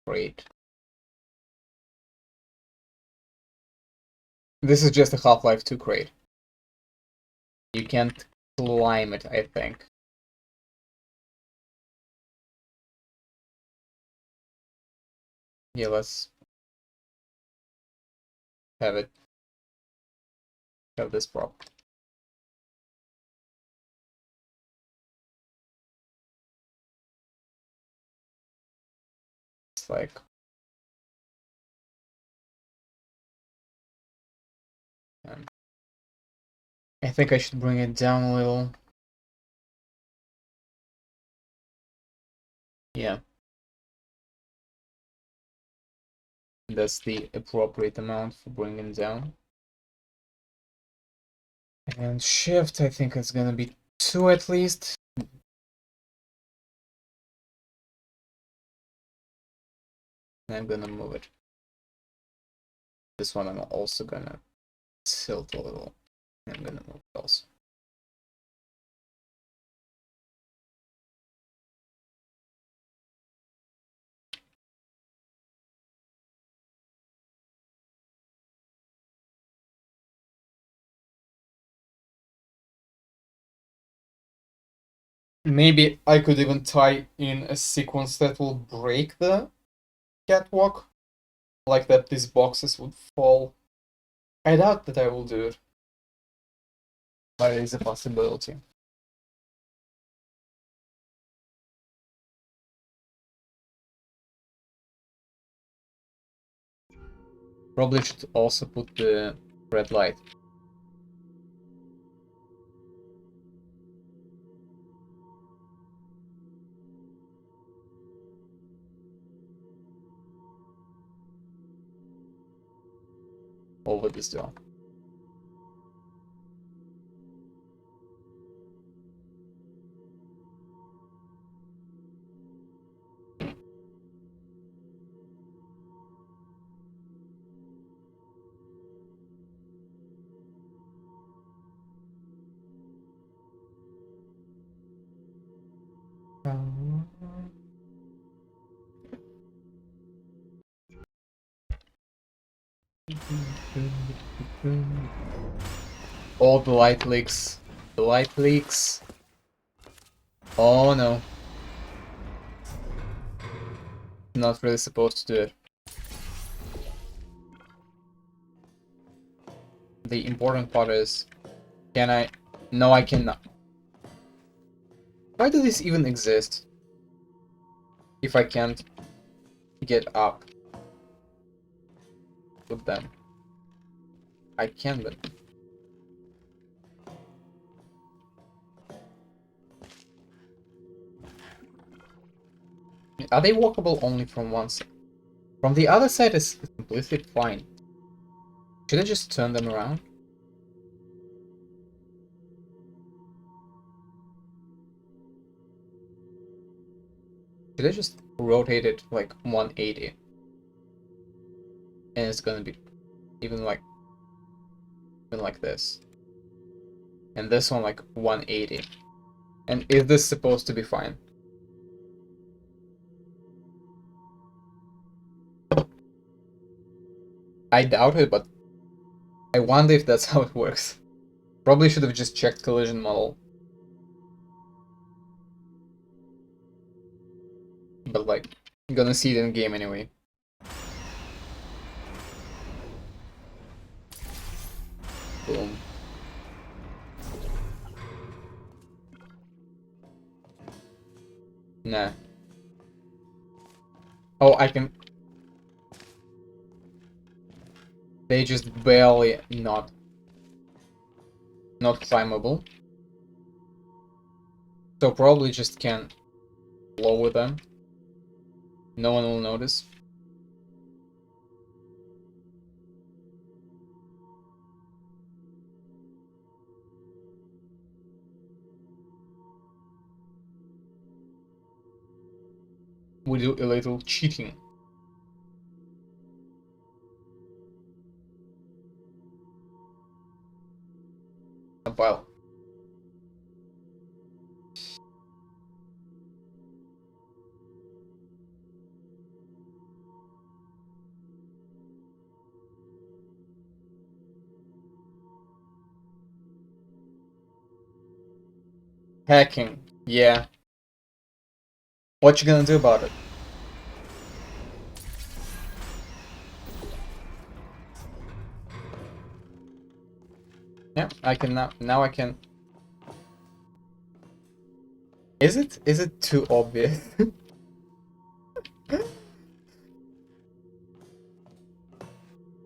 great. This is just a Half-Life 2 crate. You can't climb it, I think. Yeah, let's have it. Have this prop. It's like... I think I should bring it down a little. Yeah. That's the appropriate amount for bringing down. And shift, I think it's gonna be 2 at least. And I'm gonna move it. This one I'm also gonna tilt a little. I'm gonna move it also. Maybe I could even tie in a sequence that will break the catwalk. Like that these boxes would fall. I doubt that I will do it. But it is a possibility. Probably should also put the red light. Over this door. Oh, the light leaks. The light leaks. Oh no. Not really supposed to do it. The important part is, can I... No, I cannot. Why do these even exist? If I can't get up with them. I can, but... Are they walkable only from one side? From the other side is completely fine. Should I just turn them around? Should I just rotate it like 180? And it's gonna be even like this. And this one like 180. And is this supposed to be fine? I doubt it, but I wonder if that's how it works. Probably should have just checked collision model. But like, I'm gonna see it in game anyway. Boom. Nah. Oh, I can... They just barely not climbable. So probably just can lower them. No one will notice. We do a little cheating. Well. Hacking. Yeah. What you gonna do about it? Yeah, I can now I can... Is it too obvious?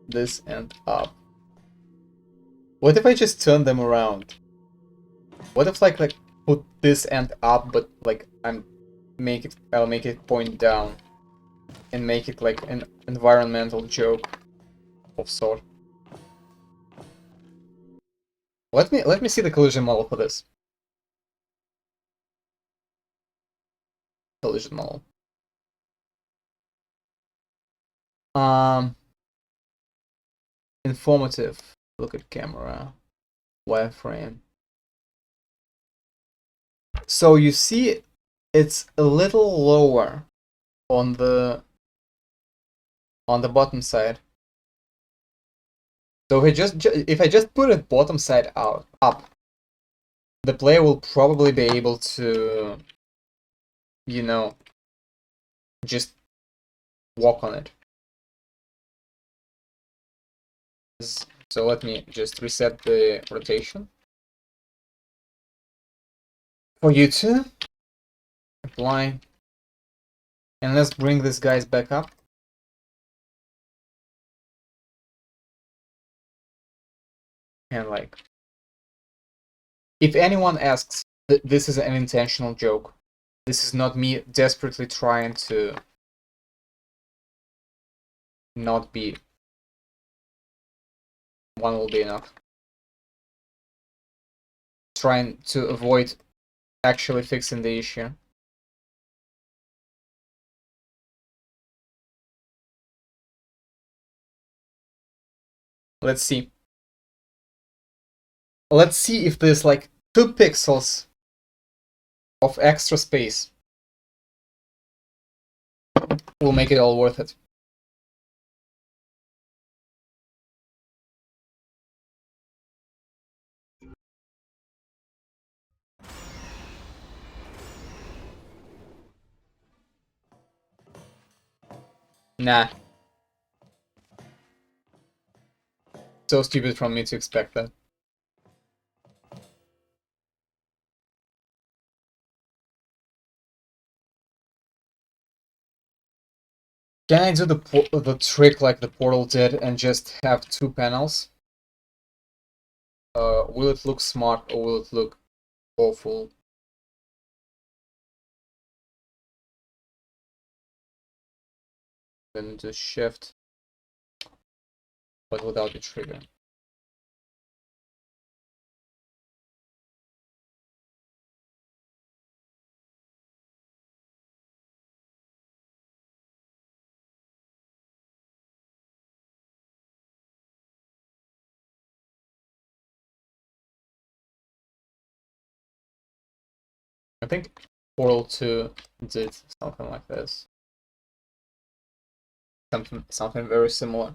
This and up. What if I just turn them around? What if like put this end up, but like I'll make it point down and make it like an environmental joke of sort. Let me see the collision model for this. Collision model. Informative. Look at camera. Wireframe. So you see, it's a little lower on the bottom side. So if I just put it bottom side up, the player will probably be able to, you know, just walk on it. So let me just reset the rotation. For you to apply. And let's bring these guys back up. And like, if anyone asks, this is an intentional joke. This is not me desperately trying to not be. One will be enough. Trying to avoid actually fixing the issue. Let's see. Let's see if there's like 2 pixels of extra space will make it all worth it. Nah. So stupid from me to expect that. Can I do the trick like the portal did and just have 2 panels? Will it look smart or will it look awful? Then do shift, but without the trigger. I think Portal 2 did something like this. Something very similar.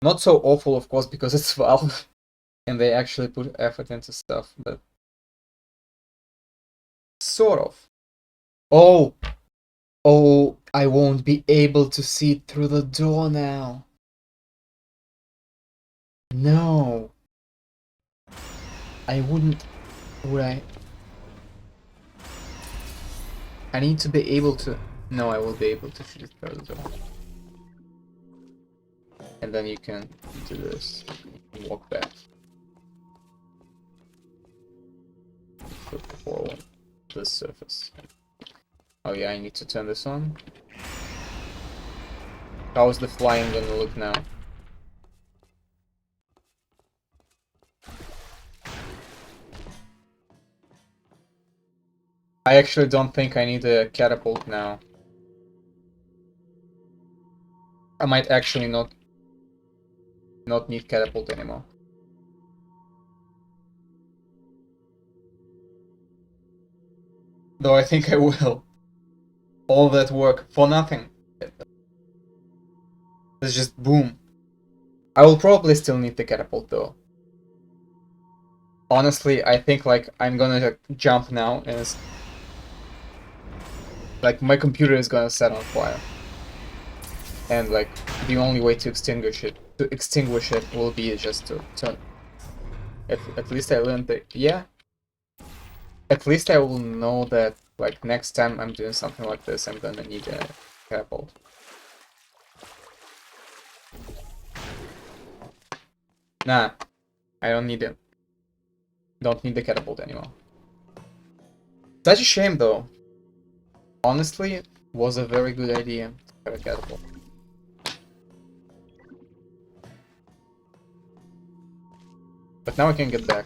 Not so awful, of course, because it's Valve and they actually put effort into stuff, but sort of. Oh! Oh, I won't be able to see through the door now. No. I wouldn't... Would I? I need to be able to... No, I will be able to shoot through the door. And then you can do this. Walk back. Flip the portal on this surface. Oh yeah, I need to turn this on. How is the flying gonna look now? I actually don't think I need a catapult now. I might actually not need catapult anymore. Though I think I will. All that work for nothing. It's just boom. I will probably still need the catapult though. Honestly, I think like I'm gonna jump now and it's like my computer is gonna set on fire. And like the only way to extinguish it will be just to turn. At least I learned that, yeah. At least I will know that like next time I'm doing something like this, I'm gonna need a catapult. Nah, I don't need it. Don't need the catapult anymore. Such a shame though. Honestly, it was a very good idea to have a catapult. But now I can get back.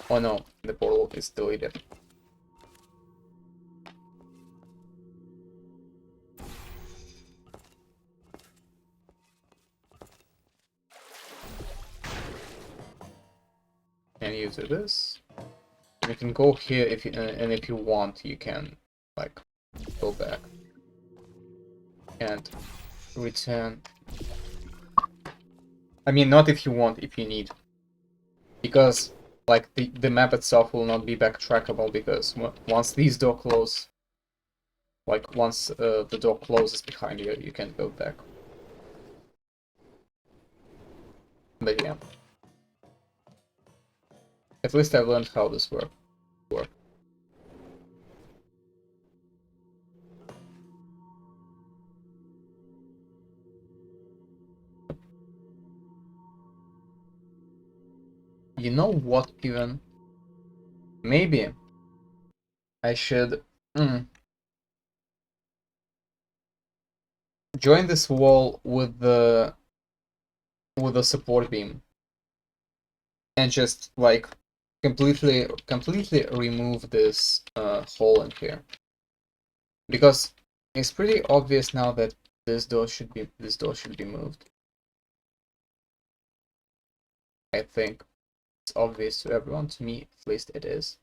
Oh no, the portal is deleted. And you do this. You can go here if you and if you want, you can like go back and return. I mean, not if you want, if you need, because like the map itself will not be backtrackable because once these door close, like once the door closes behind you, you can't go back. But yeah, at least I learned how this works. You know what, even? Maybe I should join this wall with the support beam and just like completely remove this hole in here, because it's pretty obvious now that this door should be moved. I think it's obvious to everyone. To me, at least, it is.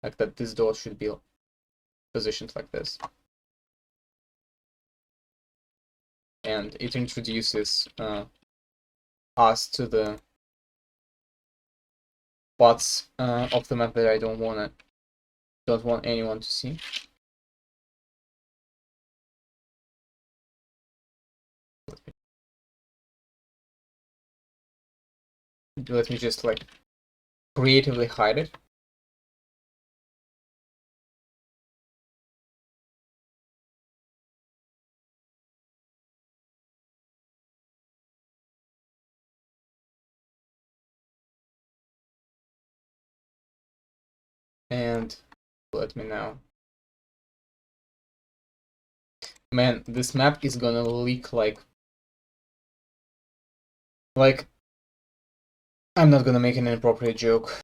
Like that this door should be positioned like this. And it introduces us to the parts of the map that I don't want anyone to see. Let me just like creatively hide it. And let me now Man, this map is gonna leak like I'm not gonna make an inappropriate joke.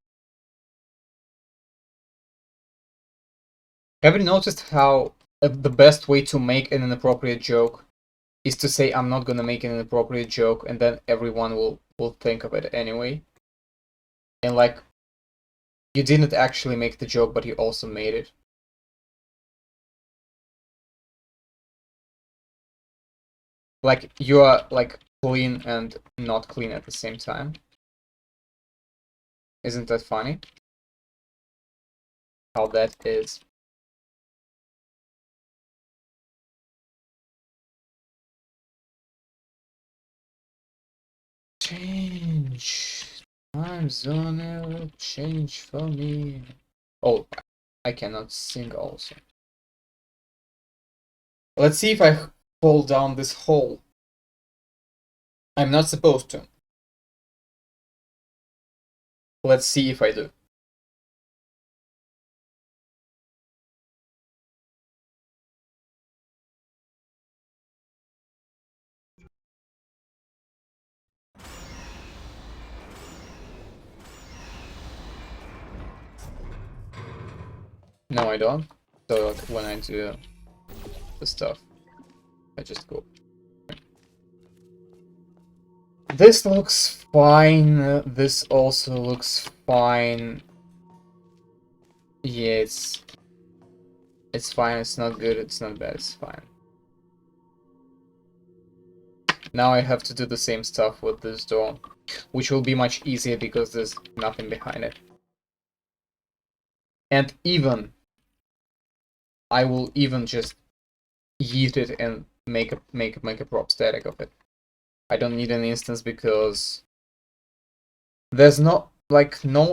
Have you noticed how the best way to make an inappropriate joke is to say I'm not gonna make an inappropriate joke, and then everyone will think of it anyway. And like, you didn't actually make the joke, but you also made it. Like, you are like clean and not clean at the same time. Isn't that funny? How that is. Change. Time zone will change for me. Oh, I cannot sing also. Let's see if I fall down this hole. I'm not supposed to. Let's see if I do. No, I don't. So when I do the stuff, I just go. This looks fine. This also looks fine. Yeah, it's fine. It's not good. It's not bad. It's fine. Now I have to do the same stuff with this door, which will be much easier because there's nothing behind it. And even I will even just yeet it and make a prop static of it. I don't need an instance because there's no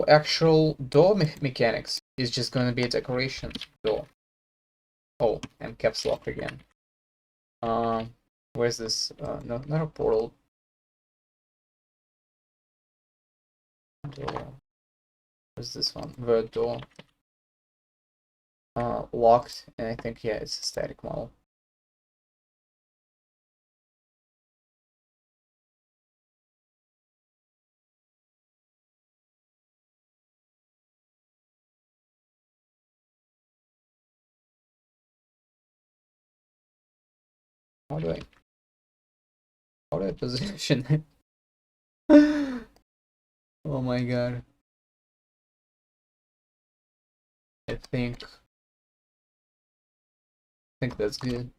actual door mechanics. It's just gonna be a decoration door. Oh, and caps lock again. Where's this? No, not a portal. Door. Where's this one? Vert door. Locked, and I think, yeah, it's a static model. How do I position it? Oh my god. I think that's good.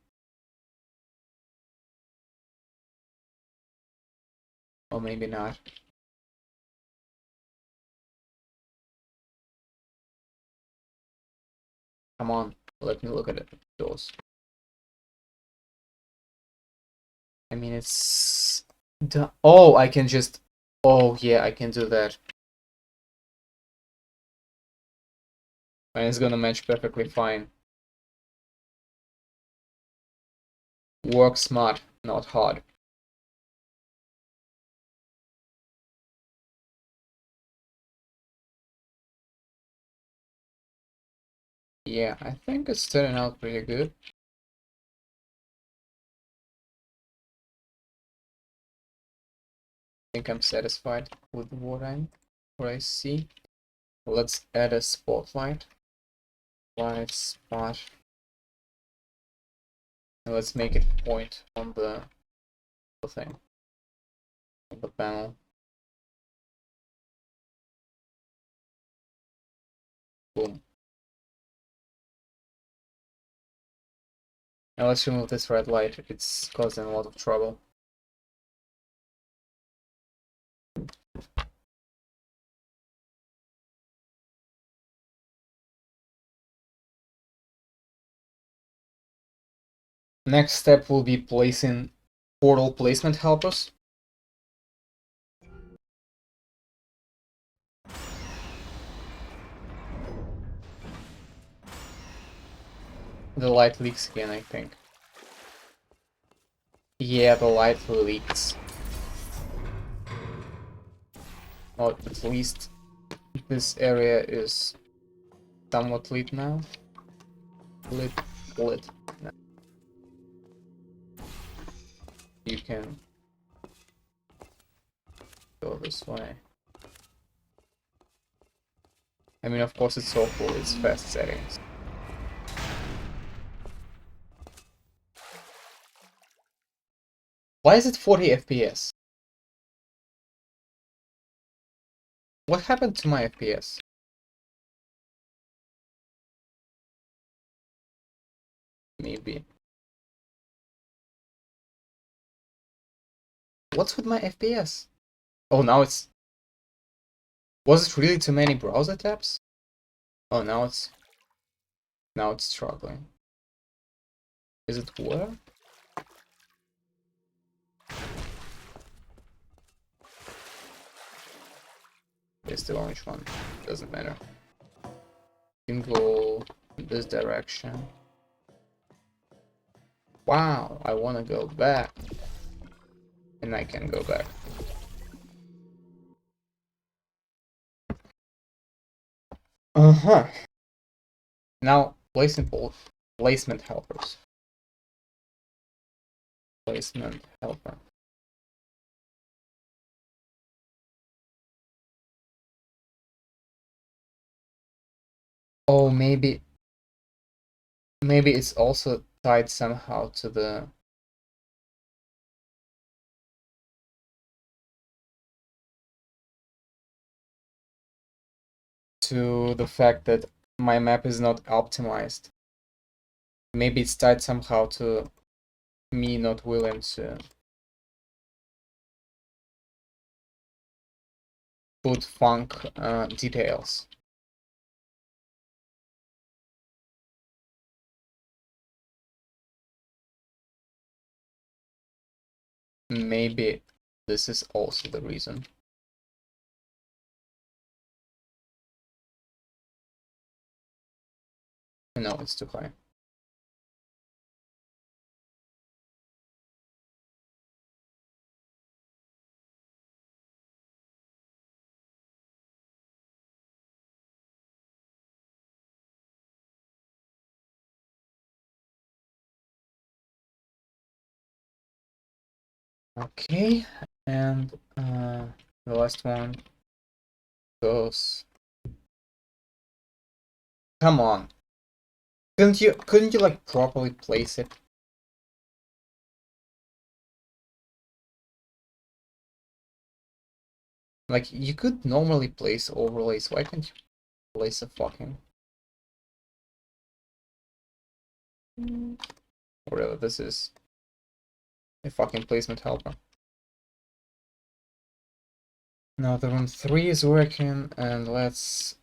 Or maybe not. Come on, let me look at it. Doors. I mean, it's... Oh, I can just... Oh, yeah, I can do that. And it's gonna match perfectly fine. Work smart, not hard. Yeah, I think it's turning out pretty good. I think I'm satisfied with what I see. Let's add a spotlight. Light spot. And let's make it point on the thing. On the panel. Boom. Now let's remove this red light. It's causing a lot of trouble. Next step will be placing portal placement helpers. The light leaks again, I think. Yeah, the light leaks. Or at least this area is somewhat lit now. Lit. No. you can go this way. I mean, of course, it's awful. It's fast settings. Why is it 40 FPS? What happened to my FPS? Maybe. What's with my FPS? Oh, now it's... Was it really too many browser tabs? Oh, now it's struggling. Is it where? It's the orange one. Doesn't matter. You can go in this direction. Wow, I wanna go back. And I can go back. Uh-huh. Now, placement helpers. Placement helper. Oh, maybe it's also tied somehow to the fact that my map is not optimized. Maybe it's tied somehow to me not willing to put funk details. Maybe this is also the reason. No, it's too high. Okay, and the last one goes. Come on. Couldn't you like properly place it? Like you could normally place overlays. Why can't you place a fucking whatever this is? A fucking placement helper. Now the room 3 is working, and let's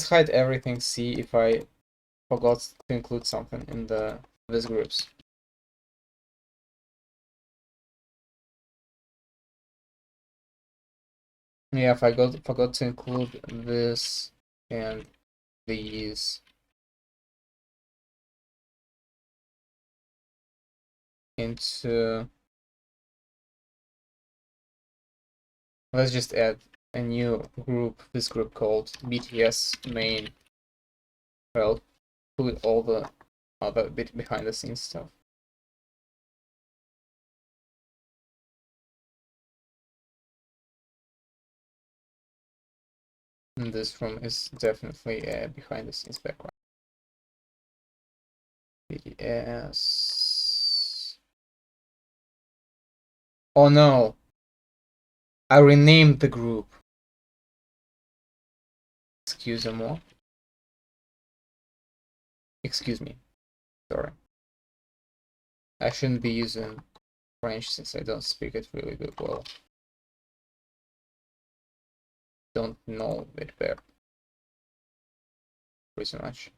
hide everything. See if I forgot to include something in the visgroups. Yeah, if I forgot to include this and these into... Let's just add a new group, this group called BTS main. I'll put all the other bit behind the scenes stuff. And this room is definitely a behind the scenes background. BTS. Oh no! I renamed the group. Excuse me. Excuse me. Sorry. I shouldn't be using French since I don't speak it really good well. Don't know it better. Pretty much.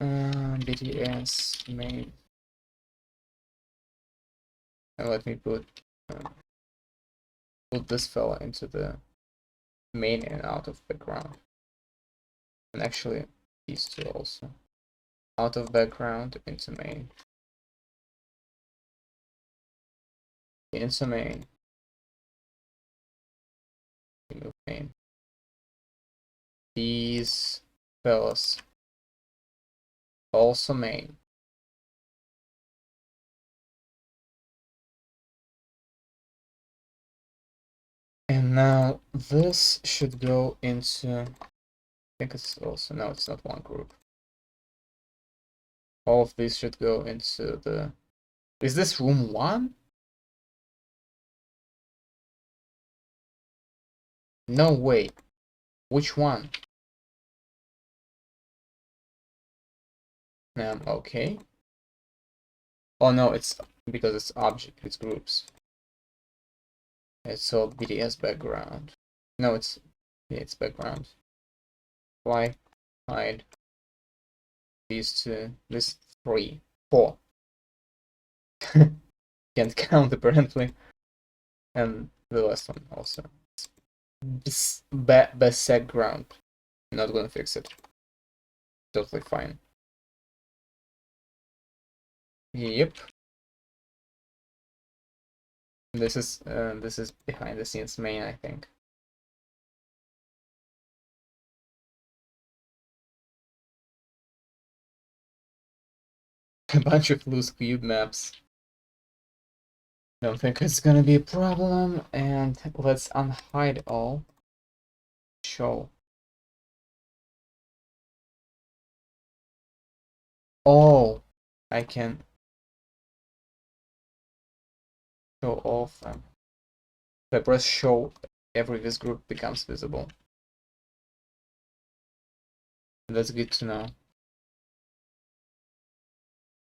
BTS main. And let me put this fella into the main and out of background. And actually these two also. Out of background into main. Into main. Remove main. These fellas also main. And now this should go into, I think it's also, no, it's not one group. All of these should go into the, is this room 1? No way. Which one? Okay. Oh no, it's because it's object, it's groups. It's all BDS background. No, it's, yeah, it's background. Why hide these two? This 3, 4. Can't count apparently. And the last one also. This background. Not gonna fix it. Totally fine. Yep. This is behind the scenes main, I think. A bunch of loose cube maps. Don't think it's gonna be a problem. And let's unhide all. Show. Oh, I can show all of them. If I press show, every this group becomes visible. That's good to know.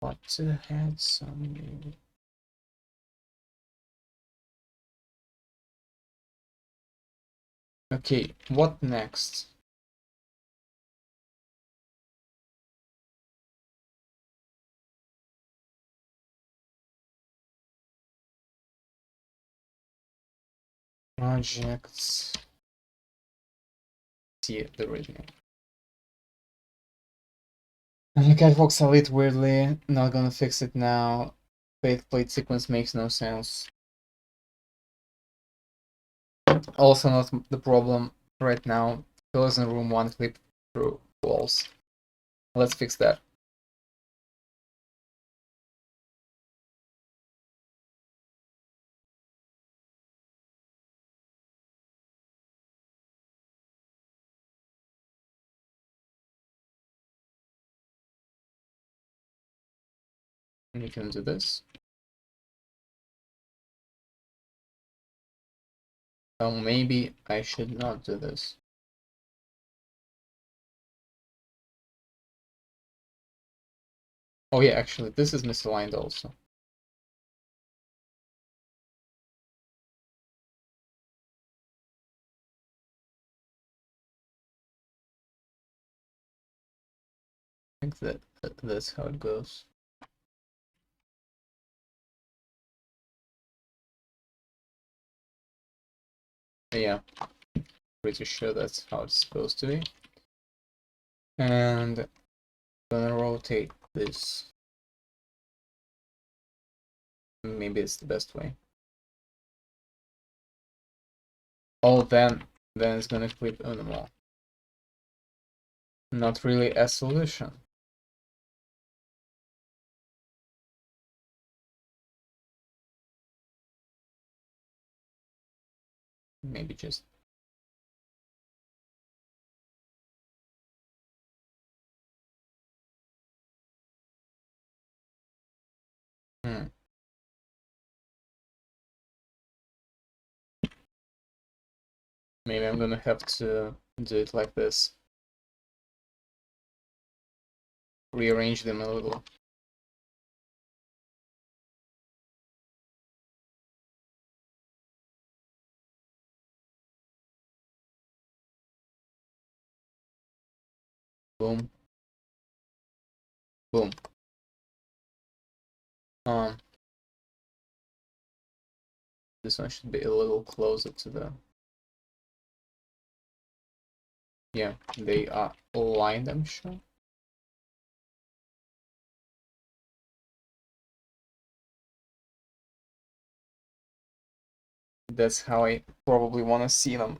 What to had some. Okay, what next? Projects. See the remake. And the catwalks are lit weirdly. Not gonna fix it now. Faith plate sequence makes no sense. Also not the problem right now. Pillars in room 1 clip through walls. Let's fix that. And we can do this. Oh, maybe I should not do this. Oh yeah, actually, this is misaligned also. I think that's how it goes. Yeah, pretty sure that's how it's supposed to be. And gonna rotate this. Maybe it's the best way. Oh, then it's gonna clip on them all. Not really a solution. Maybe just. Maybe I'm gonna have to do it like this. Rearrange them a little. Boom. Boom. This one should be a little closer to the. Yeah, they are aligned, I'm sure. That's how I probably want to see them.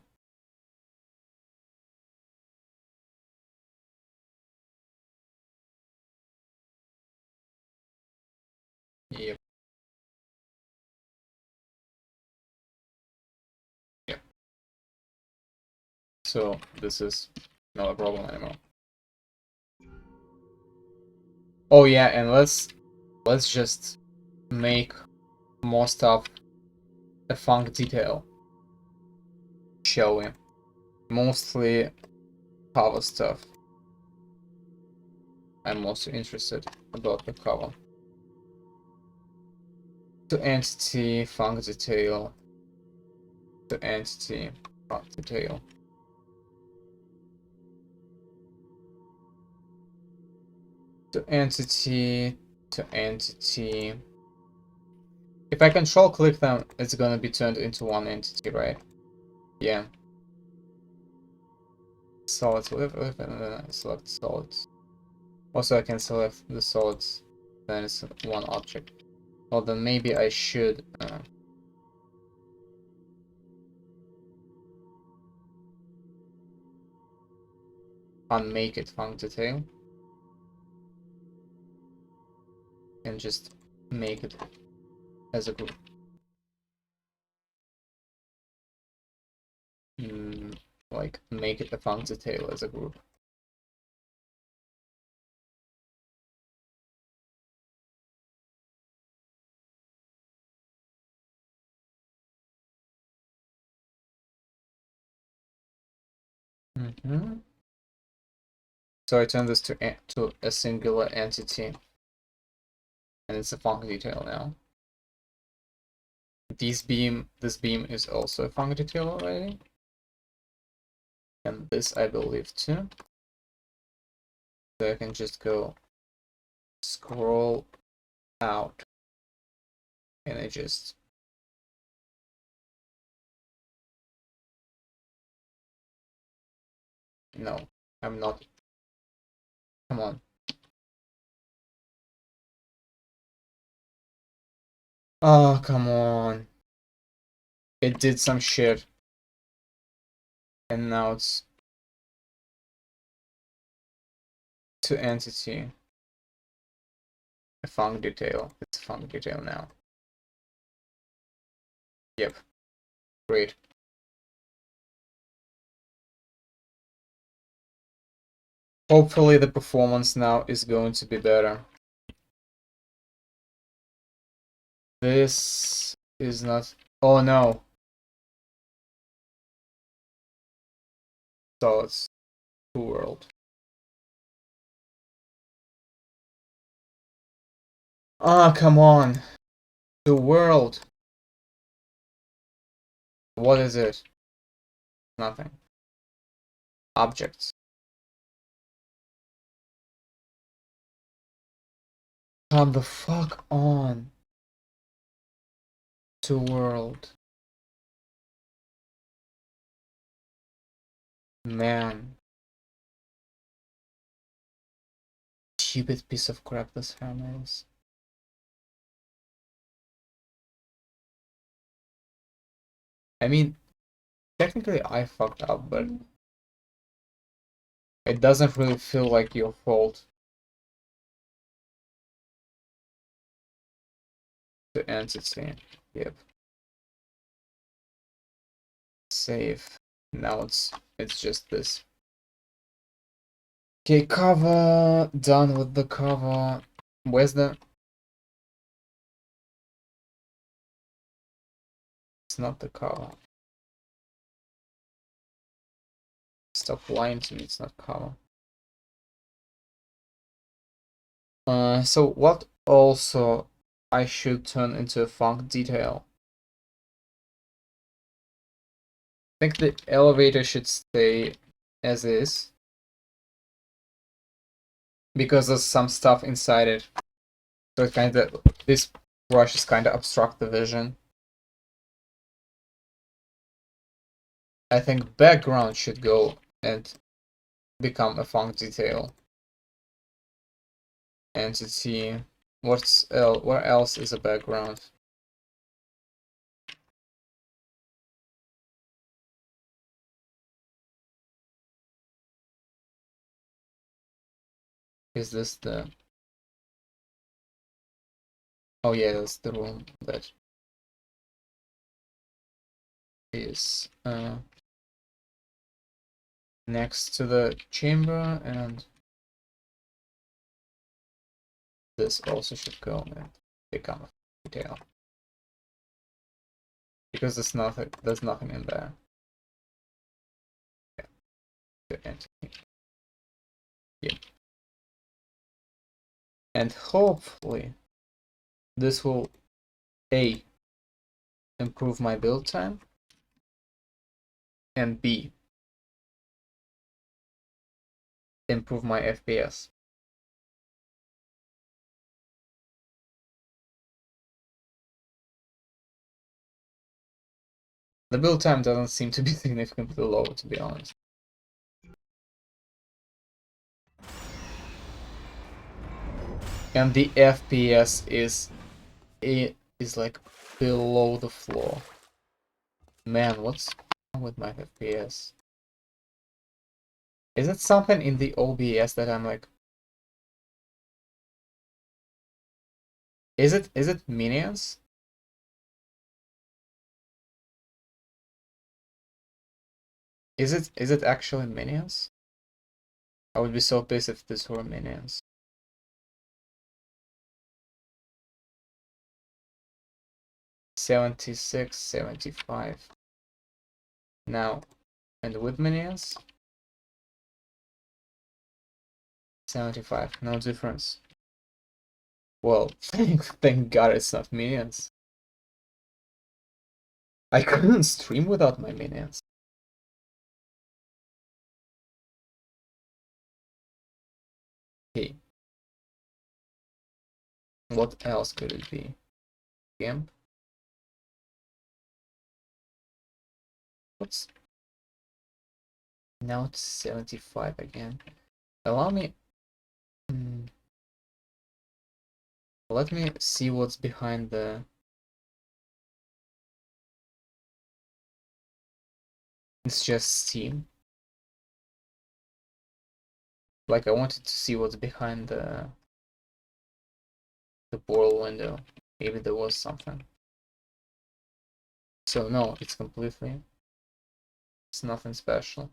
Yep. Yep. So this is not a problem anymore. Oh yeah, and let's just make more stuff a funk detail, shall we? Mostly cover stuff. I'm also interested about the cover. To entity, funk detail. To entity, funk detail. To entity, to entity. If I control click them, it's gonna be turned into one entity, right? Yeah. Solids, whatever, select solids. Also, I can select the solids, then it's one object. Well, then maybe I should unmake it funk detail and just make it as a group. Like make it a funk detail as a group. So I turn this to a singular entity, and it's a funk detail now. This beam is also a funk detail already, and this I believe too. So I can just go scroll out, and I just no, I'm not. Come on. Oh, come on. It did some shit. And now it's to entity. A funk detail. It's a funk detail now. Yep. Great. Hopefully the performance now is going to be better. This is not... Oh no. So it's two world. Ah, come on. The world. What is it? Nothing. Objects. Come the fuck on. To world. Man. Stupid piece of crap this hammer is. I mean, technically I fucked up, but it doesn't really feel like your fault. The entity. Yep. Save. Now it's just this. Okay, cover. Done with the cover. Where's the... It's not the cover. Stop lying to me, it's not cover. So what also I should turn into a funk detail? I think the elevator should stay as is. Because there's some stuff inside it. So it kind of... This brush is kind of obstruct the vision. I think background should go and become a funk detail. Entity. Where else is a background? Is this the... Oh yeah, that's the room that is next to the chamber, and this also should go and become a detail. Because there's nothing in there. Yeah. And hopefully this will A, improve my build time, and B, improve my FPS. The build time doesn't seem to be significantly low, to be honest. And the FPS is like below the floor. Man, what's wrong with my FPS? Is it something in the OBS that I'm like... Is it minions? Is it actually minions? I would be so pissed if this were minions. $76, $75. Now, and with minions, $75. No difference. Well, thank God it's not minions. I couldn't stream without my minions. Okay. What else could it be? Gimp? What's... Now it's 75 again. Allow me... Let me see what's behind the... It's just Steam. Like, I wanted to see what's behind the portal window. Maybe there was something. So no, it's completely... It's nothing special.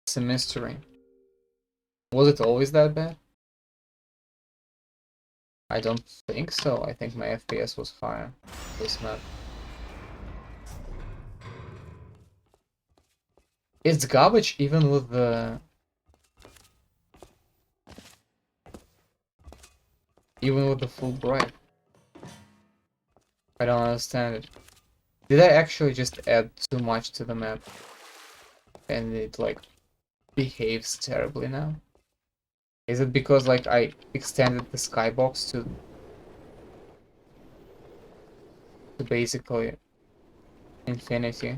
It's a mystery. Was it always that bad? I don't think so. I think my FPS was higher this map. It's garbage even with the... Even with the full bright. I don't understand it. Did I actually just add too much to the map? And it like behaves terribly now? Is it because like I extended the skybox to basically infinity?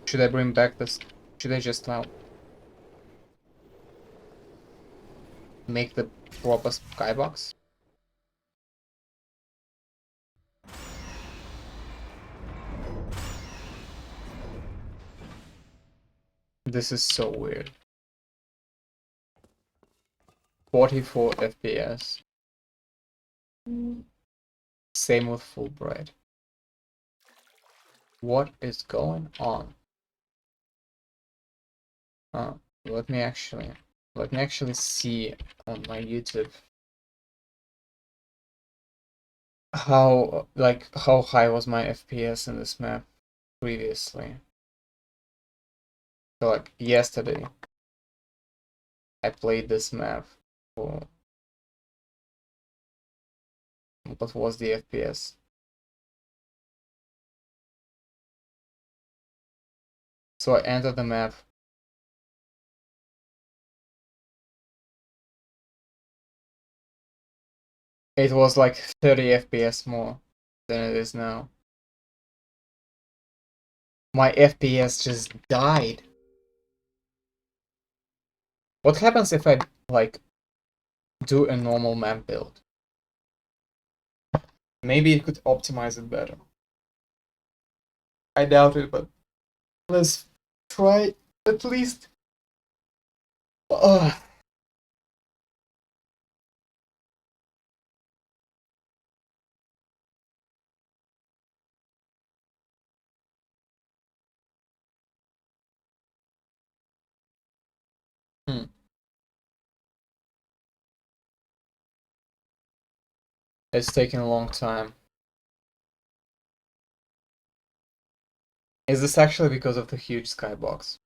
Should I bring back this? Should I just now make the proper skybox? This is so weird. 44 FPS. Same with full bright. What is going on? Let me actually see on my YouTube how high was my FPS in this map previously. So like yesterday I played this map for... What was the FPS? So I entered the map. It was like 30 FPS more than it is now. My FPS just died. What happens if I like do a normal map build? Maybe it could optimize it better. I doubt it, but let's try at least. It's taking a long time. Is this actually because of the huge skybox?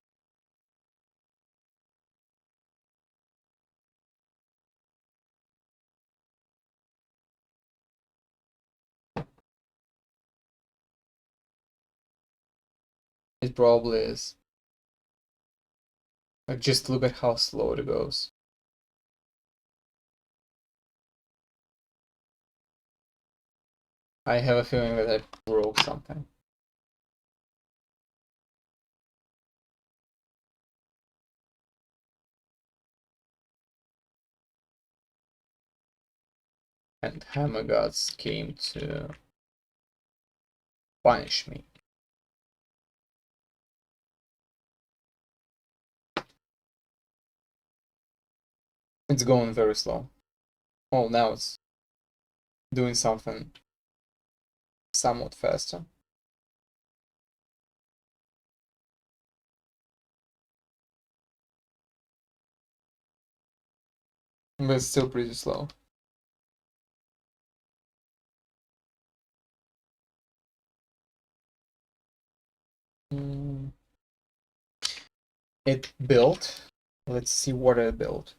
It probably is. Like, just look at how slow it goes. I have a feeling that I broke something. And hammer gods came to punish me. It's going very slow. Oh, now it's doing something somewhat faster. But it's still pretty slow. It built. Let's see what it built.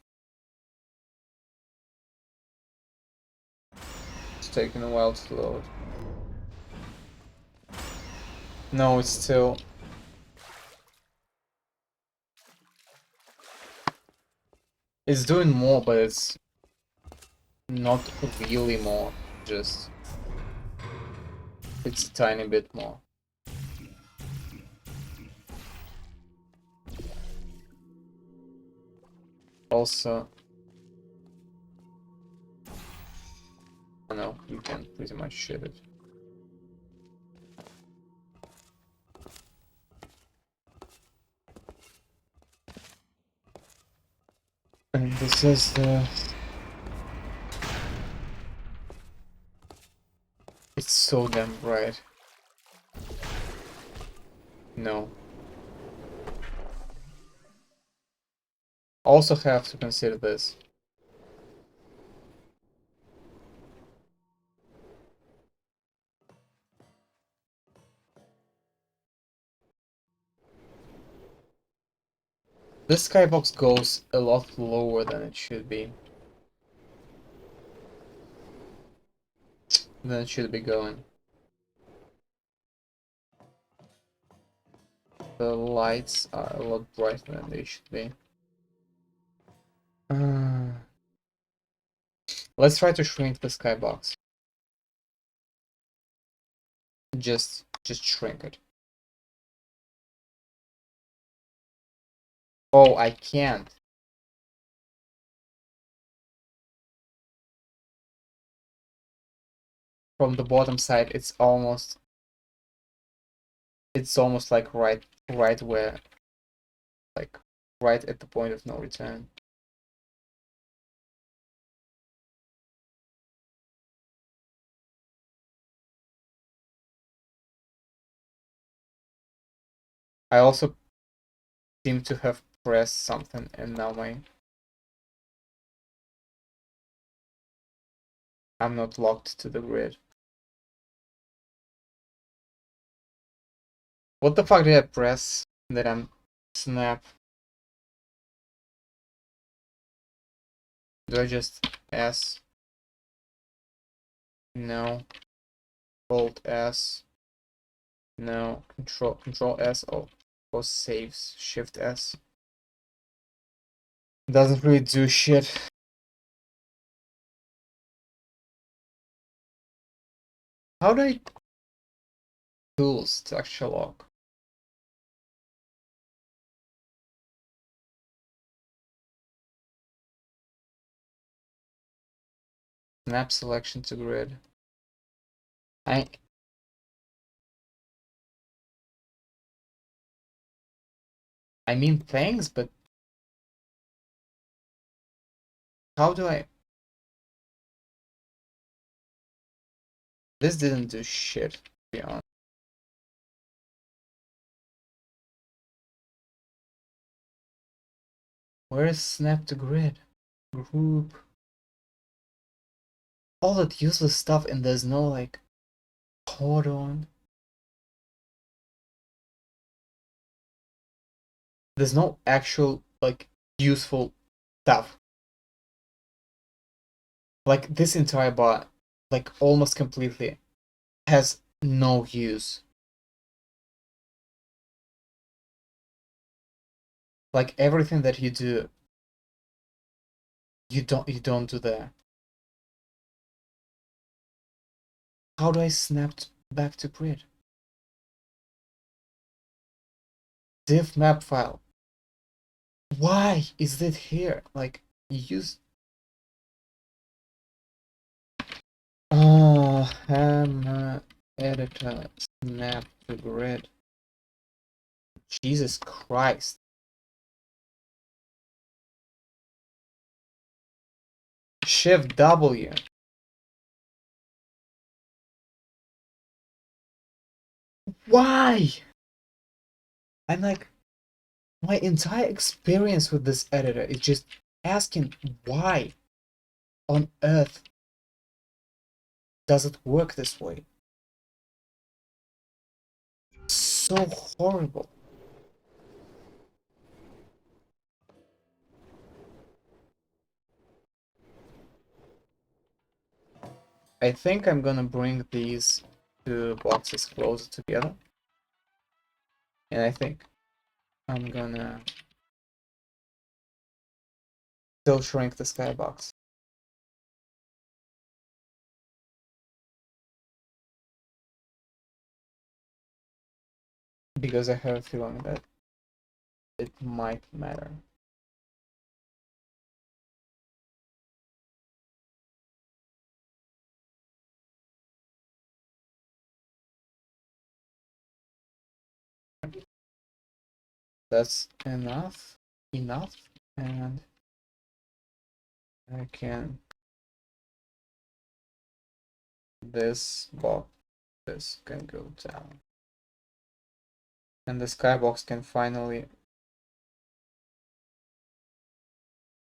It's taking a while to load. No, it's still... It's doing more, but it's not really more. Just... It's a tiny bit more. Also... I know, you can pretty much shoot it. And this is the... It's so damn bright. No. Also have to consider this. This skybox goes a lot lower than it should be. Than it should be going. The lights are a lot brighter than they should be. Let's try to shrink the skybox. Just shrink it. Oh, I can't. From the bottom side, it's almost like right where, like right at the point of no return. I also seem to have pressed something, and now I'm not locked to the grid. What the fuck did I press that I'm snap? Do I just S? No. Alt S. No. Control S. Oh, saves. Shift S. Doesn't really do shit. How do I tools to actually lock? Snap selection to grid. I mean thanks, but how do I? This didn't do shit, to be honest. Where is snap to grid? Group. all that useless stuff and there's no like cordon. There's no actual like useful stuff. Like this entire bar, like almost completely, has no use. Like everything that you do, you don't do there. How do I snap back to grid? Div map file. Why is it here? Like use. Oh, hammer editor snap to grid. Jesus Christ. Shift W. Why? I'm like, my entire experience with this editor is just asking why on earth does it work this way? So horrible. I think I'm gonna bring these two boxes closer together. And I think I'm gonna still shrink the skybox. Because I have a feeling that it might matter. That's enough. And I can this box, this can go down. And the skybox can finally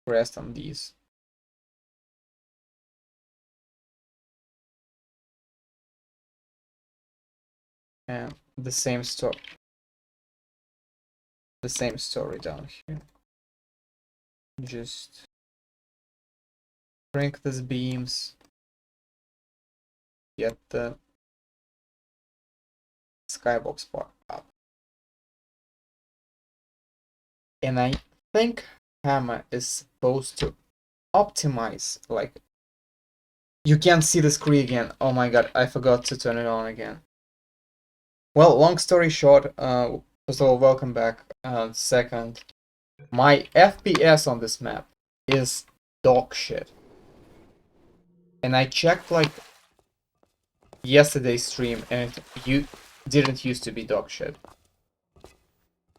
rest on these. And the same story down here. Just shrink these beams, get the skybox part up. And I think Hammer is supposed to optimize, like, you can't see the screen again. Oh my god, I forgot to turn it on again. Well, long story short, first of all, welcome back. Second, my FPS on this map is dog shit. And I checked like yesterday's stream and you didn't used to be dog shit.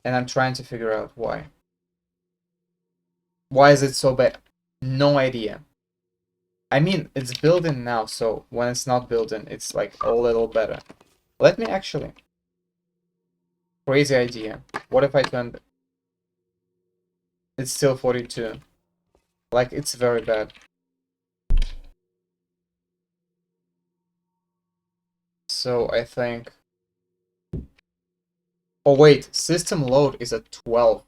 And I'm trying to figure out why. Why is it so bad? No idea. I mean, it's built in now, so when it's not built in, it's like a little better. Let me actually. Crazy idea. What if I turned... It's still 42. Like, it's very bad. So I think... Oh wait, system load is at 12.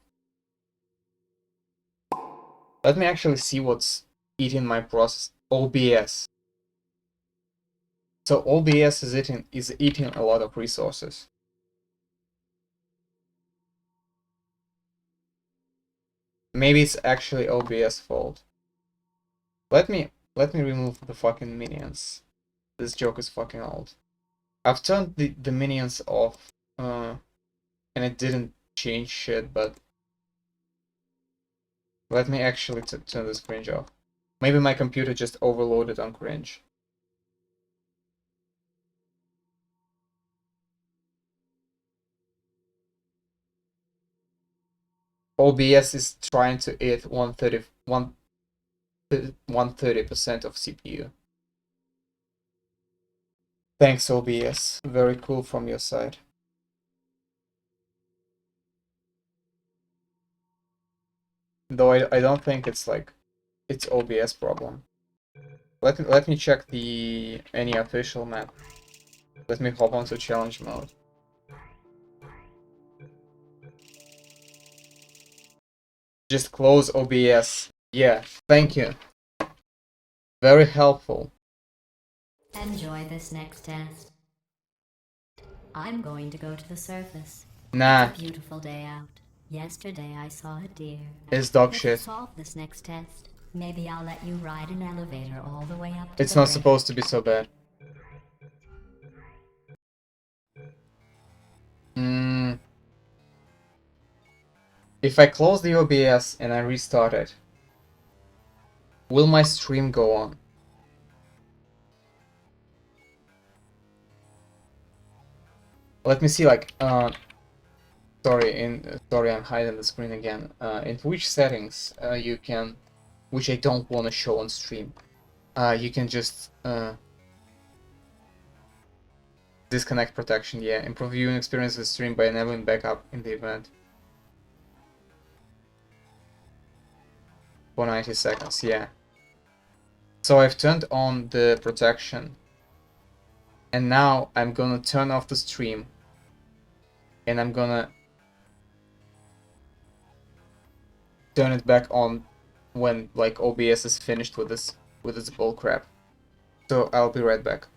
Let me actually see what's eating my process. OBS. So OBS is eating a lot of resources. Maybe it's actually OBS fault. Let me remove the fucking minions. This joke is fucking old. I've turned the minions off, and it didn't change shit, but let me actually turn this cringe off. Maybe my computer just overloaded on cringe. OBS is trying to eat 130% of CPU. Thanks, OBS. Very cool from your side. Though I don't think it's like it's OBS problem. let me check the any official map. Let me hop onto challenge mode. Just close OBS. Yeah, thank you. Very helpful. Enjoy this next test. I'm going to go to the surface. Nah. It's a beautiful day out. Yesterday I saw a deer. It's dog If shit. you solve this next test, maybe I'll let you ride an elevator all the way up to It's the not bridge. supposed to be so bad. If I close the OBS and I restart it, will my stream go on? Let me see, like, sorry, I'm hiding the screen again. In which settings you can, which I don't want to show on stream, you can just disconnect protection. Yeah, improve viewing experience with stream by enabling backup in the event for 90 seconds. Yeah. So I've turned on the protection, and now I'm gonna turn off the stream, and I'm gonna turn it back on when like OBS is finished with this bullcrap. So I'll be right back.